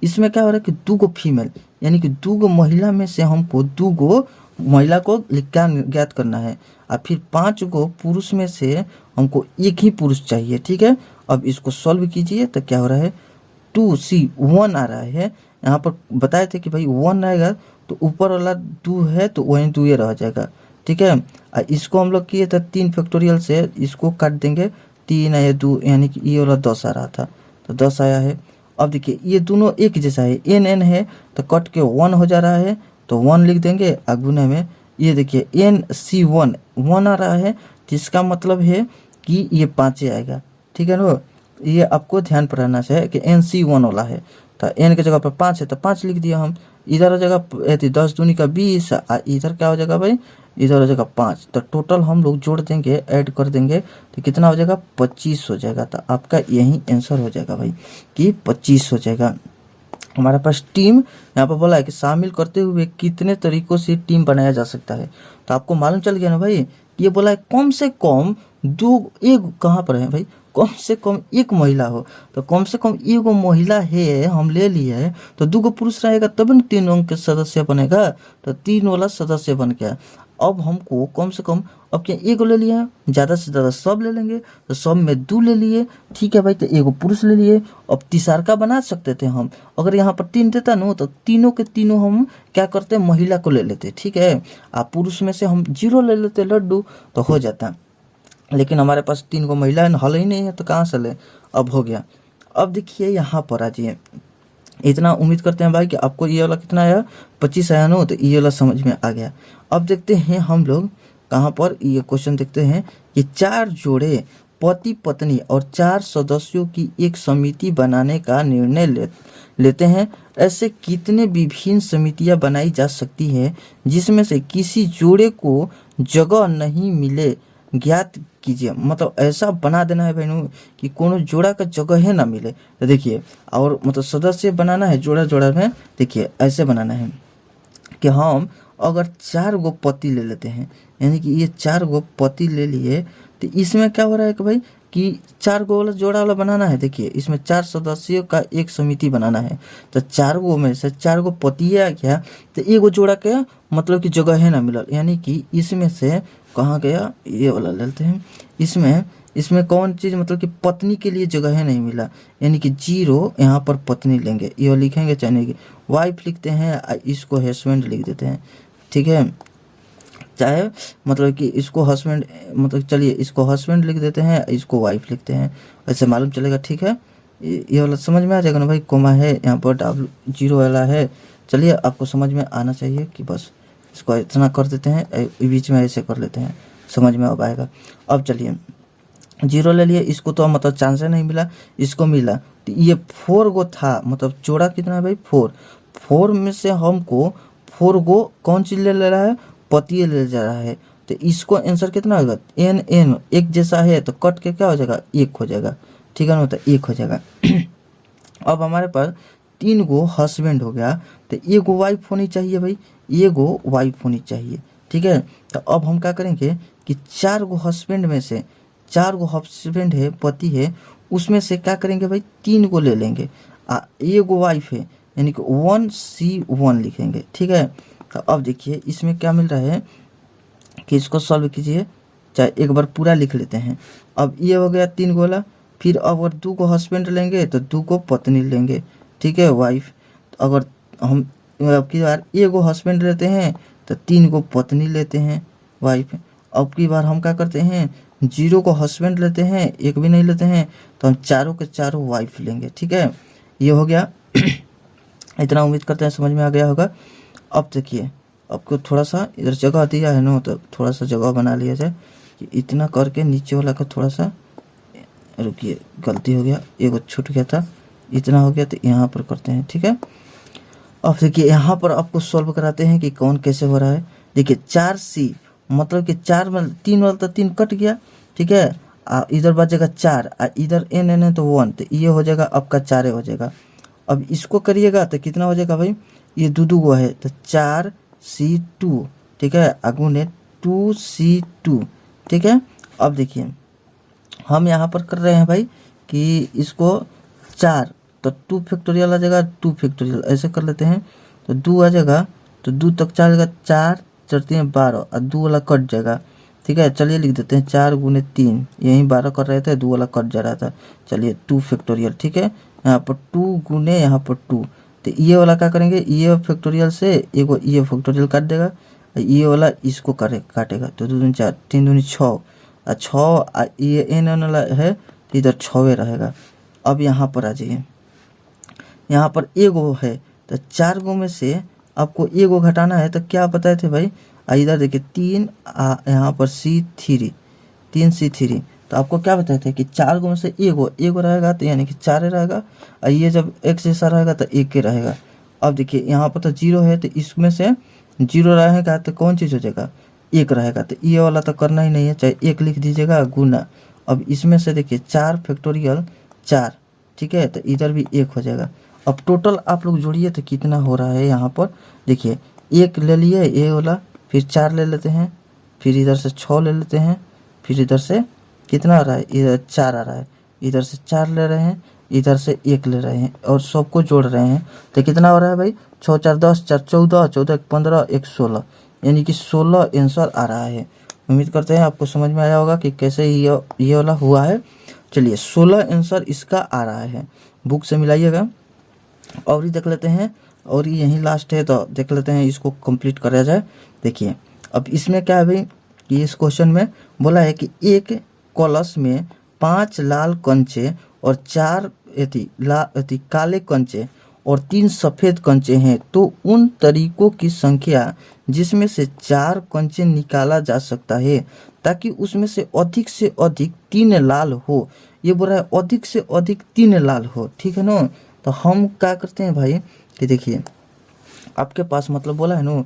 इसमें क्या हो रहा है कि 2 गो फीमेल, यानी कि 2 गो महिला में से हमको 2 गो महिला को ज्ञात करना है, और फिर 5 गो पुरुष में से हमको एक ही पुरुष चाहिए, ठीक है। अब इसको सॉल्व कीजिए तो क्या हो रहा है, 2C1 आ रहा है। यहाँ पर बताए थे कि भाई 1 आएगा तो ऊपर वाला 2 है तो वहीं 2 रह जाएगा, ठीक है। और इसको हम लोग किए थे 3 फैक्टोरियल से, इसको काट देंगे, 3 या 2, यानी कि ये वाला 10 आ रहा था, तो 10 आया है। अब देखिए ये दोनों एक जैसा है, n है तो कट के 1 हो जा रहा है, तो 1 लिख देंगे। गुने में ये देखिए NC1 1 आ रहा है, जिसका मतलब है कि ये 5 आएगा, ठीक है ना। ये आपको ध्यान पर रहना चाहिए कि NC1 वाला है, तो n के जगह पर 5 है तो 5 लिख दिया हम। इधर हो जाएगा 10 दूनी का 20, इधर क्या हो जाएगा भाई, इधर हो जाएगा 5। तो टोटल हम लोग जोड़ देंगे, ऐड कर देंगे तो कितना हो जाएगा, 25 हो जाएगा। तो आपका यही आंसर हो जाएगा भाई कि 25 हो जाएगा। हमारे पास टीम यहाँ पर बोला है कि शामिल करते हुए कितने तरीकों से टीम बनाया जा सकता है। तो आपको मालूम चल गया ना भाई, ये बोला है कम से कम 2, एक कहाँ पर है भाई, कम से कम एक महिला हो, तो कम से कम एगो महिला है हम ले लिए है, तो 2 गो पुरुष रहेगा तब न 3 अंक के सदस्य बनेगा, तो 3 वाला सदस्य बन गया। अब हमको कम से कम, अब क्या एगो ले लिया, ज़्यादा से ज़्यादा सब ले लेंगे, तो सब में 2 ले लिए, ठीक है भाई, तो एगो पुरुष ले लिए। अब तीसर का बना सकते थे हम, अगर यहाँ पर 3 देता ना तो तीनों के तीनों हम क्या करते, महिला को ले लेते, ठीक है, आप पुरुष में से हम 0 ले लेते, लड्डू, तो हो जाता। लेकिन हमारे पास 3 गो महिला है, हल ही नहीं है, तो कहाँ से ले, अब हो गया। अब देखिए यहाँ पर आ जाइए, इतना उम्मीद करते हैं भाई कि आपको ये वाला कितना आया, 25 आया ना, तो ये वाला समझ में आ गया। अब देखते हैं हम लोग कहाँ पर, ये क्वेश्चन देखते हैं कि 4 जोड़े पति पत्नी और 4 सदस्यों की एक समिति बनाने का निर्णय लेते हैं। ऐसे कितने विभिन्न समितियां बनाई जा सकती है जिसमें से किसी जोड़े को जगह नहीं मिले ज्ञात कीजिए, मतलब ऐसा बना देना है बहनों कि कोनो जोड़ा का जगह है ना मिले। तो देखिए, और मतलब सदस्य बनाना है जोड़ा जोड़ा में, देखिए ऐसे बनाना है कि हम अगर 4 गो पति ले लेते हैं, यानी कि ये 4 गो पति ले लिए, तो इसमें क्या हो रहा है कि भाई कि 4 गो वाला जोड़ा वाला बनाना है। देखिए इसमें 4 सदस्यों का एक समिति बनाना है, तो 4 गो में से 4 गो पति आ गया, तो एगो जोड़ा के मतलब कि जगह है ना मिलल, यानी कि इसमें से कहाँ गया, ये वाला लेते हैं। इसमें कौन चीज़ मतलब कि पत्नी के लिए जगह है नहीं मिला, यानी कि 0 यहाँ पर पत्नी लेंगे, ये लिखेंगे, चाहे कि वाइफ लिखते हैं, इसको हस्बैंड लिख देते हैं, ठीक है। चाहे मतलब कि इसको हस्बैंड, मतलब चलिए इसको हस्बैंड लिख देते हैं, इसको वाइफ लिखते हैं, ऐसे मालूम चलेगा, ठीक है। ये वाला समझ में आ जाएगा ना भाई, कोमा है यहाँ पर, डब्ल्यू 0 वाला है। चलिए आपको समझ में आना चाहिए कि बस इसको इतना कर देते हैं, बीच में ऐसे कर लेते हैं, समझ में अब आएगा। अब चलिए 0 ले लिए, इसको तो मतलब चांस नहीं मिला, इसको मिला, तो ये 4 गो था, मतलब जोड़ा कितना है भाई 4 में से हमको 4 गो कौन चीज ले रहा है, पति ले जा रहा है, तो इसको आंसर कितना होगा, एन एन एक जैसा है, तो कट के क्या हो जाएगा, 1 हो जाएगा, ठीक है ना, तो 1 हो जाएगा। अब हमारे पास 3 गो हस्बैंड हो गया, तो 1 गो वाइफ होनी चाहिए भाई, 1 गो वाइफ होनी चाहिए, ठीक है। तो अब हम क्या करेंगे कि 4 गो हस्बैंड में से 4 गो हस्बैंड है, पति है, उसमें से क्या करेंगे भाई 3 गो ले लेंगे, 1 गो वाइफ है, यानी कि 1C1 लिखेंगे, ठीक है। तो अब देखिए इसमें क्या मिल रहा है कि इसको सॉल्व कीजिए, चाहे एक बार पूरा लिख लेते हैं। अब ये हो गया 3 गोला, फिर अगर 2 को हस्बैंड लेंगे तो 2 को पत्नी लेंगे, ठीक है, वाइफ। अगर हम अब की बार 1 गो हस्बैंड लेते हैं तो 3 गो पत्नी लेते हैं, वाइफ। अब की बार हम क्या करते हैं, 0 को हस्बैंड लेते हैं, 1 भी नहीं लेते हैं, तो हम चारों के चारों वाइफ लेंगे, ठीक है। ये हो गया। इतना उम्मीद करते हैं समझ में आ गया होगा। अब देखिए आपको थोड़ा सा इधर जगह दिया है ना, तो थोड़ा सा जगह बना लिया जाए कि इतना करके नीचे वाला का थोड़ा सा, रुकिए गलती हो गया, एगो छूट गया था, इतना हो गया, तो यहाँ पर करते हैं, ठीक है। अब देखिए यहाँ पर आपको सॉल्व कराते हैं कि कौन कैसे हो रहा है। देखिए 4C मतलब कि 4 में 3 वाला तो 3 कट गया, ठीक है, इधर बचेगा 4, इधर एन एन है तो 1, तो ये हो जाएगा आपका 4 हो जाएगा। अब इसको करिएगा तो कितना हो जाएगा भाई, ये 2 गो है, तो 4C2, ठीक है, आगू ने 2C2, ठीक है। अब देखिए हम यहाँ पर कर रहे हैं भाई कि इसको 4, तो 2 फैक्टोरियल आ जाएगा, 2 फैक्टोरियल ऐसे कर लेते हैं, तो 2 आ जाएगा, तो 2 तक 4 जाएगा, 4 4 3 12, और 2 वाला कट जाएगा, ठीक है। चलिए लिख देते हैं 4 गुने 3, यहीं 12 कर रहे थे, 2 वाला कट जा रहा था, चलिए 2 फैक्टोरियल, ठीक है। यहाँ पर 2 गुने यहाँ पर 2, तो ये वाला क्या करेंगे, ये फैक्टोरियल से एगो ये फैक्टोरियल काट देगा, ये वाला इसको काटेगा, तो 2 दूनी 4, 3 दूनी 6, 6 ये एन वाला है, इधर 6 रहेगा। अब यहाँ पर आ जाइए, यहाँ पर 1 गो है, तो 4 गो में से आपको 1 गो घटाना है, तो क्या बताए थे भाई, इधर देखिए 3, यहाँ पर C3, 3C3, तो आपको क्या बताए थे कि 4 गो में से 1 गो रहेगा, तो यानी कि 4 रहेगा, और ये जब एक जैसा रहेगा तो 1 के रहेगा। अब देखिए यहाँ पर तो 0 है, तो इसमें से 0 रहेगा तो कौन चीज़ हो जाएगा, 1 रहेगा, तो ये वाला तो करना ही नहीं है, चाहे 1 लिख दीजिएगा गुना। अब इसमें से देखिए 4 फैक्टोरियल 4, ठीक है, तो इधर भी 1 हो जाएगा। अब टोटल आप लोग जोड़िए तो कितना हो रहा है, यहाँ पर देखिए 1 ले लिए ये वाला, फिर 4 ले लेते हैं, फिर इधर से 6 ले लेते हैं, फिर इधर से कितना आ रहा है, इधर 4 आ रहा है, इधर से 4 ले रहे हैं, इधर से 1 ले रहे हैं, और सबको जोड़ रहे हैं, तो कितना हो रहा है भाई, 6 4 10, 4 14, 14 15, 1 16, यानी कि 16 आंसर आ रहा है। उम्मीद करते हैं आपको समझ में आया होगा कि कैसे ये वाला हुआ है। चलिए 16 आंसर इसका आ रहा है, बुक से मिलाइएगा। और ही देख लेते हैं, और यही लास्ट है, तो देख लेते हैं, इसको कंप्लीट करा जाए। देखिए अब इसमें क्या है भाई कि इस क्वेश्चन में बोला है कि एक कलश में 5 लाल कंचे और 4 काले कंचे और 3 सफ़ेद कंचे हैं, तो उन तरीकों की संख्या जिसमें से 4 कंचे निकाला जा सकता है ताकि उसमें से अधिक 3 लाल हो। ये बोल रहा है अधिक से अधिक 3 लाल हो, ठीक है ना। तो हम क्या करते हैं भाई कि देखिए आपके पास मतलब बोला है ना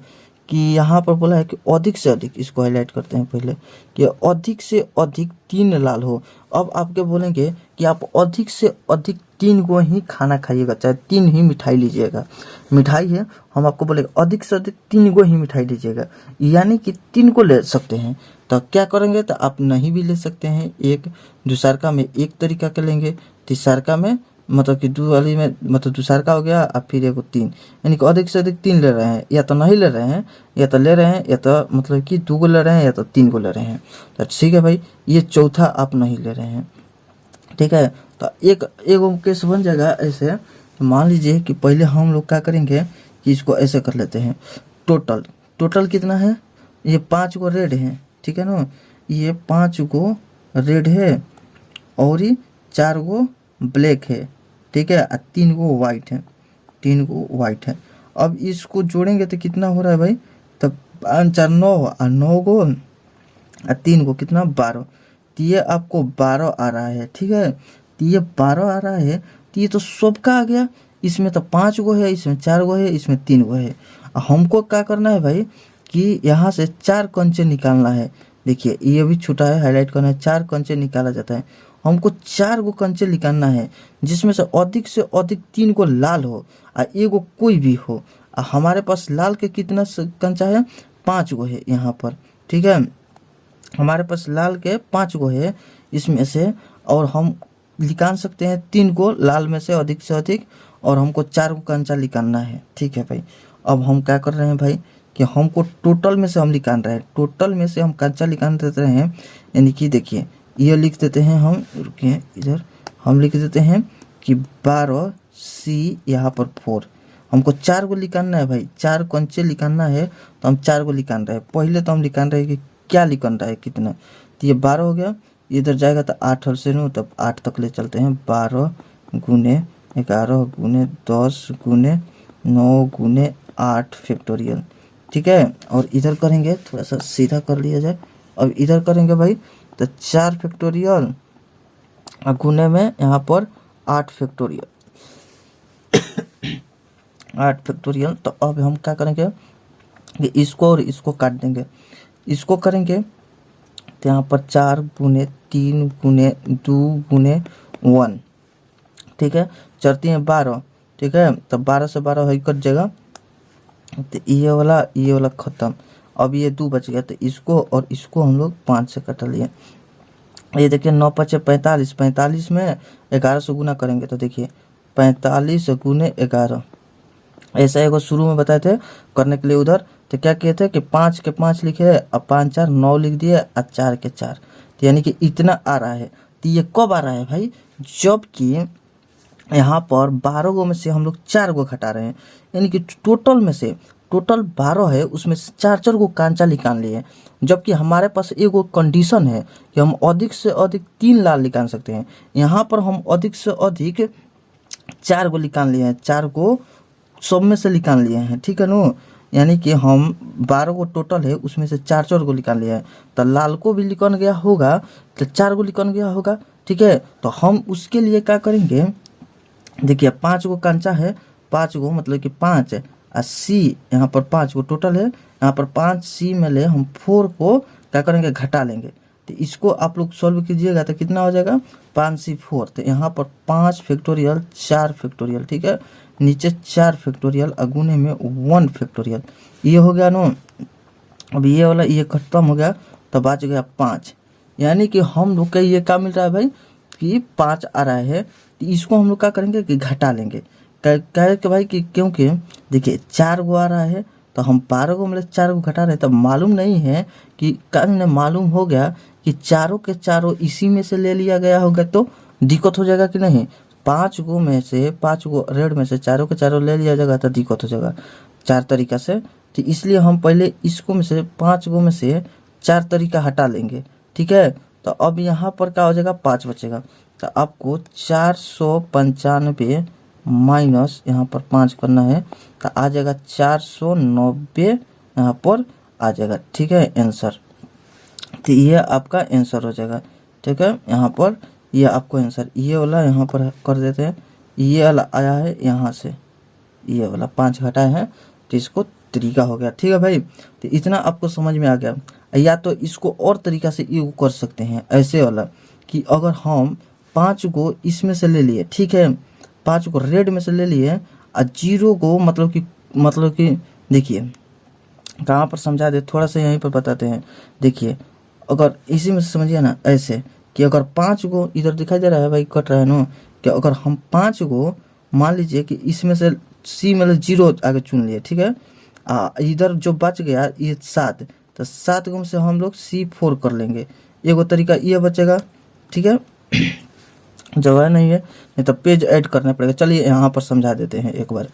कि यहाँ पर बोला है कि अधिक से अधिक, इसको हाईलाइट करते हैं पहले, कि अधिक से अधिक 3 लाल हो। अब आपके बोलेंगे कि आप अधिक से अधिक 3 को ही खाना खाइएगा, चाहे 3 ही मिठाई लीजिएगा। मिठाई है, हम आपको बोलेंगे अधिक से अधिक 3 को ही मिठाई लीजिएगा, यानी कि 3 को ले सकते हैं। तो क्या करेंगे, तो आप नहीं भी ले सकते हैं। एक दूसरका में एक तरीका के लेंगे, तीसरका में मतलब कि दो वाली में मतलब दूसरका हो गया, और फिर एगो 3, यानी कि अधिक से अधिक 3 ले रहे हैं, या तो नहीं ले रहे हैं, या तो ले रहे हैं, या तो मतलब कि 2 को ले रहे हैं, या तो 3 को ले रहे हैं। तो ठीक है भाई, ये चौथा आप नहीं ले रहे हैं, ठीक है। तो एगो केस बन जाएगा ऐसे। मान लीजिए कि पहले हम लोग क्या करेंगे कि इसको ऐसे कर लेते हैं। टोटल कितना है, ये 5 गो रेड है, ठीक है ना, ये 5 गो रेड है और ये 4 गो ब्लैक है, ठीक है, और 3 गो वाइट है, 3 गो वाइट है। अब इसको जोड़ेंगे तो कितना हो रहा है भाई, तब 5 4 9 और 9 गो और 3 गो कितना 12। तो ये आपको 12 आ रहा है, ठीक है। तो ये 12 आ रहा है, तो ये तो सबका आ गया। इसमें तो 5 गो है, इसमें 4 गो है, इसमें 3 गो है। हमको क्या करना है भाई कि यहाँ से 4 कंचे निकालना है। देखिए ये भी छूटा है, हाईलाइट करना है, 4 कंचे निकाला जाता है। हमको 4 गो कंचे निकालना है, जिसमें से अधिक 3 को लाल हो और एगो कोई भी हो। हमारे पास लाल के कितना कंचा है, 5 गो है यहाँ पर, ठीक है। हमारे पास लाल के 5 गो है इसमें से, और हम निकाल सकते हैं 3 को लाल में से अधिक, और हमको 4 गो कंचा निकालना है, ठीक है भाई। अब हम क्या कर रहे हैं भाई कि हमको टोटल में से हम निकाल रहे हैं, टोटल में से हम कंचा निकाल देते हैं। यानी कि देखिए ये लिख देते हैं हम, रुकिए इधर, हम लिख देते हैं कि 12 C यहाँ पर 4। हमको 4 को निकालना है भाई, 4 कंचे निकालना है, तो हम 4 को निकाल रहे हैं। पहले तो हम निकाल रहे हैं कि क्या निकल रहा है, कितना। तो ये 12 हो गया, इधर जाएगा तो 8 और से नो, तब 8 तक ले चलते हैं। 12 गुने 11 गुने 10 गुने 9 गुने 8 फैक्टोरियल, ठीक है। और इधर करेंगे, थोड़ा सा सीधा कर लिया जाए। अब इधर करेंगे भाई तो 4 फैक्टोरियल और गुने में यहाँ पर 8 फैक्टोरियल 8 फैक्टोरियल। तो अब हम क्या करेंगे कि इसको और इसको काट देंगे। इसको करेंगे तो यहाँ पर 4 गुने 3 गुने 2 गुने 1, ठीक है, चलती है 12, ठीक है। तो 12 से 12 है कट जाएगा, तो ये वाला खत्म। अब ये 2 बच गया, तो इसको और इसको हम लोग 5 से कट लिए। ये देखिए 9 5 45, 45 में 11 से गुना करेंगे, तो देखिए 45 गुने 11। ऐसा एगो शुरू में बताए थे करने के लिए उधर, तो क्या किए थे कि 5 के 5 लिखे और 5 4 9 लिख दिए और 4 के 4, तो यानी कि इतना आ रहा है। तो ये कब आ रहा है भाई, जबकि यहाँ पर 12 गो में से हम लोग 4 गो घटा रहे हैं, यानी कि टोटल 12 है, उसमें से 4 गो कांचा निकाल लिए। जबकि हमारे पास एगो कंडीशन है कि हम अधिक से अधिक 3 लाल निकाल सकते हैं। यहाँ पर हम अधिक से अधिक 4 गो निकाल लिए हैं, 4 गो सब में से निकाल लिए हैं, ठीक है नो। यानी कि हम 12 गो टोटल है, उसमें से 4 गो निकाल लिया है। तो लाल को भी निकल गया होगा, तो 4 गो निकल गया होगा, ठीक है। तो हम उसके लिए क्या करेंगे, देखिए 5 गो कंचा है, 5 गो मतलब कि 5 और C यहाँ पर 5 गो टोटल है। यहाँ पर 5 C में ले हम 4 को क्या करेंगे, घटा लेंगे। तो इसको आप लोग सॉल्व कीजिएगा तो कितना हो जाएगा, 5 C 4। तो यहाँ पर 5 फैक्टोरियल 4 फैक्टोरियल, ठीक है, नीचे 4 फैक्टोरियल अगुने में 1 फैक्टोरियल। ये हो गया नो। अब ये वाला ये खत्म हो गया, तो बच गया 5। यानी कि हम लोग का ये क्या मिल रहा है भाई कि 5 आ रहा है। तो इसको हम लोग क्या करेंगे कि घटा लेंगे। कहे कि भाई कि क्योंकि देखिए 4 गो आ रहा है, तो हम 12 गो मतलब 4 गो घटा रहे हैं, तब मालूम नहीं है कि कल मालूम हो गया कि चारों के चारों इसी में से ले लिया गया होगा, तो दिक्कत हो जाएगा कि नहीं। 5 गो में से 5 गो रेड में से चारों के चारों ले लिया जाएगा, तो दिक्कत हो जाएगा 4 तरीका से। तो इसलिए हम पहले इसको में से 5 गो में से 4 तरीका हटा लेंगे, ठीक है। तो अब यहाँ पर क्या हो जाएगा, 5 बचेगा। तो आपको 495 माइनस यहाँ पर 5 करना है, तो आ जाएगा 490 यहाँ पर आ जाएगा, ठीक है आंसर। तो ये आपका आंसर हो जाएगा, ठीक है। यहाँ पर ये आपको आंसर, ये वाला यहाँ पर कर देते हैं। ये वाला आया है यहाँ से, ये वाला 5 घटाए हैं, तो इसको तरीका हो गया। ठीक है भाई, तो इतना आपको समझ में आ गया। या तो इसको और तरीका से ये कर सकते हैं ऐसे वाला कि अगर हम 5 को इसमें से ले लिए, ठीक है, 5 को रेड में से ले लिए और 0 को मतलब कि देखिए कहाँ पर समझा दे, थोड़ा सा यहीं पर बताते हैं। देखिए अगर इसी में से समझिए ना ऐसे कि अगर 5 को इधर दिखाई दे रहा है भाई, कट रहा है ना, कि अगर हम 5 को मान लीजिए कि इसमें से सी मतलब 0 आगे चुन लिए, ठीक है, इधर जो बच गया ये 7, तो 7 को से हम लोग C4 कर लेंगे। एगो तरीका ये बचेगा, ठीक है। जगह नहीं है, नहीं तो पेज ऐड करना पड़ेगा। चलिए यहाँ पर समझा देते हैं एक बार।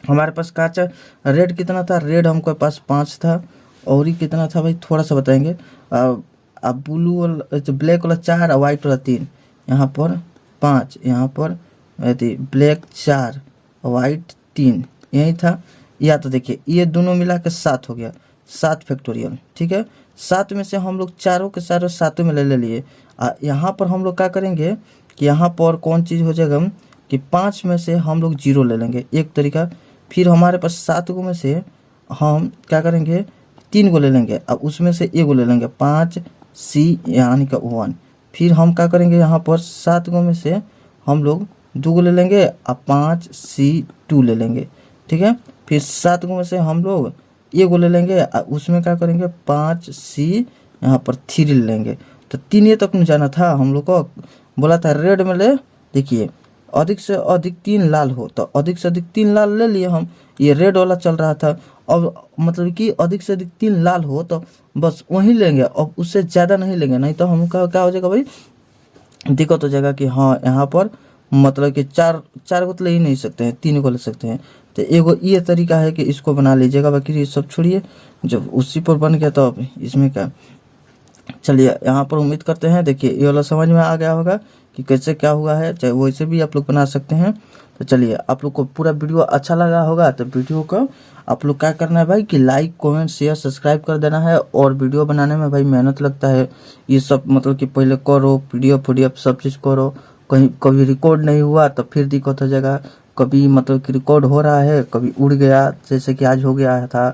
हमारे पास काचा रेड कितना था, रेड हमको पास 5 था, और ही कितना था भाई थोड़ा सा बताएंगे। अब ब्लू वाला ब्लैक वाला 4 और वाइट वाला 3, यहाँ पर 5, यहाँ पर ब्लैक 4 वाइट 3 यही था। या तो देखिए ये दोनों मिला के 7 हो गया, 7 फैक्टोरियल, ठीक है। 7 में से हम लोग चारों के सारे 7 में ले लिए। यहाँ पर हम लोग क्या करेंगे कि यहाँ पर कौन चीज़ हो जाएगा कि 5 में से हम लोग 0 ले लेंगे, एक तरीका। फिर हमारे पास 7 को में से हम क्या करेंगे 3 को ले लेंगे, अब उसमें से 1 को ले लेंगे 5C यानी कि 1। फिर हम क्या करेंगे यहाँ पर 7 को में से हम लोग 2 को ले लेंगे और 5C2 ले लेंगे, ठीक है। फिर 7 को में से हम लोग 1 को ले लेंगे और उसमें क्या करेंगे 5C यहाँ पर 3 ले लेंगे। तो 3 ये तक नहीं जाना था हम लोग को, बोला था रेड में ले। देखिए अधिक से अधिक 3 लाल हो, तो अधिक से अधिक 3 लाल ले लिए हम, ये रेड वाला चल रहा था। अब मतलब कि अधिक से अधिक 3 लाल हो तो बस वही लेंगे, अब उससे ज़्यादा नहीं लेंगे, नहीं तो हम क्या हो जाएगा भाई, दिक्कत हो जाएगा कि हाँ यहाँ पर मतलब कि 4 को तो ले ही नहीं सकते हैं, 3 को ले सकते हैं। तो एगो ये तरीका है कि इसको बना लीजिएगा, बाकी ये सब छोड़िए, जब उसी पर बन गया तो अब इसमें क्या। चलिए यहाँ पर उम्मीद करते हैं देखिए ये वाला समझ में आ गया होगा कि कैसे क्या हुआ है, चाहे वैसे भी आप लोग बना सकते हैं। तो चलिए आप लोग को पूरा वीडियो अच्छा लगा होगा तो वीडियो को आप लोग क्या करना है भाई कि लाइक कमेंट शेयर सब्सक्राइब कर देना है। और वीडियो बनाने में भाई मेहनत लगता है, ये सब मतलब कि पहले करो PDF सब चीज़ करो, कहीं कभी रिकॉर्ड नहीं हुआ तो फिर दिक्कत हो जाएगा, कभी मतलब कि रिकॉर्ड हो रहा है कभी उड़ गया, जैसे कि आज हो गया था,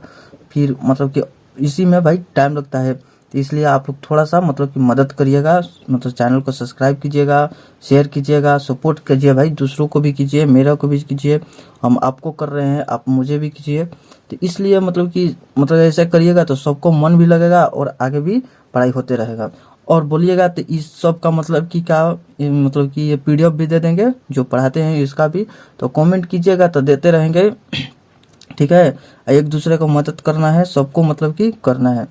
फिर मतलब कि इसी में भाई टाइम लगता है। तो इसलिए आप लोग थोड़ा सा मतलब कि मदद करिएगा, मतलब चैनल को सब्सक्राइब कीजिएगा, शेयर कीजिएगा, सपोर्ट कीजिए भाई, दूसरों को भी कीजिए, मेरा को भी कीजिए, हम आपको कर रहे हैं आप मुझे भी कीजिए। तो इसलिए मतलब ऐसा करिएगा तो सबको मन भी लगेगा और आगे भी पढ़ाई होते रहेगा। और बोलिएगा तो इस सब का मतलब कि क्या, मतलब कि ये PDF भी दे देंगे जो पढ़ाते हैं इसका भी, तो कमेंट कीजिएगा तो देते रहेंगे, ठीक है। एक दूसरे को मदद करना है, सबको मतलब कि करना है।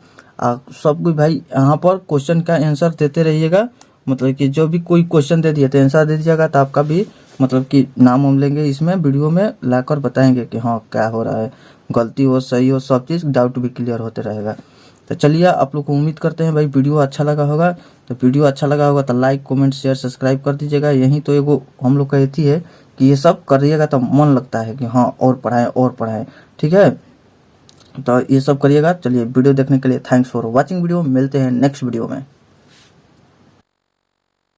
सब कोई भाई यहाँ पर क्वेश्चन का आंसर देते रहिएगा, मतलब कि जो भी कोई क्वेश्चन दे दिया तो आंसर दे दीजिएगा, तो आपका भी मतलब कि नाम हम लेंगे इसमें वीडियो में लाकर बताएंगे कि हाँ क्या हो रहा है, गलती हो सही हो सब चीज़ डाउट भी क्लियर होते रहेगा। तो चलिए आप लोग को उम्मीद करते हैं भाई वीडियो अच्छा लगा होगा, तो वीडियो अच्छा लगा होगा तो लाइक कमेंट शेयर सब्सक्राइब कर दीजिएगा। यही तो एगो हम लोग का यही है कि ये सब करिएगा तो मन लगता है कि हाँ और पढ़ाएं, ठीक है। तो ये सब करिएगा। चलिए वीडियो देखने के लिए थैंक्स फॉर वॉचिंग वीडियो, मिलते हैं नेक्स्ट वीडियो में।